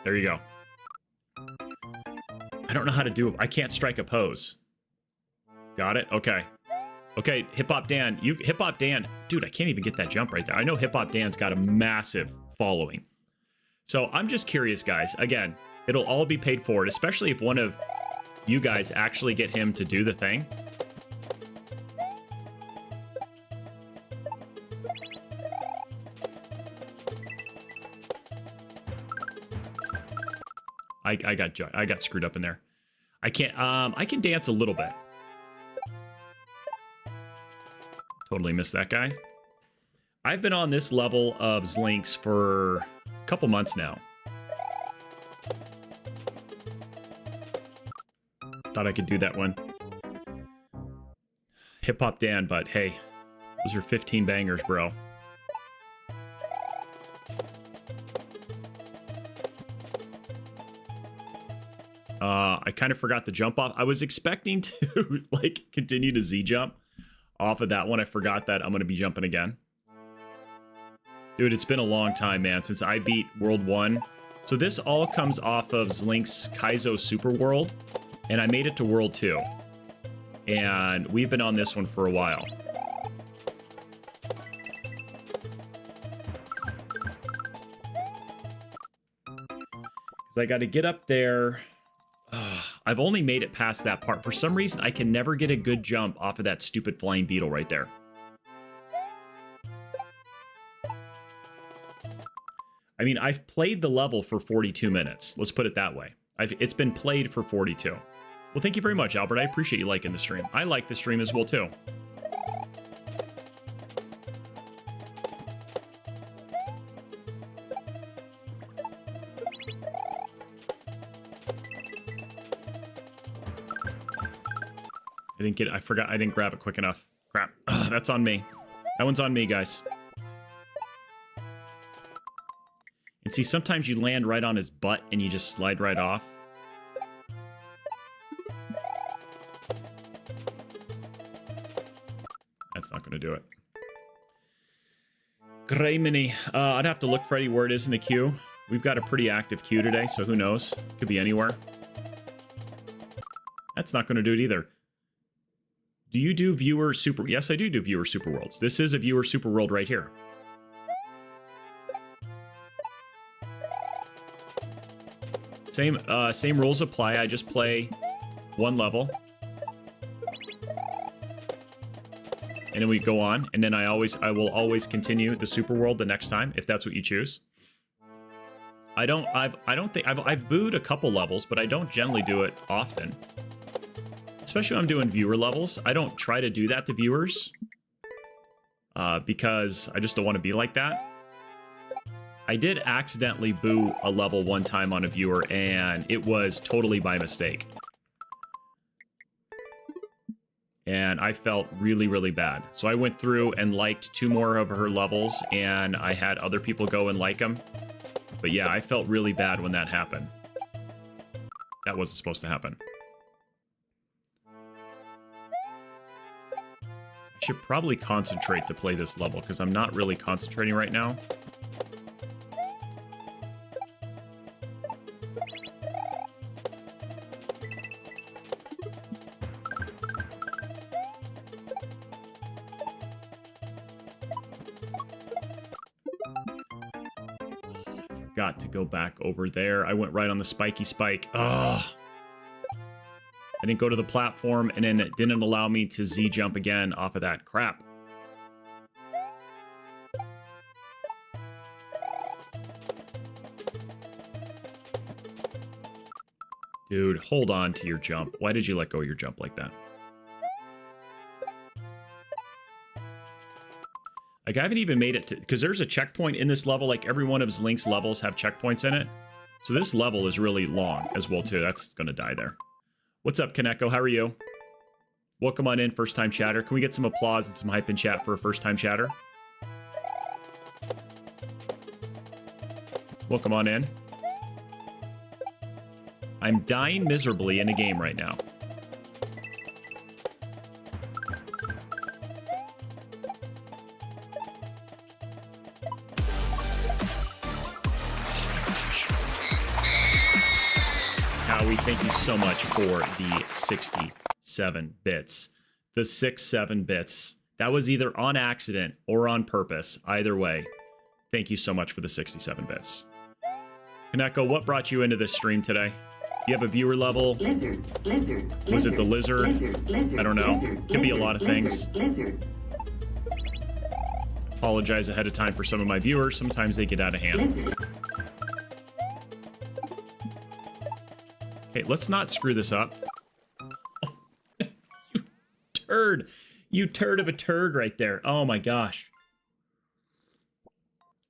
There you go. I don't know how to do it. I can't strike a pose. Got it? Okay. Okay, Hip Hop Dan. Hip Hop Dan. Dude, I can't even get that jump right there. I know Hip Hop Dan's got a massive following. So I'm just curious, guys. Again, it'll all be paid forward, especially if one of you guys actually get him to do the thing. I got screwed up in there. I can't. I can dance a little bit. Totally missed that guy. I've been on this level of Zlinks for couple months now. Thought I could do that one. Hip Hop Dan, but hey, those are 15 bangers, bro. I kind of forgot the jump off. I was expecting to like continue to Z jump off of that one. I forgot that I'm going to be jumping again. Dude, it's been a long time, man, since I beat World 1. So this all comes off of Zlink's Kaizo Super World, and I made it to World 2. And we've been on this one for a while. Because I got to get up there. I've only made it past that part. For some reason, I can never get a good jump off of that stupid flying beetle right there. I mean, I've played the level for 42 minutes. Let's put it that way. It's been played for 42. Well, thank you very much, Albert. I appreciate you liking the stream. I like the stream as well, too. I forgot I didn't grab it quick enough. Crap. That's on me. That one's on me, guys. And see, sometimes you land right on his butt and you just slide right off. That's not going to do it. Gray Mini. I'd have to look, Freddy, where it is in the queue. We've got a pretty active queue today, so who knows? Could be anywhere. That's not going to do it either. Do you do viewer super... Yes, I do viewer super worlds. This is a viewer super world right here. Same rules apply. I just play one level. And then we go on, and then I will always continue the super world the next time, if that's what you choose. I've booed a couple levels, but I don't generally do it often. Especially when I'm doing viewer levels. I don't try to do that to viewers. Because I just don't want to be like that. I did accidentally boo a level one time on a viewer, and it was totally by mistake. And I felt really, really bad. So I went through and liked 2 more of her levels, and I had other people go and like them. But yeah, I felt really bad when that happened. That wasn't supposed to happen. I should probably concentrate to play this level, because I'm not really concentrating right now. Got to go back over there. I went right on the spiky spike. Ugh. I didn't go to the platform, and then it didn't allow me to Z-jump again off of that crap. Dude, hold on to your jump. Why did you let go of your jump like that? Like, I haven't even made it to... Because there's a checkpoint in this level. Like, every one of Link's levels have checkpoints in it. So this level is really long as well, too. That's going to die there. What's up, Kaneko? How are you? Welcome on in, first-time chatter. Can we get some applause and some hype in chat for a first-time chatter? Welcome on in. I'm dying miserably in a game right now. Howie, thank you so much for the 67 bits. The 7 bits. That was either on accident or on purpose. Either way, thank you so much for the 67 bits. Kaneko, what brought you into this stream today? Do you have a viewer level? Lizard. Was it the lizard? I don't know. Could be a lot of things. Apologize ahead of time for some of my viewers. Sometimes they get out of hand. Okay, let's not screw this up. Oh, you turd. You turd of a turd right there. Oh my gosh.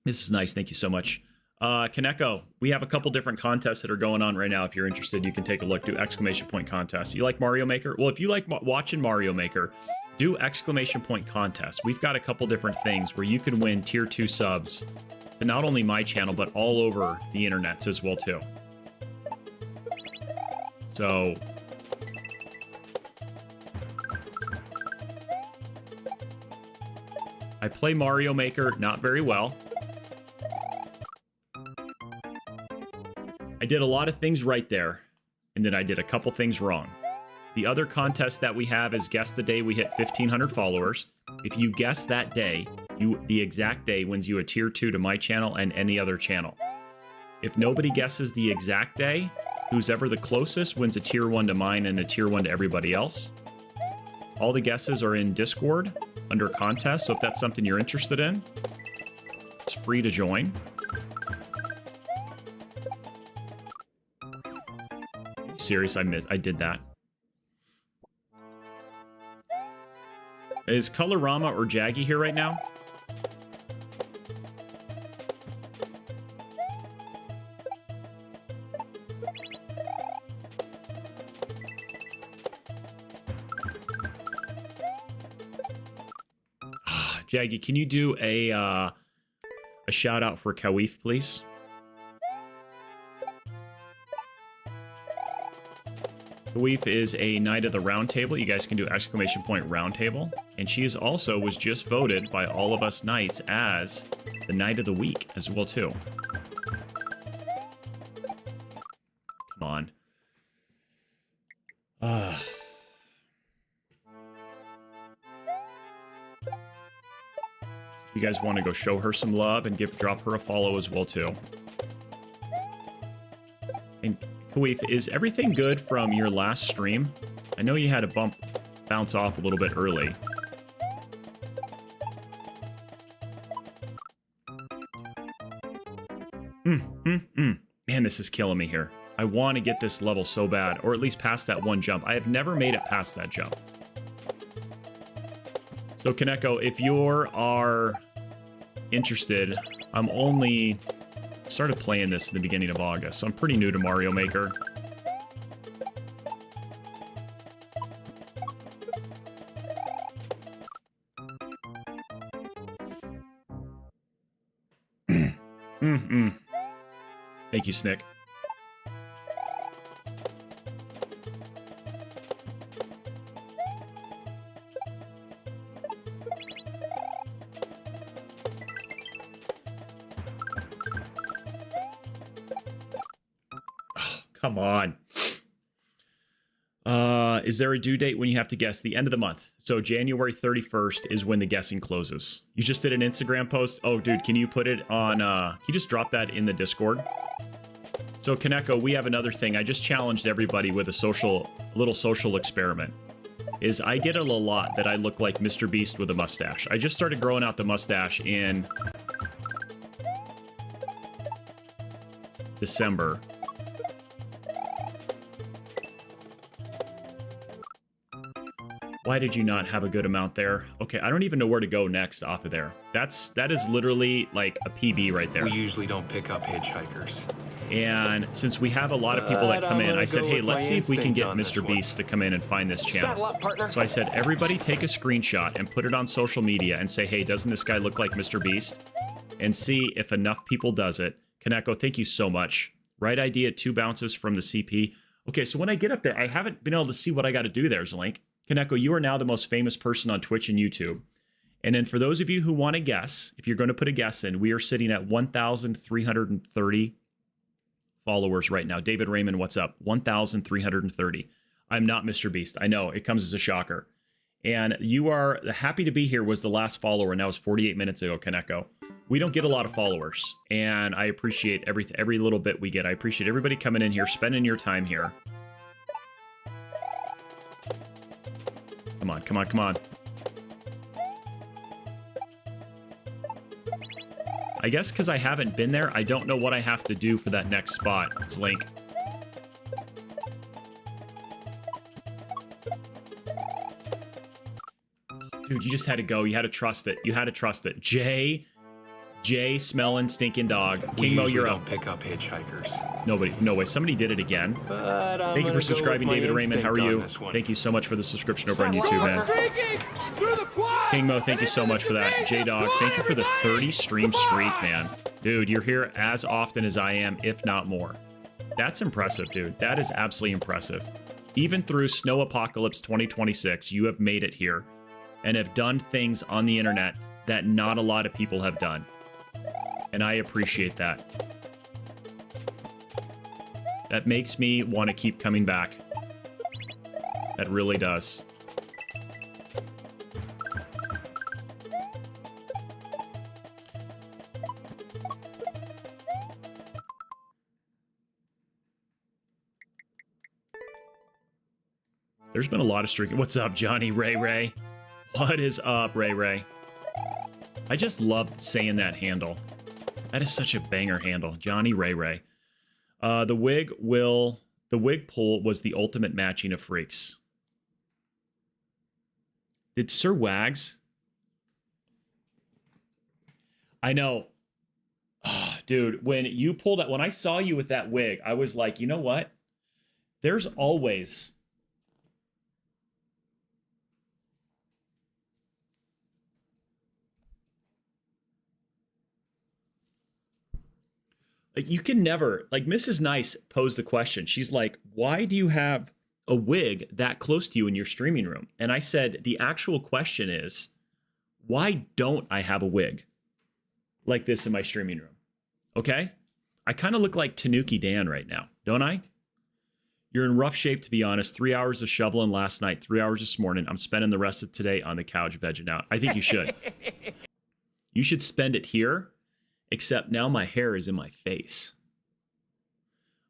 This is nice. Thank you so much. Kaneko, we have a couple different contests that are going on right now. If you're interested, you can take a look. Do exclamation point contest. You like Mario Maker? Well, if you like watching Mario Maker, do exclamation point contest. We've got a couple different things where you can win tier 2 subs to not only my channel, but all over the internets as well, too. So... I play Mario Maker not very well. I did a lot of things right there, and then I did a couple things wrong. The other contest that we have is guess the day we hit 1,500 followers. If you guess that day, the exact day wins you a tier 2 to my channel and any other channel. If nobody guesses the exact day, who's ever the closest wins a tier 1 to mine and a tier 1 to everybody else. All the guesses are in Discord under contest, so if that's something you're interested in, it's free to join. Serious, I did that. Is Colorama or Jaggy here right now? Jaggy, can you do a shout out for Kawif, please? Kawif is a Knight of the Round Table. You guys can do exclamation point round table. And she is also was just voted by all of us Knights as the Knight of the Week as well, too. Come on. You guys want to go show her some love and drop her a follow as well, too. And Kawif, is everything good from your last stream? I know you had a bounce off a little bit early. Man, this is killing me here. I want to get this level so bad, or at least past that one jump. I have never made it past that jump. So, Kaneko, if you are interested, I'm only started playing this in the beginning of August, so I'm pretty new to Mario Maker. Thank you, Snick. Come on. Is there a due date when you have to guess? The end of the month. So January 31st is when the guessing closes. You just did an Instagram post? Oh, dude, can you put it on... can you just drop that in the Discord? So, Kaneko, we have another thing. I just challenged everybody with a little social experiment. Is I get it a lot that I look like Mr. Beast with a mustache. I just started growing out the mustache in December. Why did you not have a good amount there? Okay, I don't even know where to go next off of there. That is literally like a PB right there. We usually don't pick up hitchhikers. And since we have a lot of people that come in, I said, hey, let's see if we can get Mr. Beast to come in and find this channel. So I said, everybody take a screenshot and put it on social media and say, hey, doesn't this guy look like Mr. Beast? And see if enough people does it. Kaneko, thank you so much. Right idea, 2 bounces from the CP. Okay, so when I get up there, I haven't been able to see what I got to do there, Zlink. Kaneko, you are now the most famous person on Twitch and YouTube. And then for those of you who want to guess, if you're going to put a guess in, we are sitting at 1,330 followers right now. David Raymond, what's up? 1,330. I'm not Mr. Beast. I know, it comes as a shocker. And you are happy to be here was the last follower, and that was 48 minutes ago, Kaneko. We don't get a lot of followers, and I appreciate every little bit we get. I appreciate everybody coming in here, spending your time here. Come on, come on, come on. I guess because I haven't been there, I don't know what I have to do for that next spot. It's Link. Dude, you just had to go. You had to trust it. You had to trust it. Jay smelling stinking dog. King Mo, you're up. Pick up hitchhikers. Nobody. No way. Somebody did it again. Thank you for subscribing, David Raymond. How are you? Thank you so much for the subscription over on YouTube, man. King Mo, thank you so much for that. J-Dog, thank you for the 30 stream streak, man. Dude, you're here as often as I am, if not more. That's impressive, dude. That is absolutely impressive. Even through Snow Apocalypse 2026, you have made it here and have done things on the internet that not a lot of people have done. And I appreciate that. That makes me want to keep coming back. That really does. There's been a lot of streaking. What's up, Johnny Ray Ray? What is up, Ray Ray? I just love saying that handle. That is such a banger handle. Johnny Ray Ray. The wig pull was the ultimate matching of freaks. Did Sir Wags? I know. Oh, dude, when I saw you with that wig, I was like, you know what? There's always... Like, you can never, like, Mrs. Nice posed the question. She's like, why do you have a wig that close to you in your streaming room? And I said, the actual question is, why don't I have a wig like this in my streaming room? Okay? I kind of look like Tanuki Dan right now, don't I? You're in rough shape, to be honest. 3 hours of shoveling last night, 3 hours this morning. I'm spending the rest of today on the couch vegging out. I think you should. You should spend it here, except now my hair is in my face.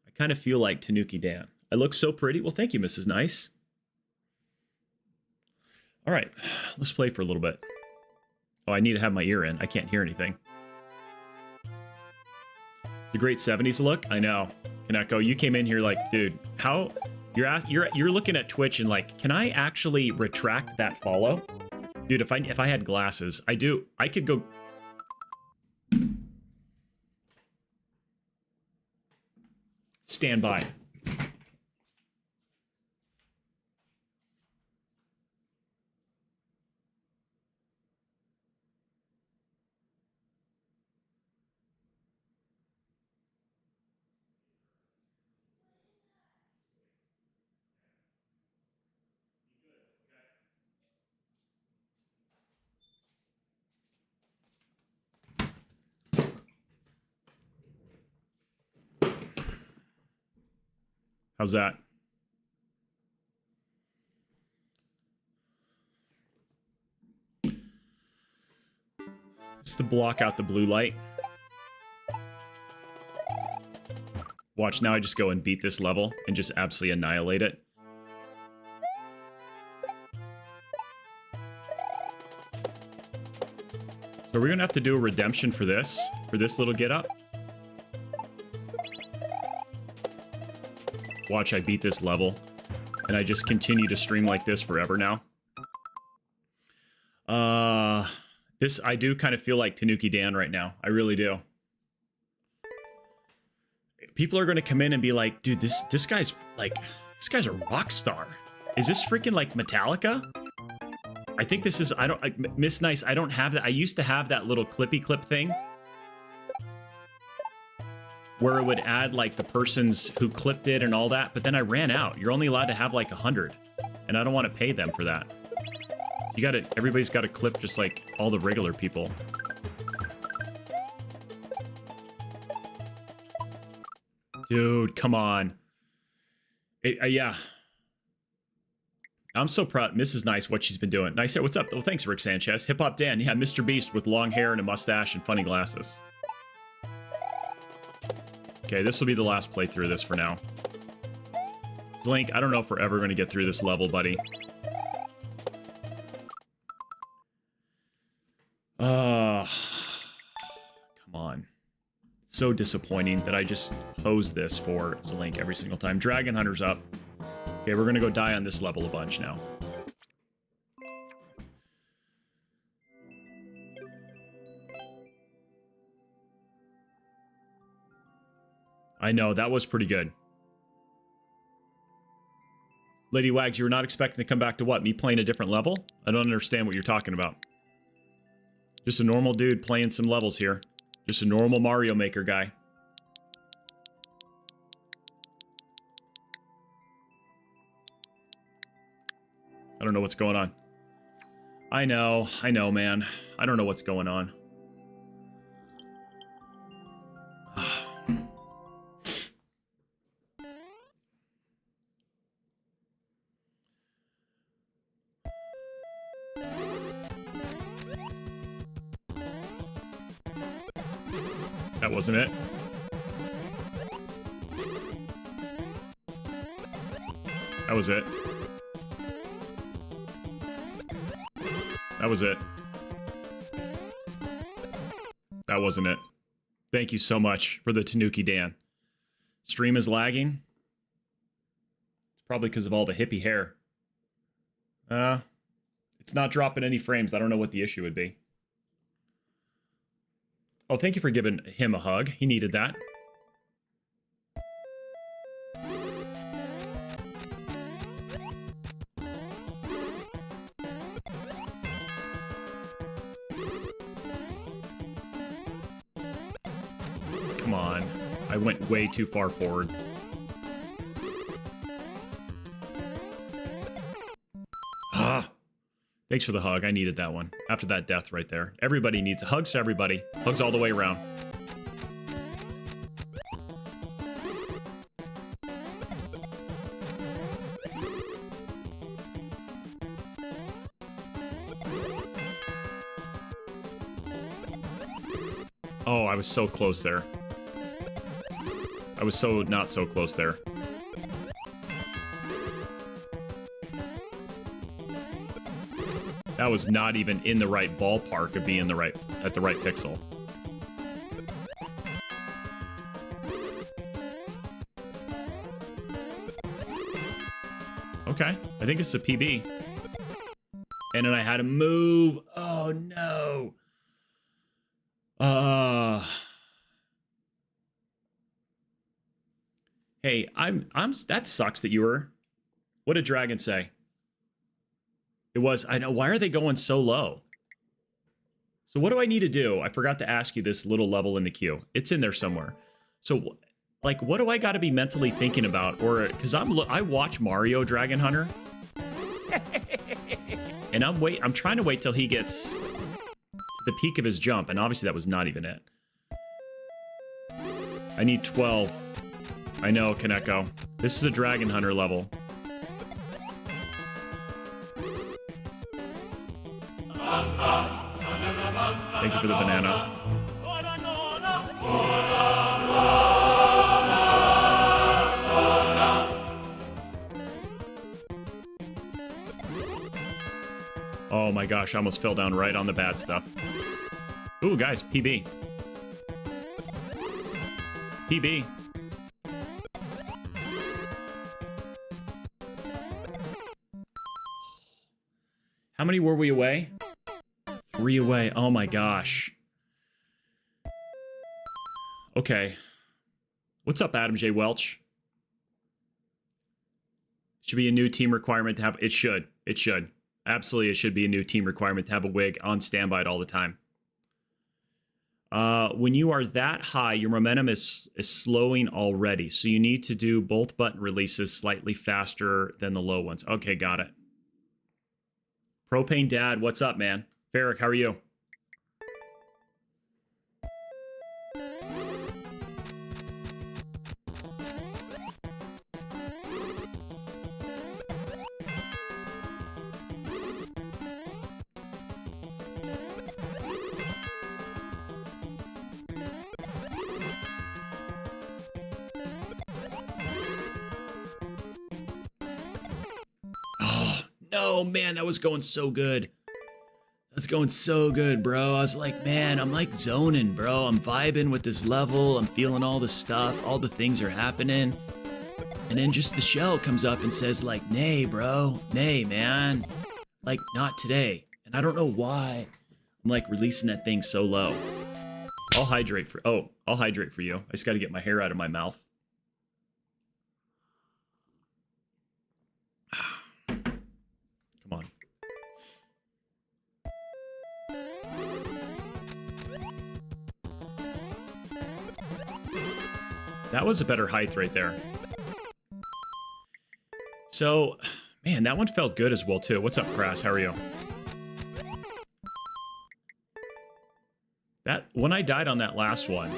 I kind of feel like Tanuki Dan. I look so pretty. Well, thank you, Mrs. Nice. All right, let's play for a little bit. Oh, I need to have my ear in. I can't hear anything. It's a great 70s look. I know. Kaneko, you came in here like, dude, how you're looking at Twitch and like, can I actually retract that follow? Dude, if I had glasses, I could go. Stand by. How's that? It's to block out the blue light. Watch, now I just go and beat this level and just absolutely annihilate it. So we're gonna have to do a redemption for this little get up. Watch, I beat this level, and I just continue to stream like this forever now. I do kind of feel like Tanuki Dan right now. I really do. People are going to come in and be like, dude, this guy's a rock star. Is this freaking like Metallica? I think this is, Miss Nice, I don't have that. I used to have that little clippy clip thing where it would add like the persons who clipped it and all that, but then I ran out. You're only allowed to have like 100, and I don't want to pay them for that. Everybody's got to clip just like all the regular people. Dude, come on. Yeah. I'm so proud. Mrs. Nice, what she's been doing. Nice hair. What's up? Oh, thanks, Rick Sanchez. Hip Hop Dan. Yeah, Mr. Beast with long hair and a mustache and funny glasses. Okay, this will be the last playthrough of this for now. Link, I don't know if we're ever going to get through this level, buddy. Come on. So disappointing that I just hose this for Zelink every single time. Dragon Hunter's up. Okay, we're going to go die on this level a bunch now. I know, that was pretty good. Lady Wags, you were not expecting to come back to what? Me playing a different level? I don't understand what you're talking about. Just a normal dude playing some levels here. Just a normal Mario Maker guy. I don't know what's going on. I know, man. I don't know what's going on. That wasn't it. That was it. That was it. That wasn't it. Thank you so much for the Tanuki Dan. Stream is lagging. It's probably because of all the hippie hair. It's not dropping any frames. I don't know what the issue would be. Oh, thank you for giving him a hug. He needed that. Come on. I went way too far forward. Ah, thanks for the hug. I needed that one. After that death right there. Everybody needs a hugs to everybody. Hugs all the way around. Oh, I was so close there. I was so not so close there. That was not even in the right ballpark of being at the right pixel. Okay, I think it's a PB. And then I had to move. Oh no. Hey, that sucks that you were. What did Dragon say? It was, I know, why are they going so low? So what do I need to do? I forgot to ask you this little level in the queue. It's in there somewhere. So, like, what do I got to be mentally thinking about? Or, because I watch Mario Dragon Hunter. And I'm trying to wait till he gets to the peak of his jump. And obviously that was not even it. I need 12. I know, Kaneko. This is a Dragon Hunter level. Thank you for the banana. Oh my gosh, I almost fell down right on the bad stuff. Ooh, guys, PB. PB. How many were we away? 3 away. Oh my gosh. Okay. What's up, Adam J. Welch? Should be a new team requirement to have... It should. It should. Absolutely, it should be a new team requirement to have a wig on standby all the time. When you are that high, your momentum is slowing already. So you need to do both button releases slightly faster than the low ones. Okay, got it. Propane Dad, what's up, man? Farrick, how are you? Oh, man, that was going so good. That's going so good, bro. I was like, man, I'm like zoning, bro. I'm vibing with this level. I'm feeling all the stuff. All the things are happening. And then just the shell comes up and says, like, nay, bro. Nay, man. Like, not today. And I don't know why I'm, like, releasing that thing so low. I'll hydrate for... Oh, I'll hydrate for you. I just got to get my hair out of my mouth. Come on. That was a better height right there. So, man, that one felt good as well, too. What's up, Crass? How are you? When I died on that last one...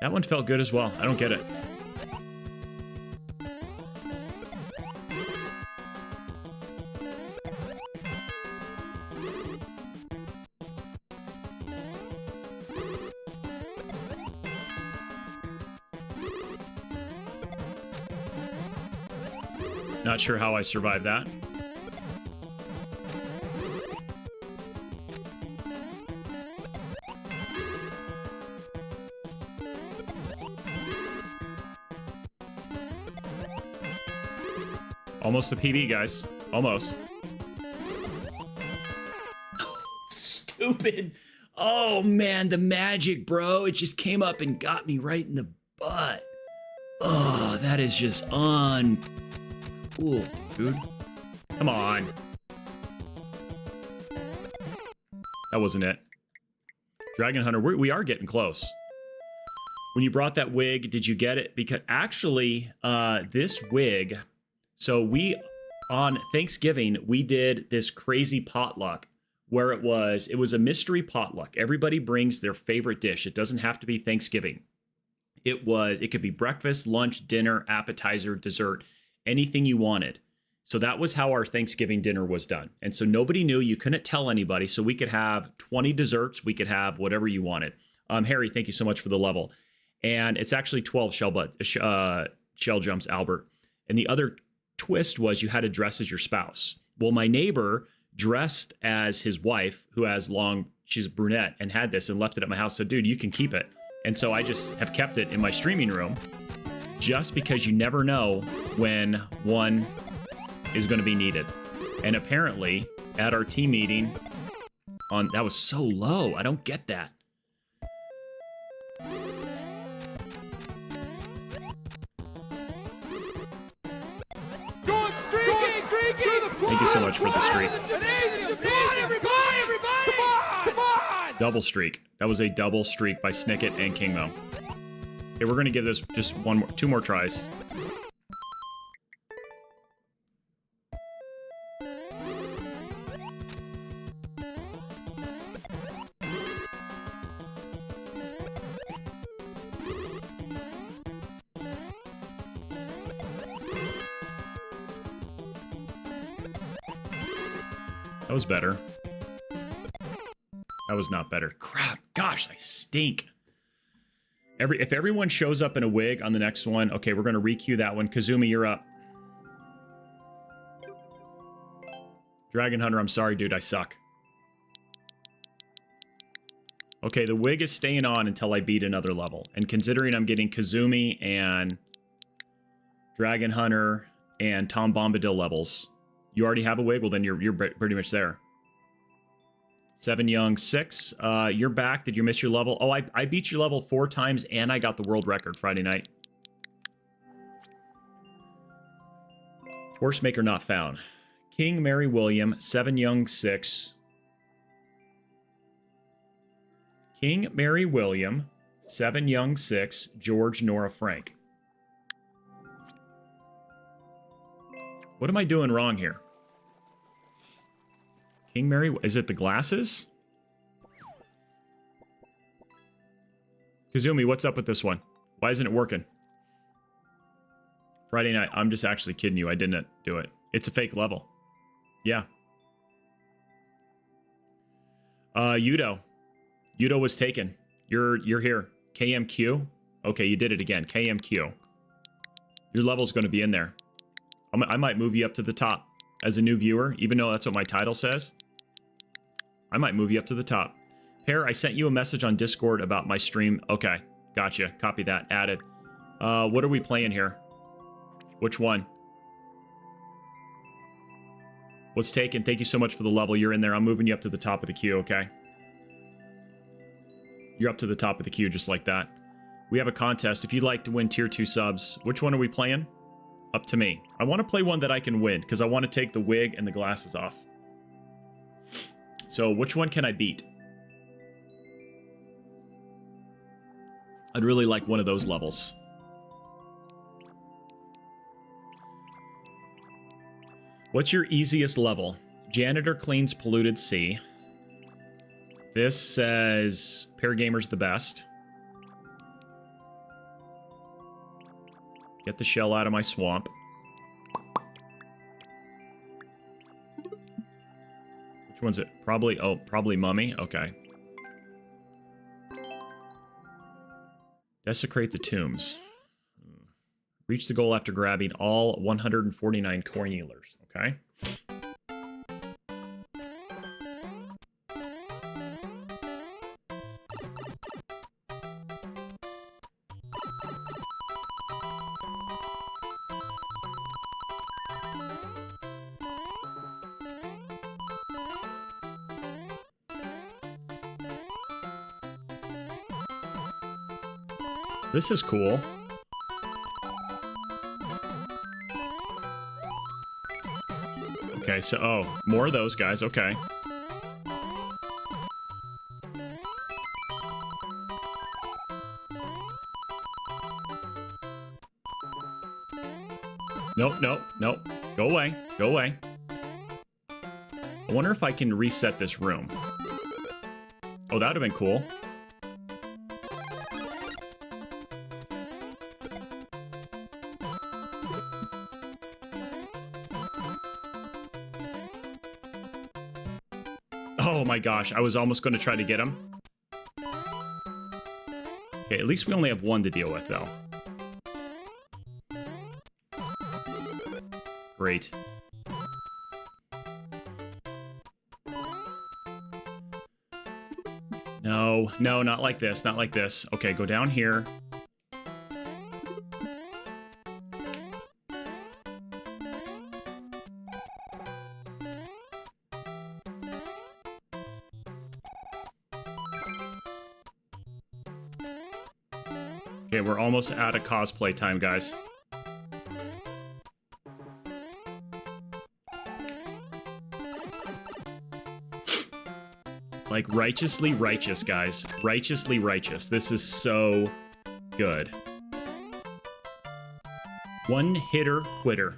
That one felt good as well. I don't get it. Not sure how I survived that. Almost a PB, guys. Almost. Stupid. Oh, man, the magic, bro. It just came up and got me right in the butt. Oh, that is just uncool, dude. Come on. That wasn't it. Dragon Hunter, we are getting close. When you brought that wig, did you get it? Because actually, this wig, so on Thanksgiving, we did this crazy potluck where it was a mystery potluck. Everybody brings their favorite dish. It doesn't have to be Thanksgiving. It could be breakfast, lunch, dinner, appetizer, dessert, anything you wanted. So that was how our Thanksgiving dinner was done. And so nobody knew, you couldn't tell anybody. So we could have 20 desserts. We could have whatever you wanted. Harry, thank you so much for the level. And it's actually 12 shell jumps, Albert. And the other twist was you had to dress as your spouse. Well, my neighbor dressed as his wife, who has she's a brunette, and had this and left it at my house. So, dude, you can keep it. And so I just have kept it in my streaming room just because you never know when one is going to be needed. And apparently at our team meeting that was so low. I don't get that. Thank you so much for the streak. Come on! Double streak. That was a double streak by Snicket and Kingmo. Okay, we're going to give this just two more tries. That was better. That was not better. Crap. Gosh, I stink. If everyone shows up in a wig on the next one, okay, we're going to requeue that one. Kazumi, you're up. Dragon Hunter, I'm sorry, dude. I suck. Okay, the wig is staying on until I beat another level. And considering I'm getting Kazumi and Dragon Hunter and Tom Bombadil levels, you already have a wig? Well, then you're pretty much there. 7 Young 6. You're back. Did you miss your level? Oh, I beat your level 4 times and I got the world record Friday night. Horsemaker not found. King Mary William, 7 Young 6. King Mary William, 7 Young 6, George Nora Frank. What am I doing wrong here? King Mary, is it the glasses? Kazumi, what's up with this one? Why isn't it working? Friday night, I'm just actually kidding you. I didn't do it. It's a fake level. Yeah. Yudo. Yudo was taken. You're here. KMQ. Okay, you did it again. KMQ. Your level's going to be in there. I might move you up to the top as a new viewer, even though that's what my title says. I might move you up to the top. Pear, I sent you a message on Discord about my stream. Okay, gotcha. Copy that. Added. What are we playing here? Which one? What's taken? Thank you so much for the level. You're in there. I'm moving you up to the top of the queue, okay? You're up to the top of the queue just like that. We have a contest. If you'd like to win tier 2 subs, which one are we playing? Up to me. I want to play one that I can win because I want to take the wig and the glasses off. So which one can I beat? I'd really like one of those levels. What's your easiest level? Janitor cleans polluted sea. This says Pair Gamer's the best. Get the shell out of my swamp. Which one's it? Probably Mummy. Okay. Desecrate the tombs. Reach the goal after grabbing all 149 coin healers. Okay. This is cool. Okay, so, more of those guys, okay. Nope, nope, nope. Go away. Go away. I wonder if I can reset this room. Oh, that would have been cool. Oh my gosh, I was almost going to try to get him. Okay, at least we only have one to deal with, though. Great. No, no, not like this, not like this. Okay, go down here. Okay, we're almost out of cosplay time, guys. Like, righteously righteous, guys. Righteously righteous. This is so good. One hitter quitter.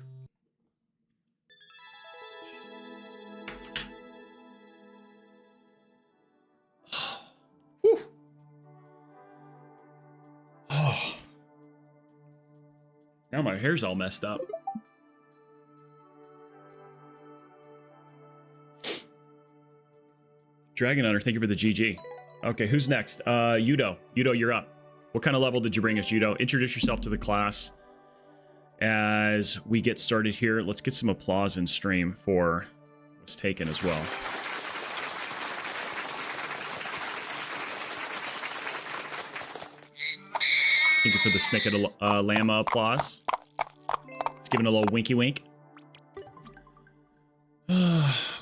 Whew. Oh. Now my hair's all messed up. Dragon Hunter, thank you for the GG. Okay, who's next? Yudo. Yudo, you're up. What kind of level did you bring us, Yudo? Introduce yourself to the class. As we get started here, let's get some applause in stream for what's taken as well. Thank you for the Snicket Llama applause. Let's give it a little winky wink.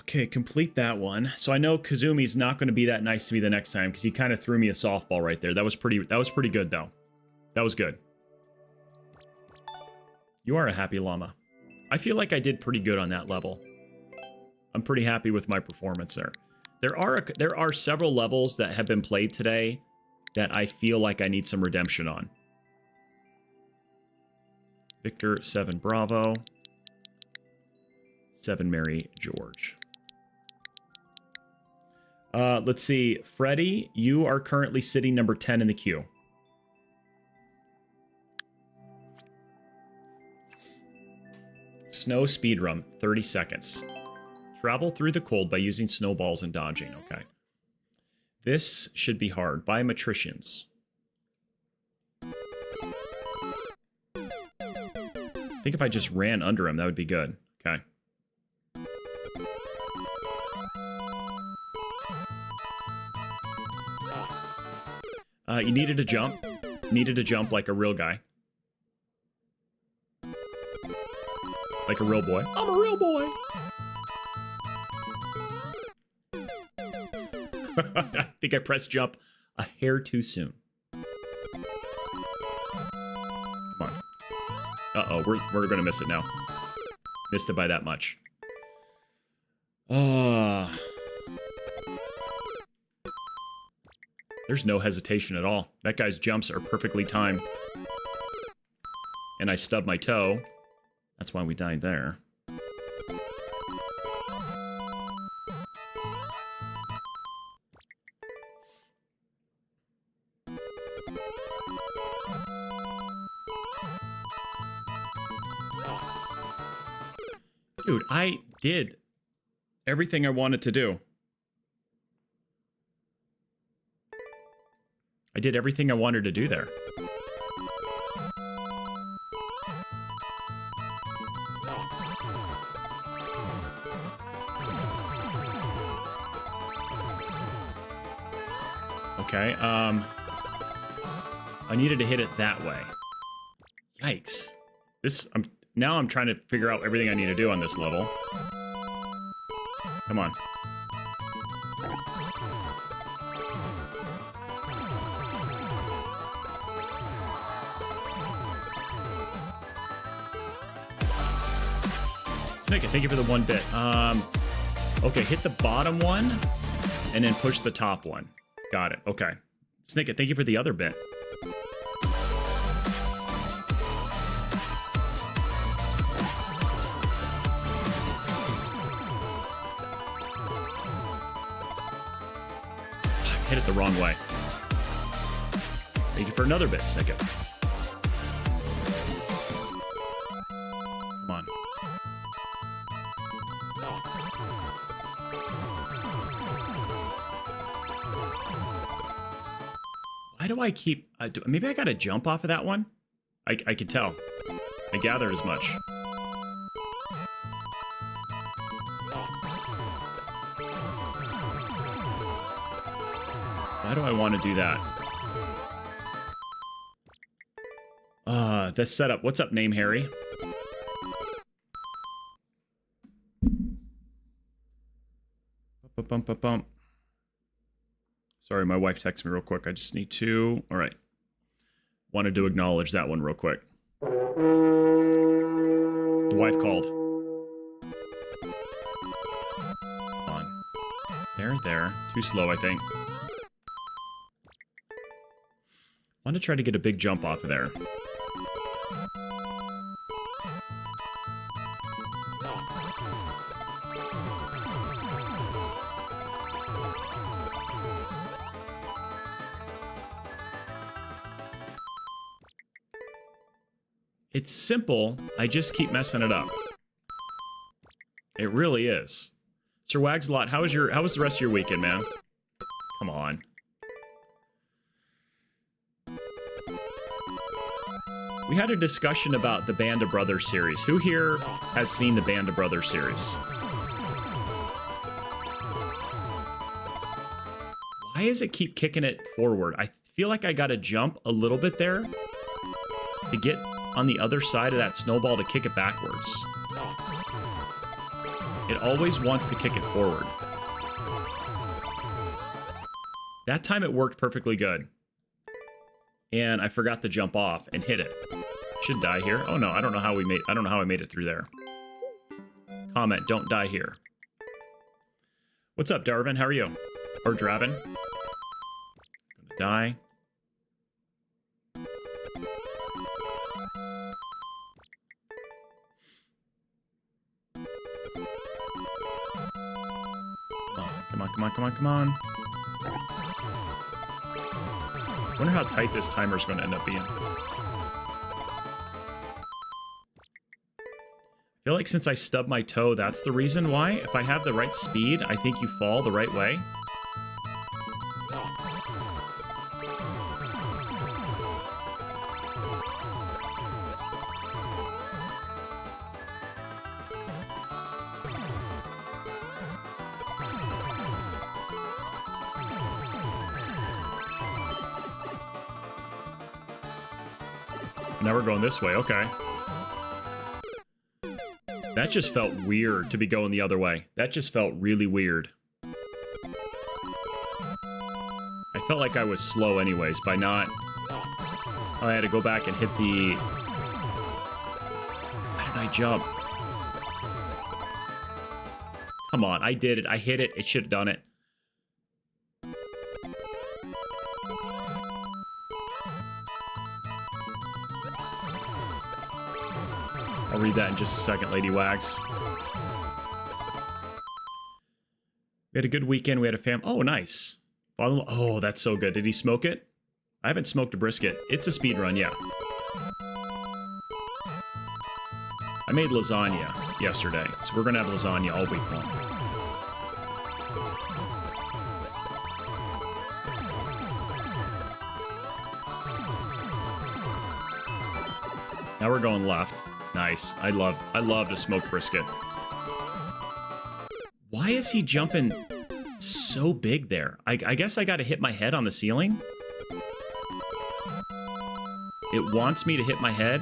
Okay, complete that one. So I know Kazumi's not going to be that nice to me the next time because he kind of threw me a softball right there. That was pretty good though. That was good. You are a happy llama. I feel like I did pretty good on that level. I'm pretty happy with my performance there. There are several levels that have been played today that I feel like I need some redemption on. Victor 7 Bravo 7 Mary George. Let's see. Freddy, you are currently sitting number 10 in the queue. Snow speedrun, 30 seconds. Travel through the cold by using snowballs and dodging. Okay. This should be hard. Biometricians. I think if I just ran under him, that would be good. Okay. You needed to jump. Needed to jump like a real guy. Like a real boy. I'm a real boy! I think I pressed jump a hair too soon. Come on. Uh-oh, we're gonna miss it now. Missed it by that much. There's no hesitation at all. That guy's jumps are perfectly timed. And I stubbed my toe. That's why we died there. Dude, I did everything I wanted to do. I did everything I wanted to do there. Okay, I needed to hit it that way. Yikes. Now I'm trying to figure out everything I need to do on this level. Come on. Snicket, thank you for the 1 bit. Okay, hit the bottom one, and then push the top one. Got it, okay. Snicket, thank you for the other bit. it the wrong way. Thank you for another bit, Snicket. Come on. Why do I keep... maybe I gotta jump off of that one? I can tell. I gather as much. Why do I want to do that? This setup. What's up, Name Harry? Bump. Sorry, my wife texted me real quick. I just need to... All right. Wanted to acknowledge that one real quick. The wife called. Come on. There. Too slow, I think. Want to try to get a big jump off of there. It's simple, I just keep messing it up. It really is. Sir Wagslot, how was the rest of your weekend, man? Come on. We had a discussion about the Band of Brothers series. Who here has seen the Band of Brothers series? Why does it keep kicking it forward? I feel like I gotta jump a little bit there to get on the other side of that snowball to kick it backwards. It always wants to kick it forward. That time it worked perfectly good. And I forgot to jump off and hit it. Should die here. Oh no, I don't know how I made it through there. Comment, don't die here. What's up, Darvin? How are you? Or Dravin? Gonna die. Come on. Wonder how tight this timer is going to end up being. I feel like since I stubbed my toe, that's the reason why. If I have the right speed, I think you fall the right way. Now we're going this way, okay. That just felt weird to be going the other way. That just felt really weird. I felt like I was slow anyways by not... Oh, I had to go back and hit the... How did I jump? Come on, I did it. I hit it. It should have done it. I'll read that in just a second, Lady Wags. We had a good weekend. We had a Oh, nice. Oh, that's so good. Did he smoke it? I haven't smoked a brisket. It's a speed run, yeah. I made lasagna yesterday, so we're going to have lasagna all week long. Now we're going left. Nice. I love to smoke brisket. Why is he jumping so big there? I guess I got to hit my head on the ceiling. It wants me to hit my head.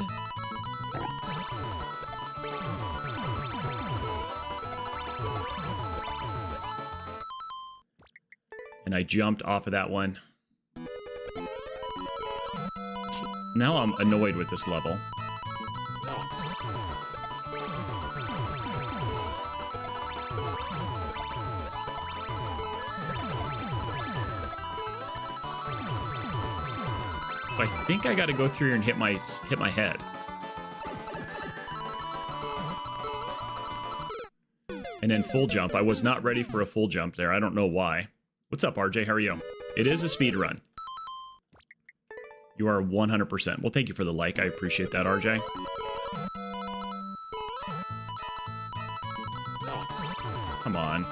And I jumped off of that one. Now I'm annoyed with this level. I think I got to go through here and hit my head. And then full jump. I was not ready for a full jump there. I don't know why. What's up, RJ? How are you? It is a speed run. You are 100%. Well, thank you for the like. I appreciate that, RJ. Come on.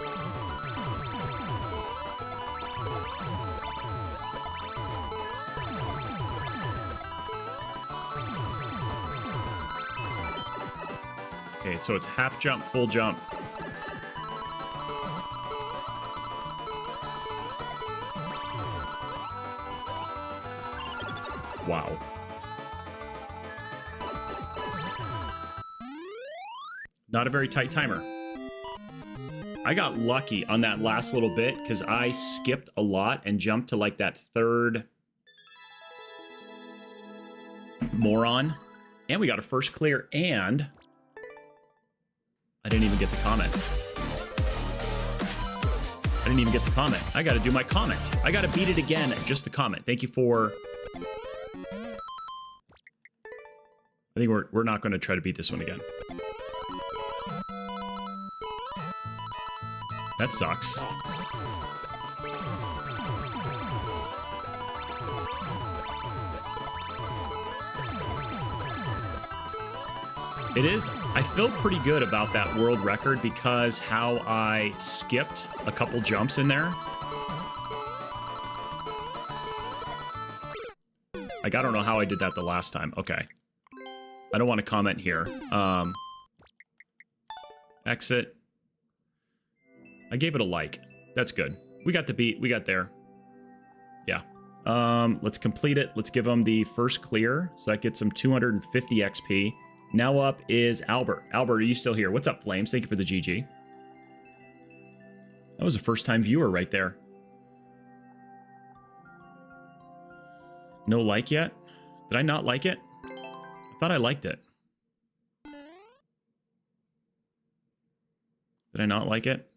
Okay, so it's half jump, full jump. Wow. Not a very tight timer. I got lucky on that last little bit because I skipped a lot and jumped to like that third moron. And we got a first clear, and I didn't even get the comment. I didn't even get the comment. I got to do my comment. I got to beat it again, just the comment. Thank you for... I think we're not going to try to beat this one again. That sucks. It is. I feel pretty good about that world record because how I skipped a couple jumps in there. Like, I don't know how I did that the last time. Okay. I don't want to comment here. Exit. I gave it a like. That's good. We got the beat. We got there. Yeah. Let's complete it. Let's give them the first clear. So that gets them 250 XP. Now up is Albert. Albert, are you still here? What's up, Flames? Thank you for the GG. That was a first-time viewer right there. No like yet? Did I not like it? I thought I liked it. Did I not like it?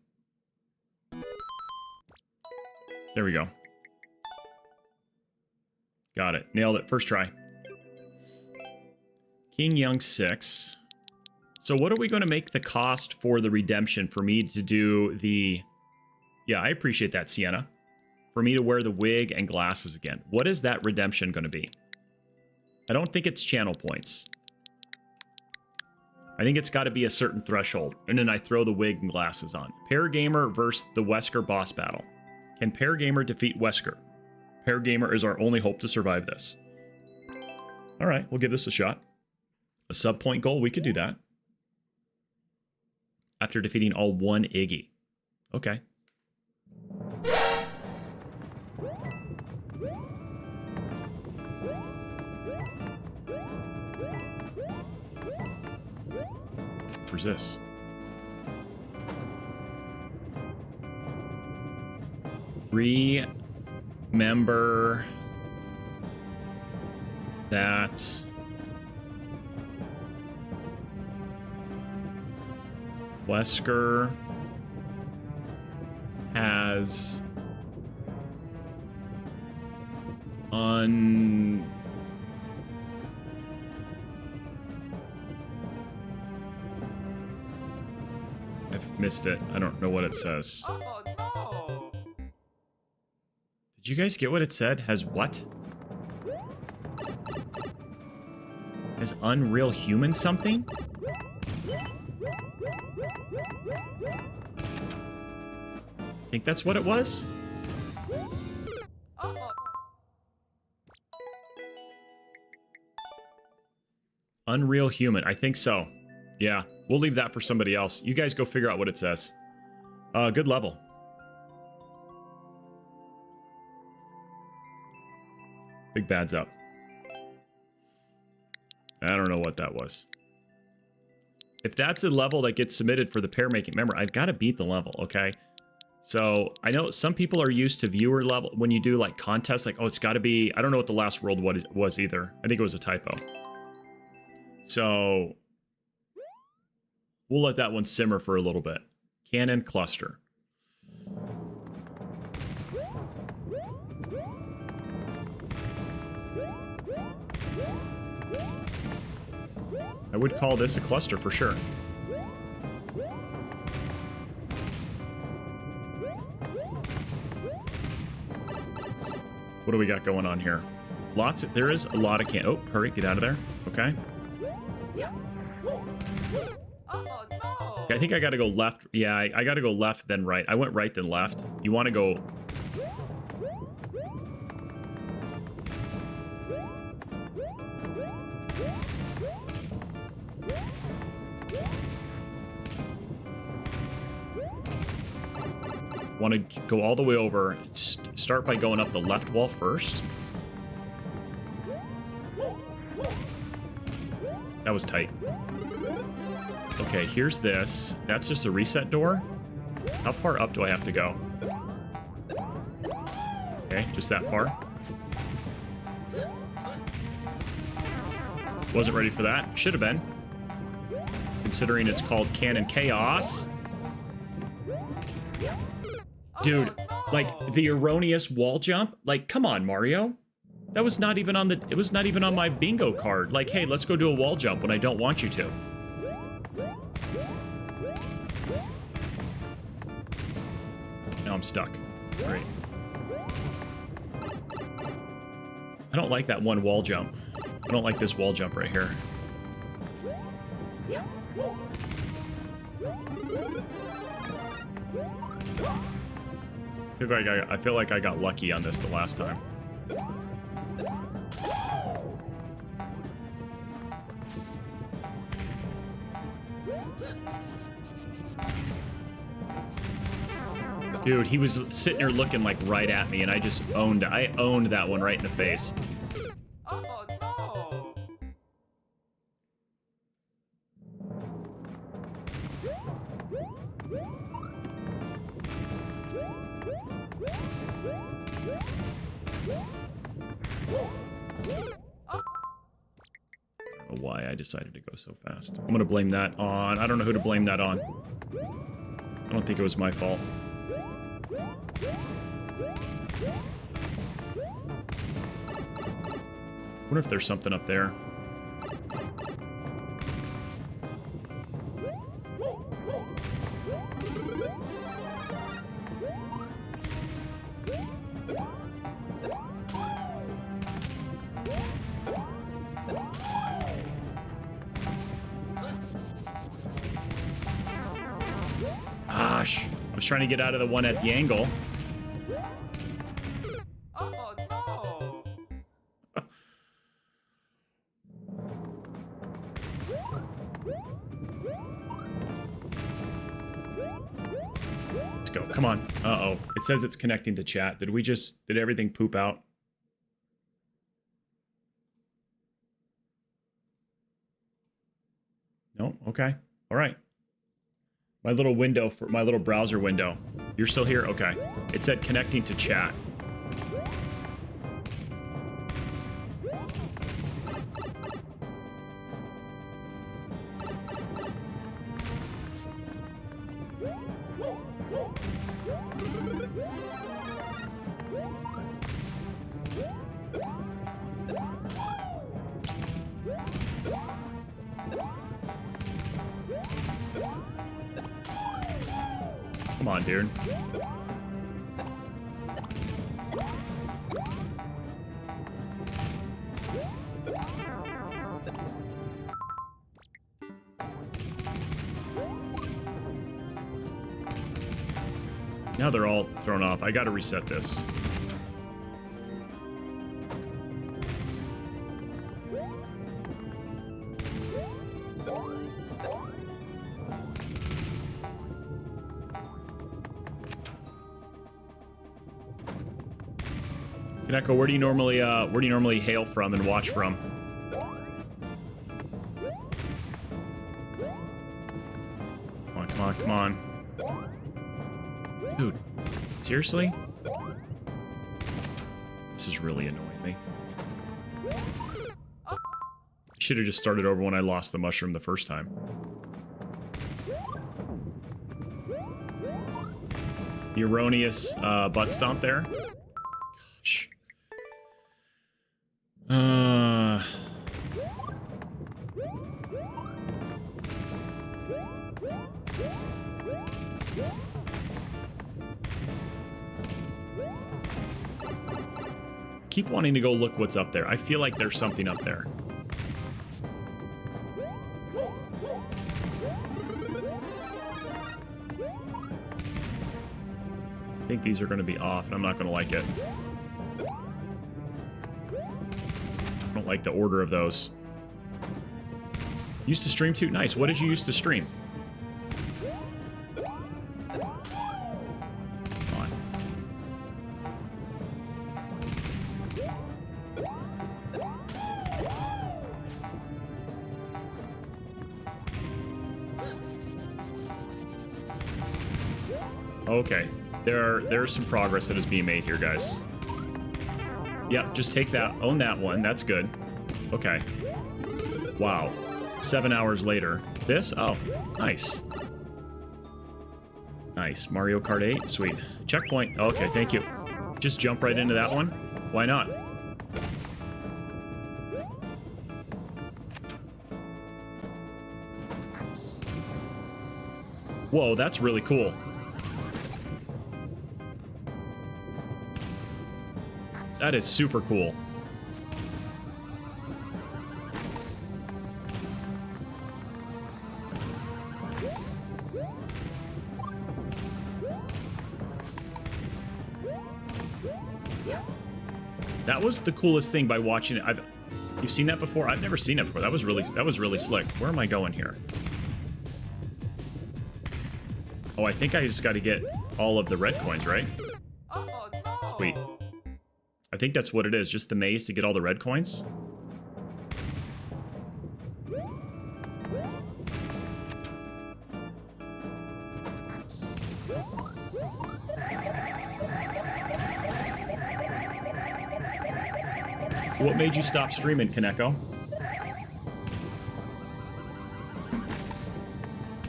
There we go. Got it. Nailed it. First try. King Young 6. So what are we going to make the cost for the redemption for me to do the... Yeah, I appreciate that, Sienna. For me to wear the wig and glasses again. What is that redemption going to be? I don't think it's channel points. I think it's got to be a certain threshold. And then I throw the wig and glasses on. Paragamer versus the Wesker boss battle. Can Paragamer defeat Wesker? Paragamer is our only hope to survive this. All right, we'll give this a shot. A sub-point goal, we could do that. After defeating all one Iggy. Okay. Where's this? Remember that Wesker has I've missed it. I don't know what it says. Oh, no. Did you guys get what it said? Has what? Has Unreal Human something? I think that's what it was? Unreal Human. I think so. Yeah, we'll leave that for somebody else. You guys go figure out what it says. Good level. Big bad's up. I don't know what that was. If that's a level that gets submitted for the pair making, remember, I've got to beat the level, okay? So I know some people are used to viewer level when you do like contests, like, oh, it's got to be, I don't know what the last world was either. I think it was a typo. So we'll let that one simmer for a little bit. Cannon cluster. I would call this a cluster for sure. What do we got going on here? There is a lot of oh, hurry, get out of there. Okay. Okay, I think I gotta go left. Yeah, I gotta go left, then right. I went right, then left. You want to go... Want to go all the way over. Start by going up the left wall first. That was tight. Okay, here's this. That's just a reset door. How far up do I have to go? Okay, just that far. Wasn't ready for that. Should have been. Considering it's called Canon Chaos. Dude, like the erroneous wall jump? Like, come on, Mario. That was not even on the... It was not even on my bingo card. Like, hey, let's go do a wall jump when I don't want you to. Now I'm stuck. Great. I don't like that one wall jump. I don't like this wall jump right here. I feel like I got lucky on this the last time. Dude, he was sitting there looking like right at me, and I just owned that one right in the face. Oh no! I don't know why I decided to go so fast. I'm gonna blame that on... I don't know who to blame that on. I don't think it was my fault. I wonder if there's something up there. Gosh, I was trying to get out of the one at the angle. Oh no! Let's go. Come on. Uh-oh. It says it's connecting to chat. Did everything poop out? No? Okay. All right. My little window, for my little browser window. You're still here? Okay. It said connecting to chat. Come on, dude. Now they're all thrown off. I gotta reset this. Echo, where do you normally hail from and watch from? Come on, come on, come on. Dude, seriously? This is really annoying me. I should have just started over when I lost the mushroom the first time. The erroneous butt stomp there. Gosh. keep wanting to go look what's up there. I feel like there's something up there. I think these are going to be off, and I'm not going to like it. I don't like the order of those. Used to stream too? Nice. What did you used to stream? Come on. Okay. There's some progress that is being made here, guys. Yep, just take that. Own that one. That's good. Okay. Wow. 7 hours later. This? Oh, nice. Nice. Mario Kart 8. Sweet. Checkpoint. Okay, thank you. Just jump right into that one. Why not? Whoa, that's really cool. That is super cool. That was the coolest thing by watching it. You've seen that before? I've never seen it before. That was really slick. Where am I going here? Oh, I think I just got to get all of the red coins, right? Oh no! Sweet. I think that's what it is, just the maze to get all the red coins. What made you stop streaming, Kaneko?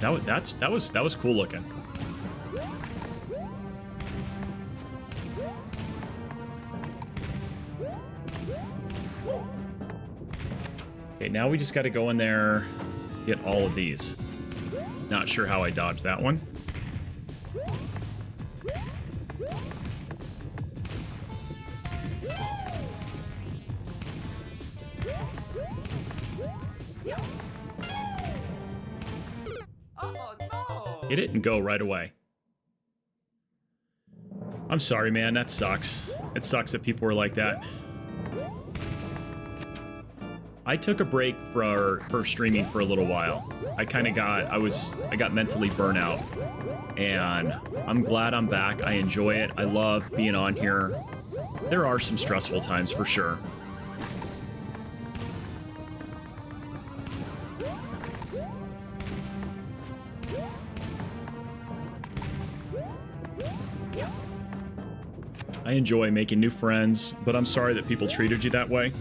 That was cool looking. Okay, now we just got to go in there, get all of these. Not sure how I dodged that one. Oh no! Hit it and go right away. I'm sorry, man. That sucks. It sucks that people were like that. I took a break for streaming for a little while. I got mentally burnt out, and I'm glad I'm back. I enjoy it. I love being on here. There are some stressful times for sure. I enjoy making new friends, but I'm sorry that people treated you that way.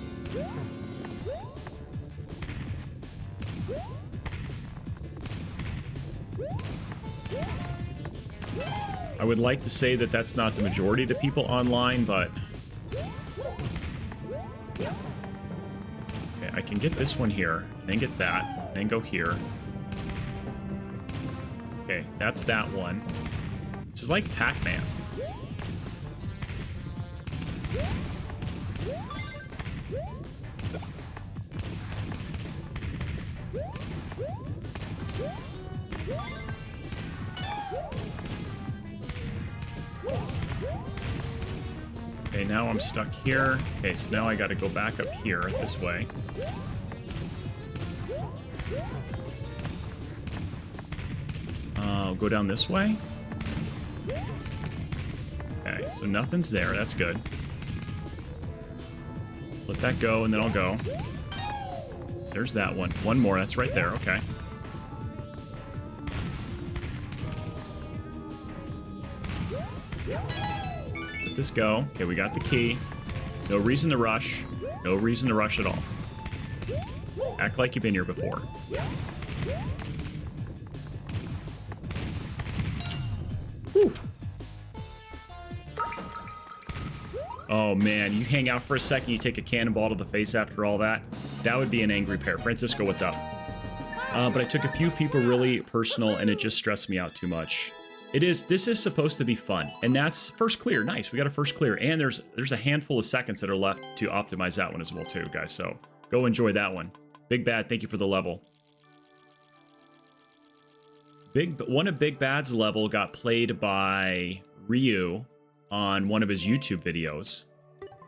I would like to say that that's not the majority of the people online, but... Okay, I can get this one here, and then get that, and then go here. Okay, that's that one. This is like Pac-Man. Okay, now I'm stuck here. Okay, so now I gotta go back up here this way. Go down this way. Okay, so nothing's there. That's good. Let that go, and then I'll go. There's that one. One more. That's right there. Okay. Let this go. Okay, we got the key. No reason to rush. No reason to rush at all. Act like you've been here before. Whew. Oh man, you hang out for a second, you take a cannonball to the face after all that. That would be an angry pair. Francisco, what's up? But I took a few people really personal, and it just stressed me out too much. It is. This is supposed to be fun, and that's first clear. Nice, we got a first clear, and there's a handful of seconds that are left to optimize that one as well too, guys. So go enjoy that one. Big Bad, thank you for the level. One of Big Bad's level got played by Ryu on one of his YouTube videos,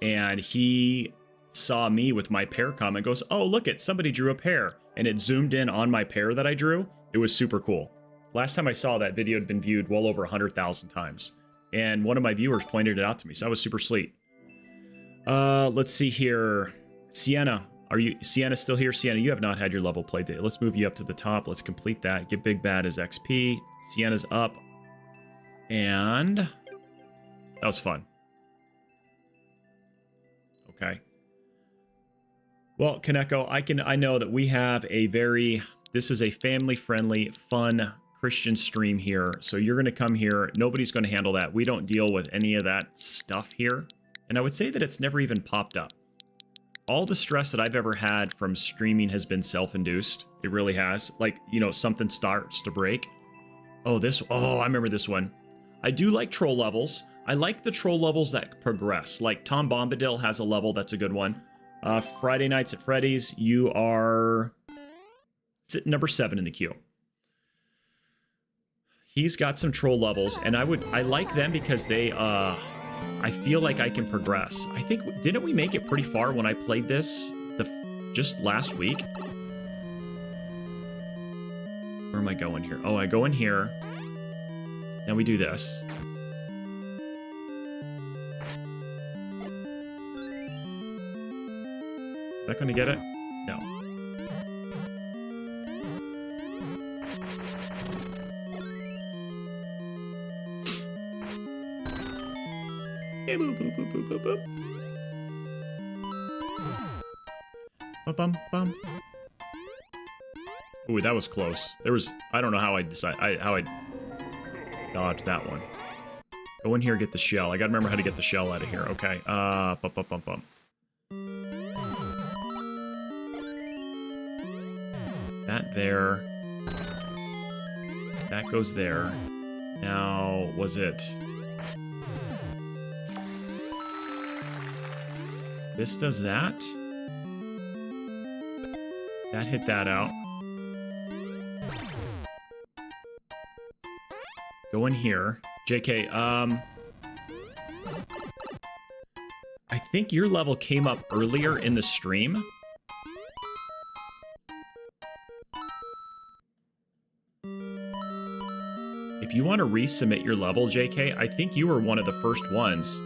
and he saw me with my pear comment, goes, "Oh, look it, somebody drew a pear," and it zoomed in on my pear that I drew. It was super cool. Last time I saw that video had been viewed well over 100,000 times, and one of my viewers pointed it out to me, so that was super sweet. Let's see here. Sienna, Sienna still here? Sienna, you have not had your level played today. Let's move you up to the top. Let's complete that. Give Big Bad his XP. Sienna's up. And that was fun. Okay. Well, Kaneko, I know that we have this is a family-friendly, fun Christian stream here. So you're going to come here. Nobody's going to handle that. We don't deal with any of that stuff here. And I would say that it's never even popped up. All the stress that I've ever had from streaming has been self-induced. It really has. Like, you know, something starts to break. Oh, I remember this one. I do like troll levels. I like the troll levels that progress. Like Tom Bombadil has a level that's a good one. Friday Nights at Freddy's, you are number 7 in the queue. He's got some troll levels, and I like them because they I feel like I can progress. I think, didn't we make it pretty far when I played this just last week? Where am I going here? Oh, I go in here. Now we do this. Is that going to get it? No. Ooh, that was close. I don't know how I dodged that one. Go in here, get the shell. I gotta remember how to get the shell out of here. Okay. That there. That goes there. Now, was it? This does that. That hit that out. Go in here. JK, I think your level came up earlier in the stream. If you want to resubmit your level, JK, I think you were one of the first ones.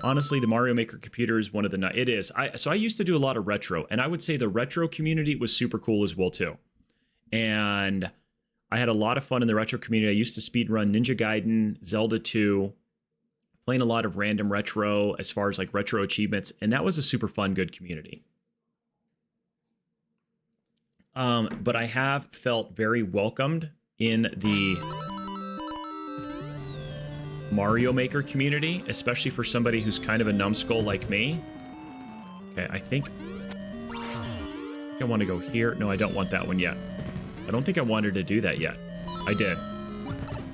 Honestly, the Mario Maker computer is one of the... It is. So I used to do a lot of retro, and I would say the retro community was super cool as well, too. And I had a lot of fun in the retro community. I used to speedrun Ninja Gaiden, Zelda 2, playing a lot of random retro as far as like retro achievements, and that was a super fun, good community. But I have felt very welcomed in the Mario Maker community, especially for somebody who's kind of a numbskull like me. Okay, I think I want to go here. No, I don't want that one yet. I don't think I wanted to do that yet. I did.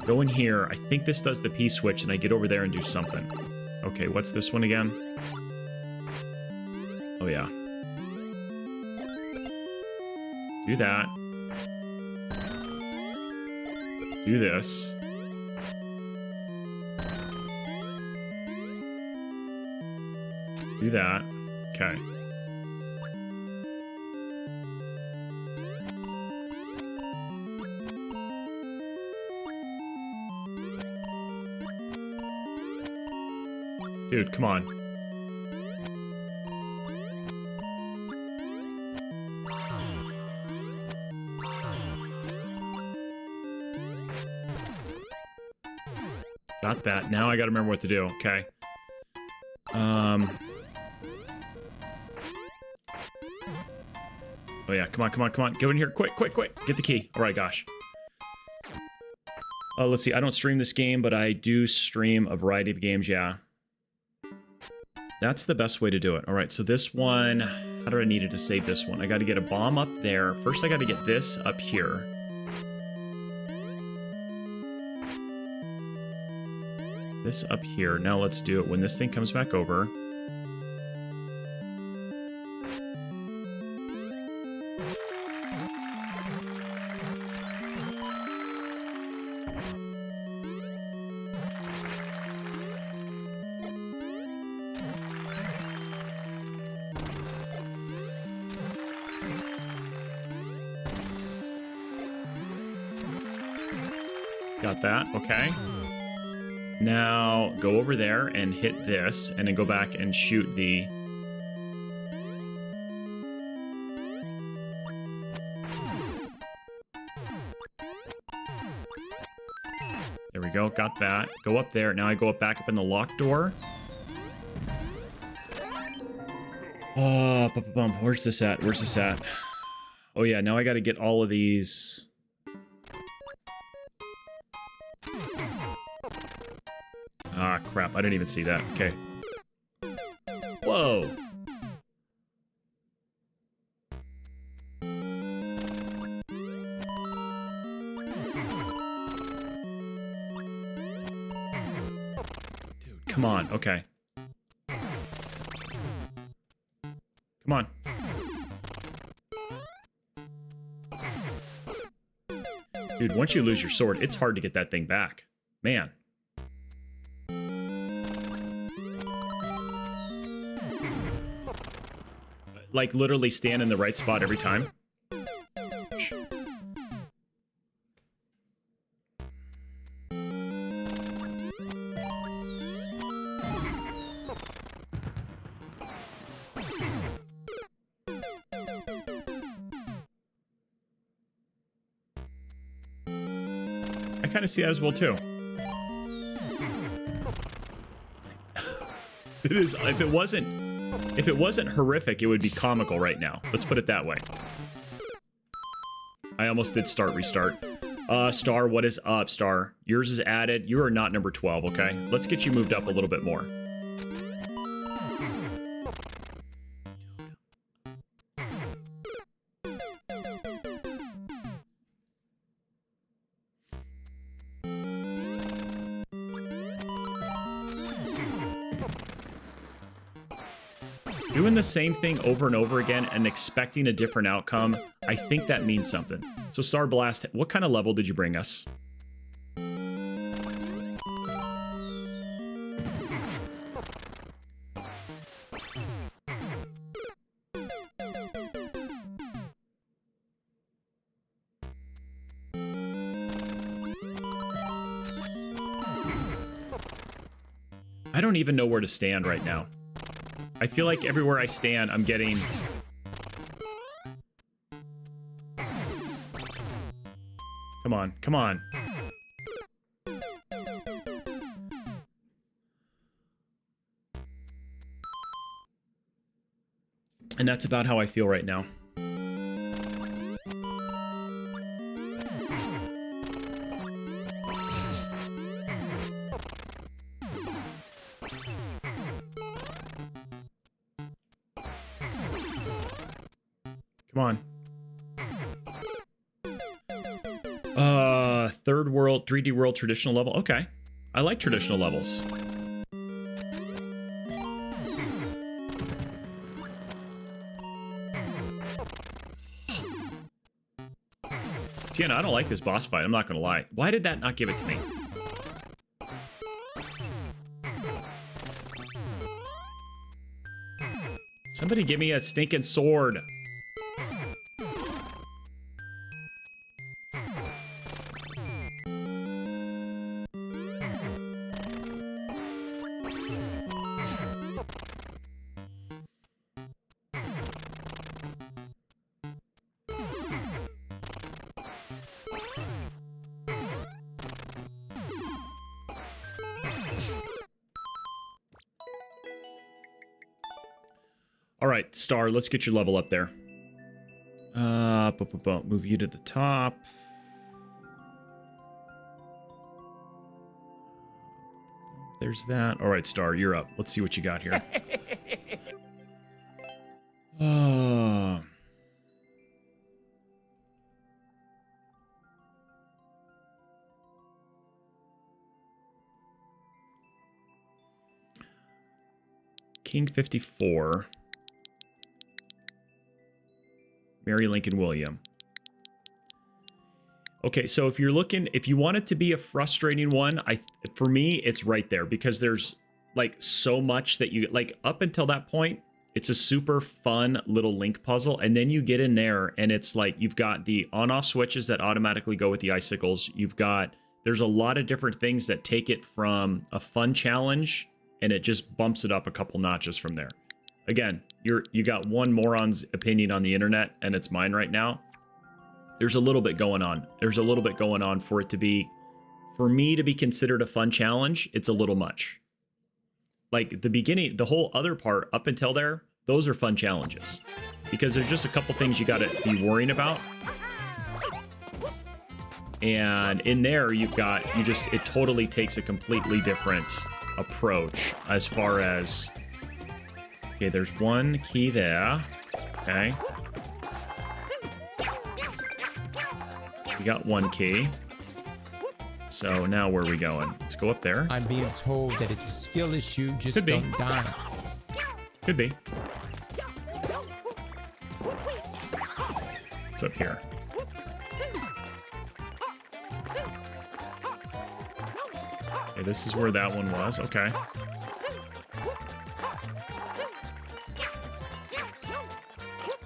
Go in here. I think this does the P-switch, and I get over there and do something. Okay, what's this one again? Oh, yeah. Do that. Do this. Do that. Okay. Dude, come on. Got that. Now I gotta remember what to do. Okay. Oh yeah, come on, come on, come on. Go in here. Quick, quick, quick. Get the key. All right, gosh. Let's see. I don't stream this game, but I do stream a variety of games, yeah. That's the best way to do it. All right, so this one... How do I need to save this one? I got to get a bomb up there. First, I got to get this up here. This up here. Now let's do it when this thing comes back over. Got that, okay. Now go over there and hit this, and then go back and shoot the... There we go, got that. Go up there, now I go back up in the locked door. Oh, where's this at? Where's this at? Oh yeah, now I gotta get all of these... Ah, crap. I didn't even see that. Okay. Whoa. Dude, come on. Okay. Come on. Dude, once you lose your sword, it's hard to get that thing back. Man. Like, literally stand in the right spot every time. I kind of see that as well, too. It is, if it wasn't horrific, it would be comical right now. Let's put it that way. I almost did restart. Star, what is up, Star? Yours is added. You are not number 12, okay? Let's get you moved up a little bit more. Doing the same thing over and over again and expecting a different outcome, I think that means something. So Star Blast, what kind of level did you bring us? I don't even know where to stand right now. I feel like everywhere I stand, I'm getting... Come on, come on. And that's about how I feel right now. Come on. Third world, 3D world, traditional level. Okay. I like traditional levels. Tiana, I don't like this boss fight. I'm not gonna lie. Why did that not give it to me? Somebody give me a stinking sword. All right, Star, let's get your level up there. Move you to the top. There's that. All right, Star, you're up. Let's see what you got here. King 54. Mary Lincoln William. Okay, so if you're looking, if you want it to be a frustrating one, for me, it's right there because there's like so much that you like up until that point. It's a super fun little link puzzle, and then you get in there and it's like you've got the on-off switches that automatically go with the icicles. There's a lot of different things that take it from a fun challenge and it just bumps it up a couple notches from there. Again, you got one moron's opinion on the internet, and it's mine right now. There's a little bit going on. There's a little bit going on for it to be, for me to be considered a fun challenge. It's a little much. Like the beginning, the whole other part up until there, those are fun challenges because there's just a couple things you got to be worrying about. And in there, it totally takes a completely different approach as far as, okay, there's one key there. Okay. We got one key. So now where are we going? Let's go up there. I'm being told that it's a skill issue, just don't die. Could be. What's up here? Okay, this is where that one was. Okay.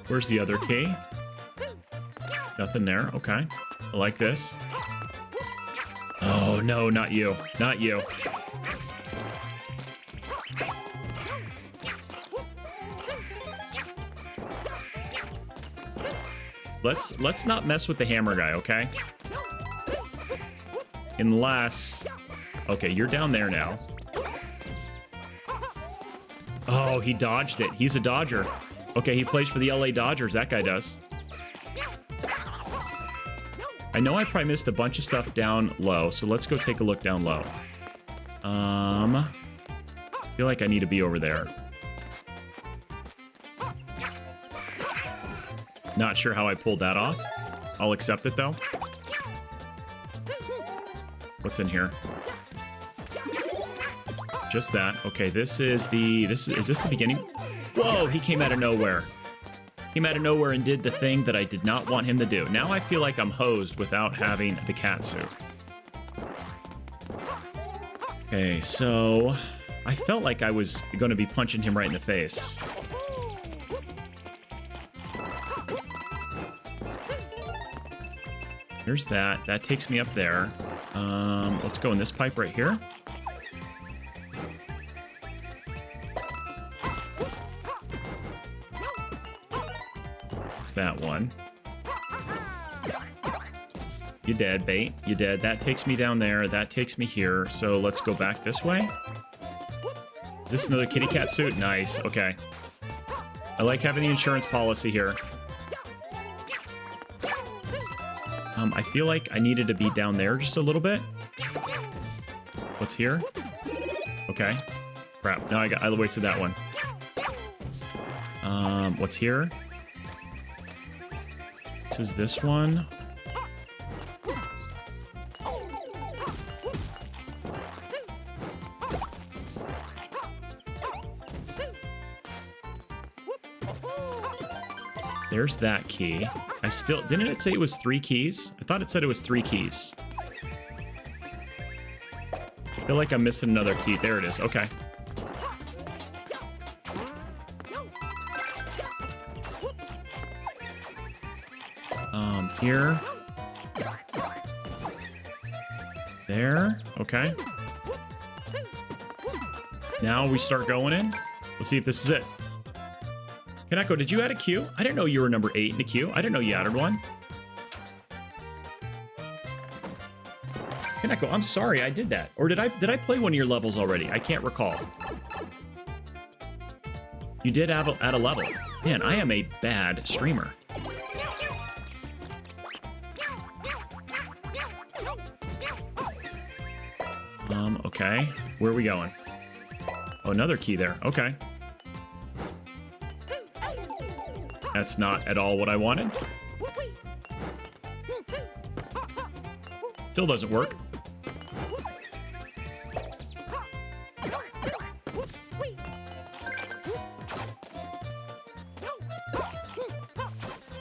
Where's the other key? Nothing there. Okay. I like this. Oh, no, not you. Not you. Let's not mess with the hammer guy, okay? Unless... Okay, you're down there now. Oh, he dodged it. He's a dodger. Okay, he plays for the LA Dodgers. That guy does. I know I probably missed a bunch of stuff down low, so let's go take a look down low. I feel like I need to be over there. Not sure how I pulled that off. I'll accept it though. What's in here? Just that. Okay, is this the beginning? Whoa, he came out of nowhere. Came out of nowhere and did the thing that I did not want him to do. Now I feel like I'm hosed without having the cat suit. Okay, so I felt like I was going to be punching him right in the face. There's that. That takes me up there. Let's go in this pipe right here. That one. You dead, bait. You dead. That takes me down there. That takes me here. So let's go back this way. Is this another kitty cat suit? Nice. Okay. I like having the insurance policy here. I feel like I needed to be down there just a little bit. What's here? Okay. Crap. No, I wasted that one. What's here? This is this one. There's that key. Didn't it say it was 3 keys? I thought it said it was 3 keys. I feel like I'm missing another key. There it is. Okay. Here. There. Okay. Now we start going in. Let's see if this is it. Kaneko, did you add a queue? I didn't know you were number 8 in the queue. I didn't know you added one. Kaneko, I'm sorry I did that. Or did I play one of your levels already? I can't recall. You did add a level. Man, I am a bad streamer. Okay. Where are we going? Oh, another key there. Okay. That's not at all what I wanted. Still doesn't work.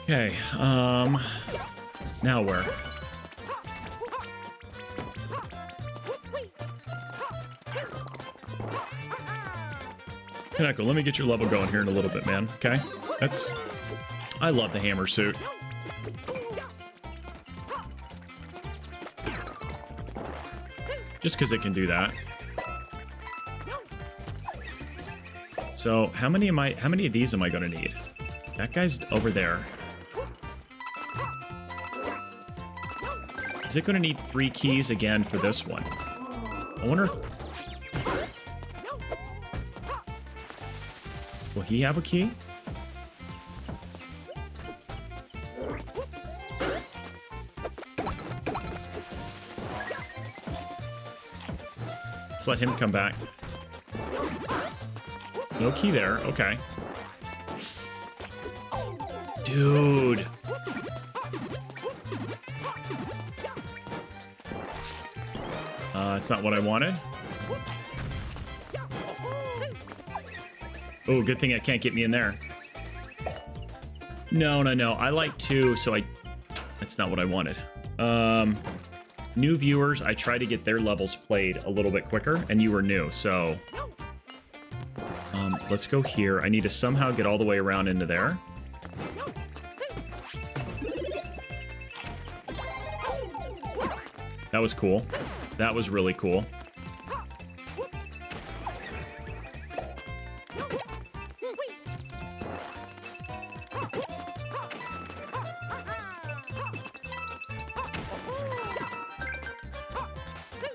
Okay, now where? Kaneko, let me get your level going here in a little bit, man. Okay? I love the hammer suit. Just because it can do that. So, how many of these am I going to need? That guy's over there. Is it going to need 3 keys again for this one? I wonder if... Will he have a key? Let's let him come back. No key there. Okay. Dude. It's not what I wanted. Oh, good thing it can't get me in there. No. I like 2, so that's not what I wanted. New viewers, I try to get their levels played a little bit quicker, and you were new, so... let's go here. I need to somehow get all the way around into there. That was cool. That was really cool.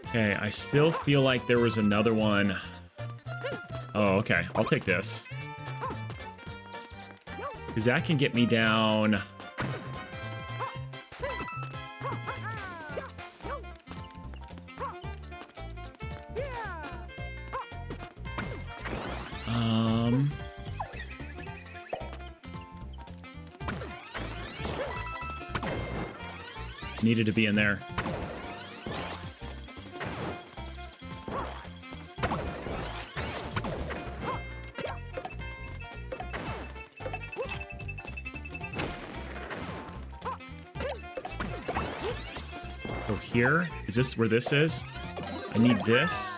Okay, I still feel like there was another one. Oh, okay. I'll take this. Because that can get me down... Needed to be in there. So here, is this where this is? I need this.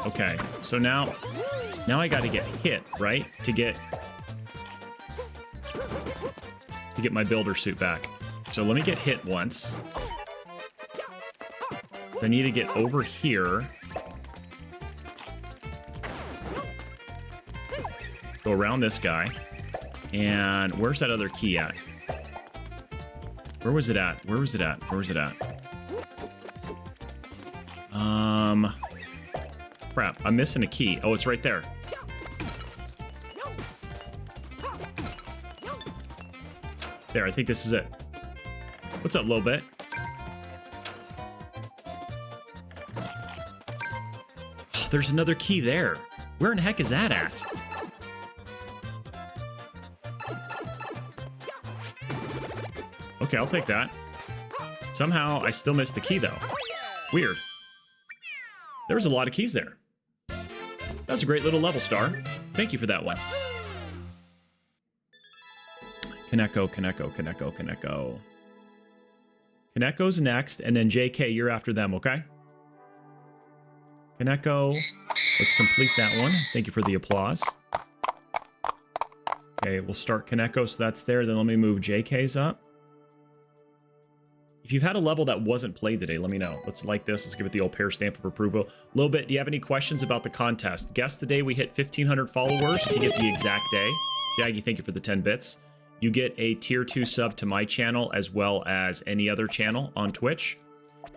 Okay, so now I got to get hit, right? To get my builder suit back. So let me get hit once. I need to get over here. Go around this guy. And where's that other key at? Where was it at? Where was it at? Where was it at? Crap, I'm missing a key. Oh, it's right there. There, I think this is it. What's up, little bit? Oh, there's another key there. Where in the heck is that at? Okay, I'll take that. Somehow, I still missed the key, though. Weird. There was a lot of keys there. That was a great little level, Star. Thank you for that one. Kaneko. Kaneko's next, and then JK, you're after them, okay? Kaneko, let's complete that one. Thank you for the applause. Okay, we'll start Kaneko, so that's there. Then let me move JK's up. If you've had a level that wasn't played today, let me know. Let's like this. Let's give it the old pair stamp of approval. Little bit, do you have any questions about the contest? Guess the day we hit 1,500 followers. You get the exact day. Jaggy, thank you for the 10 bits. You get a tier 2 sub to my channel as well as any other channel on Twitch.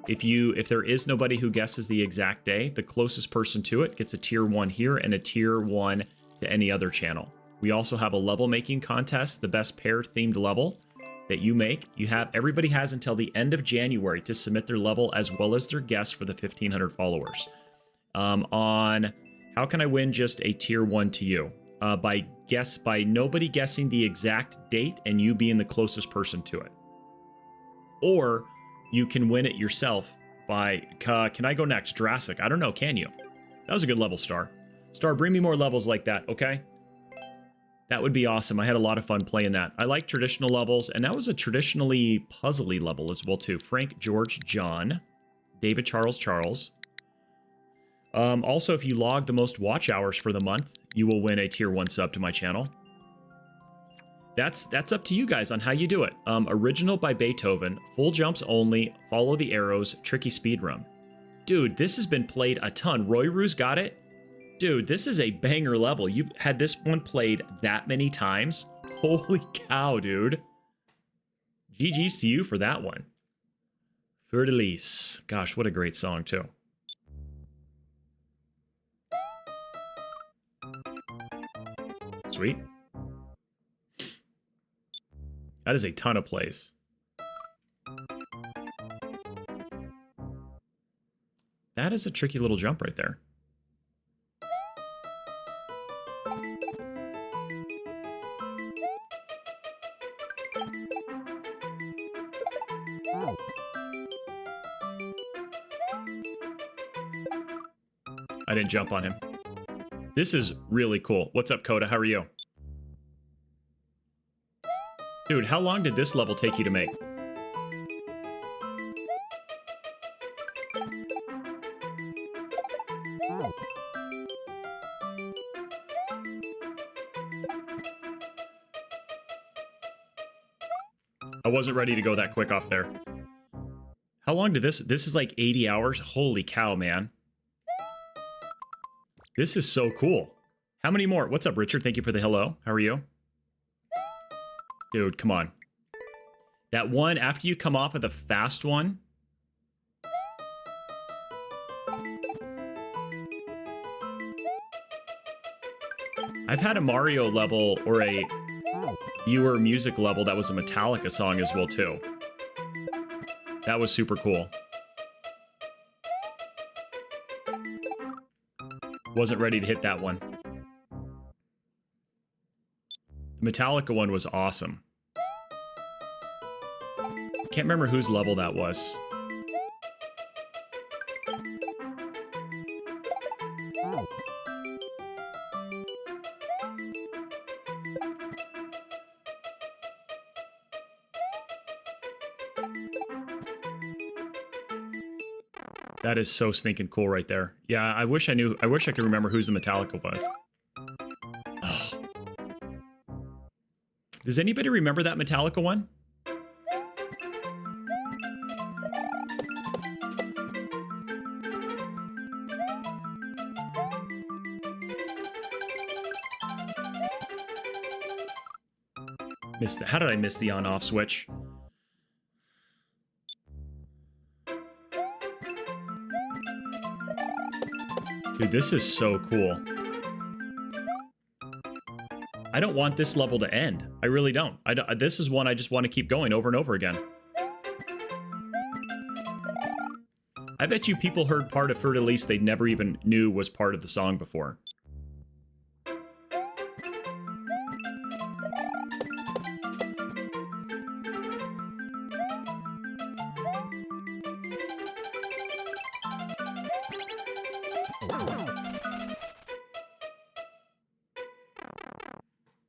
If there is nobody who guesses the exact day, the closest person to it gets a tier 1 here and a tier 1 to any other channel. We also have a level making contest, the best pair themed level that you make. Everybody has until the end of January to submit their level as well as their guess for the 1,500 followers. On how can I win just a tier 1 to you? by nobody guessing the exact date and you being the closest person to it. Or you can win it yourself by, can I go next? Jurassic. I don't know, can you? That was a good level, Star. Star, bring me more levels like that, okay? That would be awesome. I had a lot of fun playing that. I like traditional levels, and that was a traditionally puzzly level as well, too. Frank, George, John, David, Charles. Also, if you log the most watch hours for the month, you will win a tier 1 sub to my channel. That's up to you guys on how you do it. Original by Beethoven, full jumps only, follow the arrows, tricky speed run. Dude, this has been played a ton. Roy Ruse got it. Dude, this is a banger level. You've had this one played that many times. Holy cow, dude. GG's to you for that one. Fer-de-Lise. Gosh, what a great song, too. Sweet. That is a ton of plays. That is a tricky little jump right there. I didn't jump on him. This is really cool. What's up, Coda? How are you? Dude, how long did this level take you to make? I wasn't ready to go that quick off there. How long did this is like 80 hours? Holy cow, man. This is so cool. How many more? What's up, Richard? Thank you for the hello. How are you? Dude, come on. That one, after you come off of the fast one. I've had a Mario level or a viewer music level that was a Metallica song as well, too. That was super cool. Wasn't ready to hit that one. The Metallica one was awesome. Can't remember whose level that was. That is so stinking cool right there. Yeah, I wish I could remember whose the Metallica was. Ugh. Does anybody remember that Metallica one? How did I miss the on-off switch? Dude, this is so cool. I don't want this level to end. I really don't. This is one I just want to keep going over and over again. I bet you people heard part of Fer-de-Lise they never even knew was part of the song before.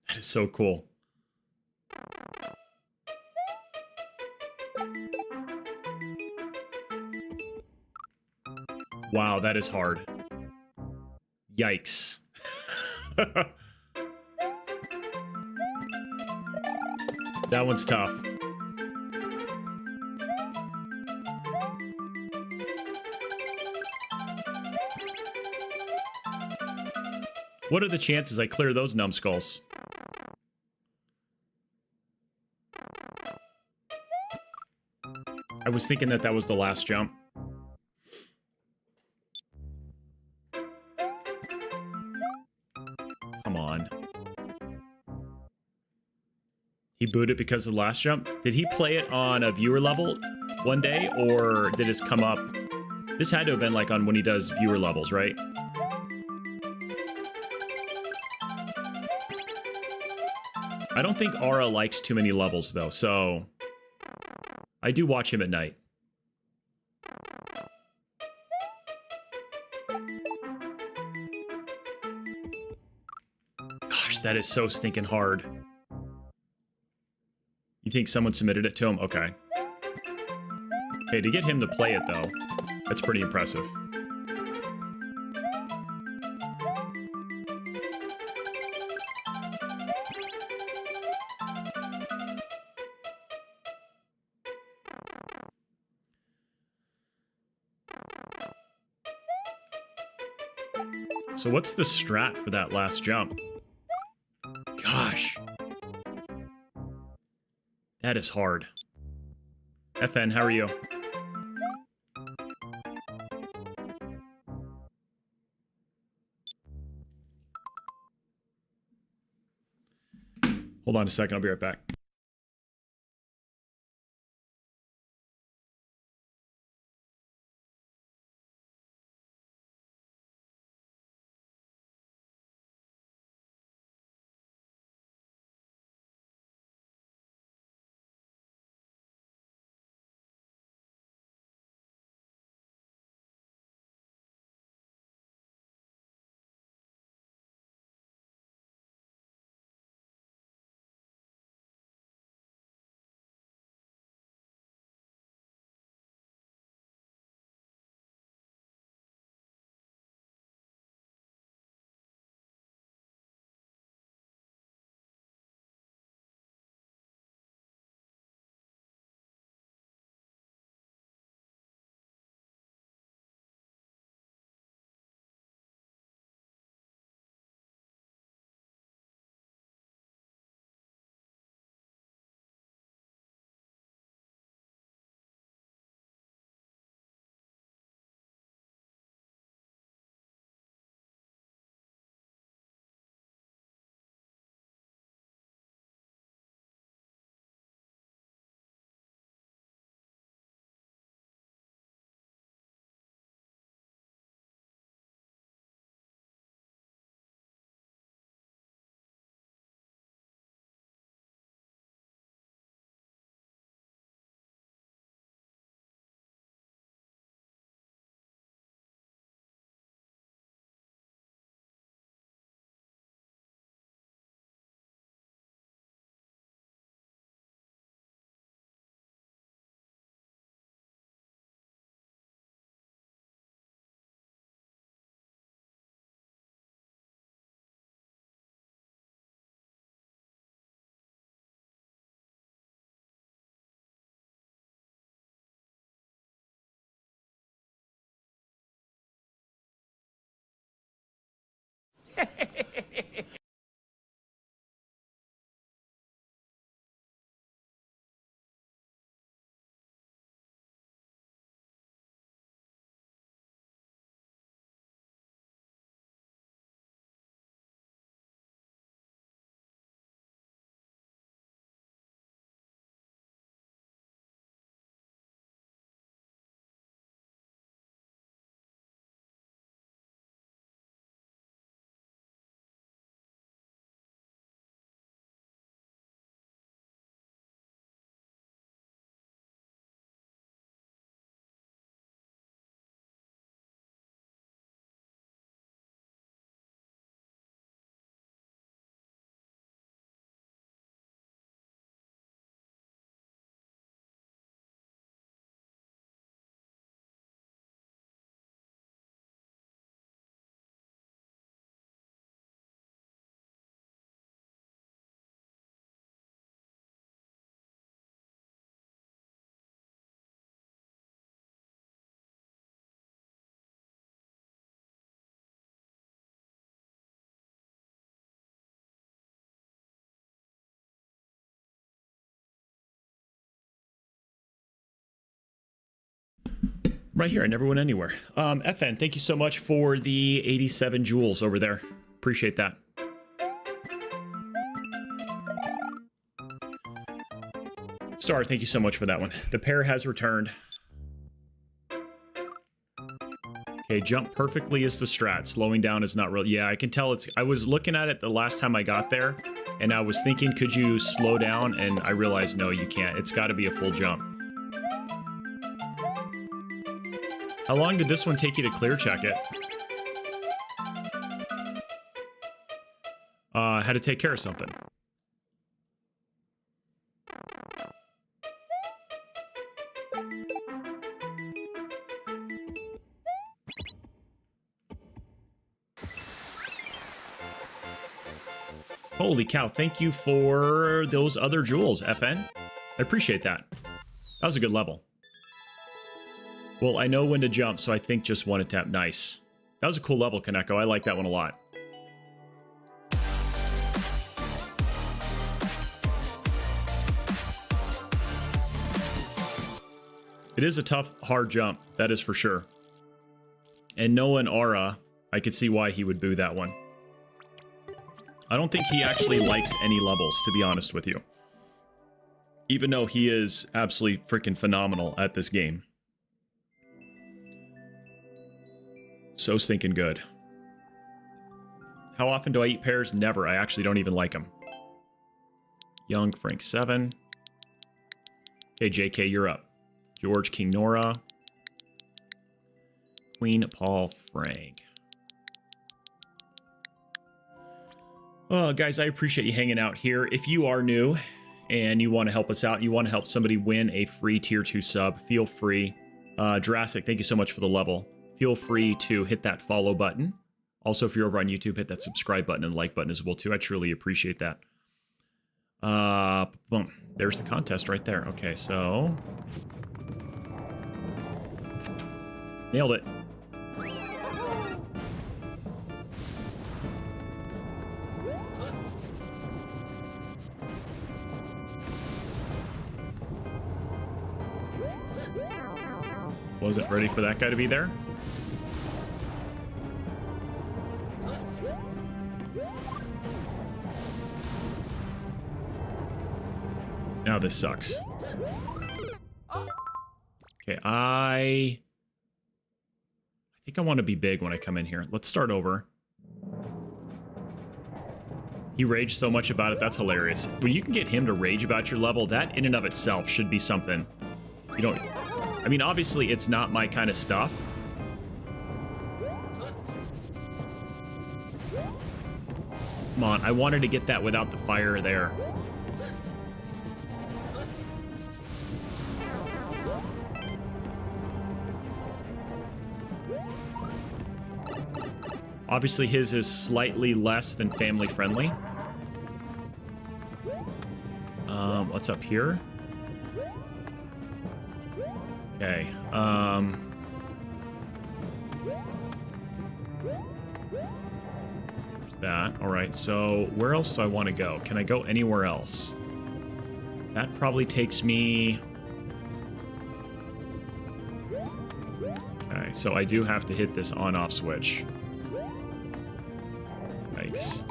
That is so cool. Wow, that is hard. Yikes. That one's tough. What are the chances I clear those numbskulls? I was thinking that that was the last jump. Come on. He booted because of the last jump? Did he play it on a viewer level one day, or did this come up? This had to have been like on when he does viewer levels, right? I don't think Aura likes too many levels, though, so I do watch him at night. Gosh, that is so stinking hard. You think someone submitted it to him? Okay. Hey, to get him to play it, though, that's pretty impressive. So what's the strat for that last jump? Gosh. That is hard. FN, how are you? Hold on a second, I'll be right back. Right here. I never went anywhere. FN, thank you so much for the 87 jewels over there. Appreciate that. Star, thank you so much for that one. The pair has returned. Okay, jump perfectly is the strat. Slowing down is not real. Yeah, I can tell it's... I was looking at it the last time I got there, and I was thinking, could you slow down? And I realized, no, you can't. It's got to be a full jump. How long did this one take you to clear check it? I had to take care of something. Holy cow, thank you for those other jewels, FN. I appreciate that. That was a good level. Well, I know when to jump, so I think just one tap. Nice. That was a cool level, Kaneko. I like that one a lot. It is a tough, hard jump. That is for sure. And knowing Aura, I could see why he would boo that one. I don't think he actually likes any levels, to be honest with you. Even though he is absolutely freaking phenomenal at this game. So stinking good. How often do I eat pears? Never. I actually don't even like them. Young Frank 7. Hey, JK, you're up. George King Nora. Queen Paul Frank. Oh, guys, I appreciate you hanging out here. If you are new and you want to help us out, you want to help somebody win a free tier 2 sub, feel free. Jurassic, thank you so much for the level. Feel free to hit that follow button. Also, if you're over on YouTube, hit that subscribe button and like button as well, too. I truly appreciate that. Boom. There's the contest right there. Okay, so... Nailed it. Wasn't ready for that guy to be there. Now this sucks. Okay, I think I want to be big when I come in here. Let's start over. He raged so much about it. That's hilarious. When you can get him to rage about your level, that in and of itself should be something. You don't... I mean, obviously, it's not my kind of stuff. Come on, I wanted to get that without the fire there. Obviously, his is slightly less than family friendly. What's up here? Okay, there's that. All right, so where else do I want to go? Can I go anywhere else? That probably takes me... Okay, so I do have to hit this on-off switch. Nice.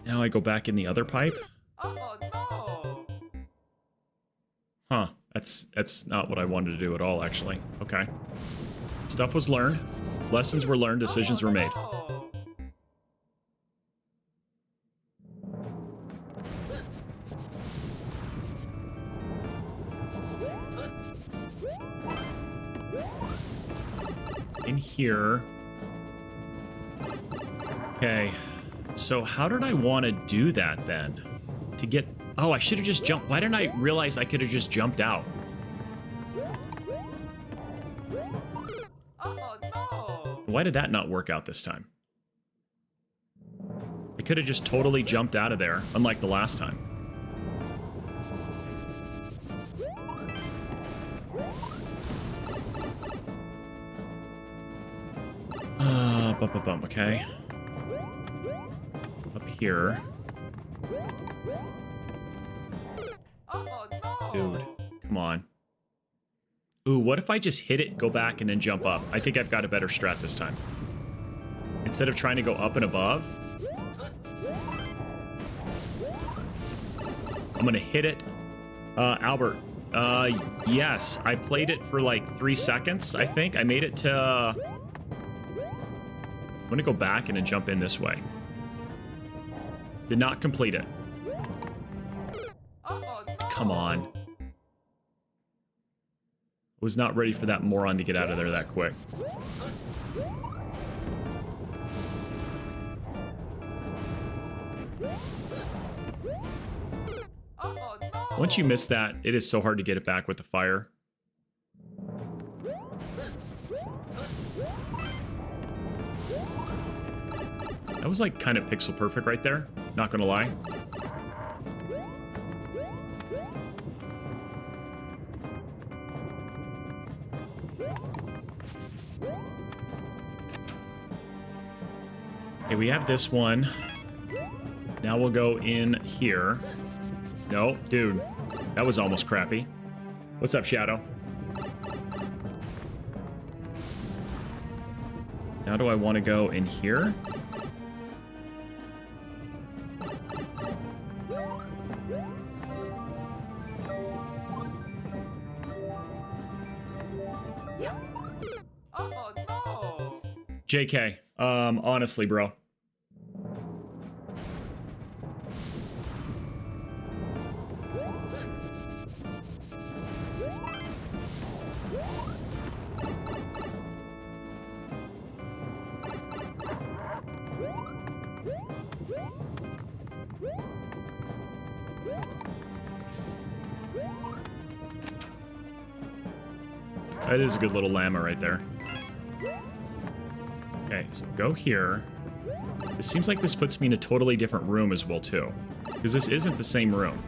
Now I go back in the other pipe? Oh no! Huh. That's not what I wanted to do at all, actually. Okay. Stuff was learned. Lessons were learned. Decisions were made. In here. Okay. So how did I want to do that then? To get... Oh, I should have just jumped. Why didn't I realize I could have just jumped out? Oh no! Why did that not work out this time? I could have just totally jumped out of there, unlike the last time. Okay. Up here. Oh no! Dude, come on. Ooh, what if I just hit it, go back, and then jump up? I think I've got a better strat this time. Instead of trying to go up and above. I'm gonna hit it. Albert, yes, I played it for like 3 seconds, I think. I made it to... I'm gonna go back and then jump in this way. Did not complete it. Come on. Was not ready for that moron to get out of there that quick. Once you miss that, it is so hard to get it back with the fire. That was like kind of pixel perfect right there, not gonna lie. Okay, we have this one. Now we'll go in here. No, dude, that was almost crappy. What's up, Shadow? Now do I want to go in here? Oh no! JK, honestly, bro. That is a good little llama right there. Okay, so go here. It seems like this puts me in a totally different room as well, too. Because this isn't the same room.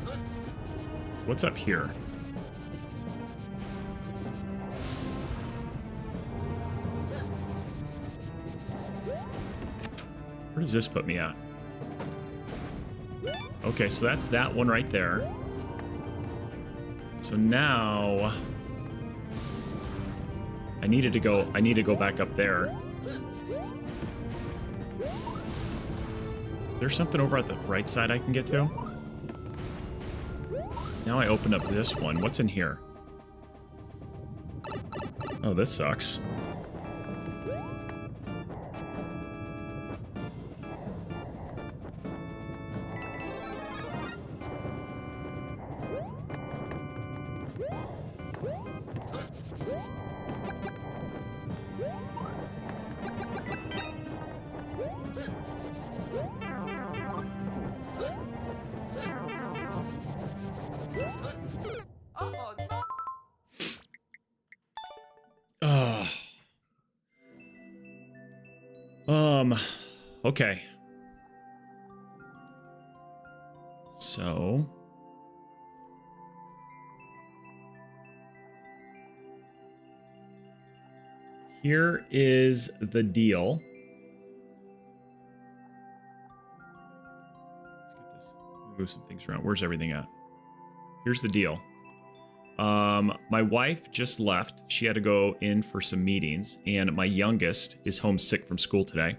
So what's up here? Where does this put me at? Okay, so that's that one right there. So now I need to go back up there. Is there something over at the right side I can get to? Now I open up this one. What's in here? Oh, this sucks. Okay. So here is the deal. Let's get this. Move some things around. Where's everything at? Here's the deal. My wife just left. She had to go in for some meetings, and my youngest is homesick from school today.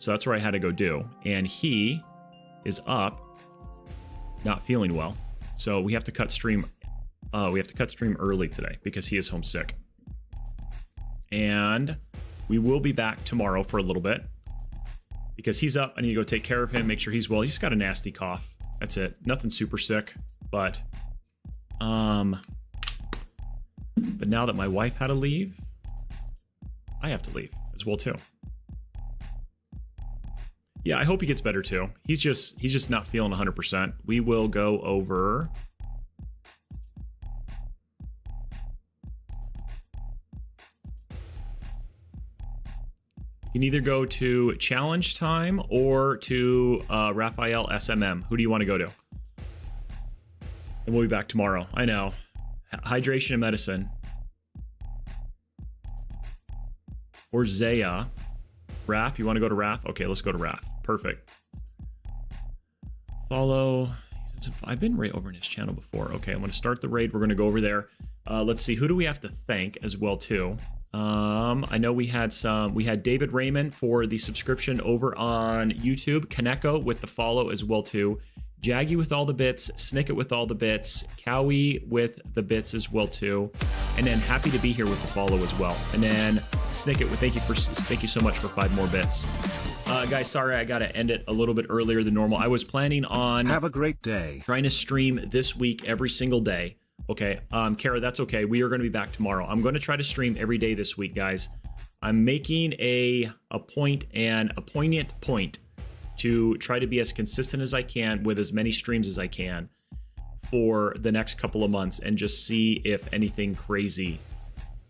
So that's where I had to go do. And he is up, not feeling well. So we have to cut stream. We have to cut stream early today because he is homesick. And we will be back tomorrow for a little bit because he's up. I need to go take care of him, make sure he's well. He's got a nasty cough. That's it. Nothing super sick, but now that my wife had to leave, I have to leave as well too. Yeah, I hope he gets better too. He's just not feeling 100%. We will go over. You can either go to challenge time or to Raphael SMM. Who do you want to go to? And we'll be back tomorrow. I know. Hydration and medicine. Or Zaya. Raph, you want to go to Raph? Okay, let's go to Raph. Perfect. Follow. I've been right over in his channel before. Okay, I'm going to start the raid. We're going to go over there. Let's see. Who do we have to thank as well, too? I know we had David Raymond for the subscription over on YouTube. Kaneko with the follow as well, too. Jaggy with all the bits, Snicket with all the bits, Cowie with the bits as well too, and then Happy to be here with the follow as well. And then Snicket, thank you so much for 5 more bits. Guys, sorry I gotta end it a little bit earlier than normal. I was planning on have a great day. Trying to stream this week every single day. Okay, Kara, that's okay. We are going to be back tomorrow. I'm going to try to stream every day this week, guys. I'm making a poignant point to try to be as consistent as I can with as many streams as I can for the next couple of months and just see if anything crazy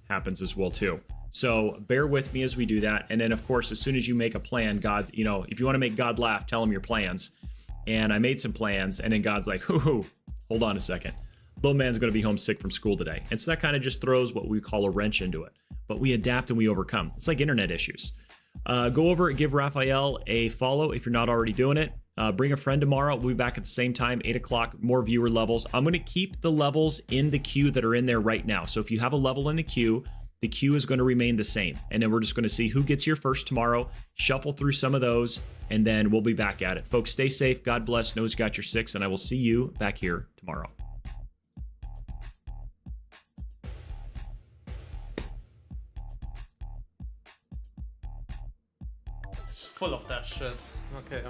happens as well too. So bear with me as we do that. And then of course, as soon as you make a plan, God, you know, if you want to make God laugh, tell him your plans. And I made some plans and then God's like, hoo, hold on a second. Little man's going to be homesick from school today. And so that kind of just throws what we call a wrench into it. But we adapt and we overcome. It's like internet issues. Go over and give Raphael a follow if you're not already doing it. Bring a friend tomorrow. We'll be back at the same time, 8 o'clock, more viewer levels. I'm going to keep the levels in the queue that are in there right now. So if you have a level in the queue is going to remain the same. And then we're just going to see who gets here first tomorrow, shuffle through some of those, and then we'll be back at it. Folks, stay safe. God bless. Knows you got your 6, and I will see you back here tomorrow. It's full of that shit. Okay.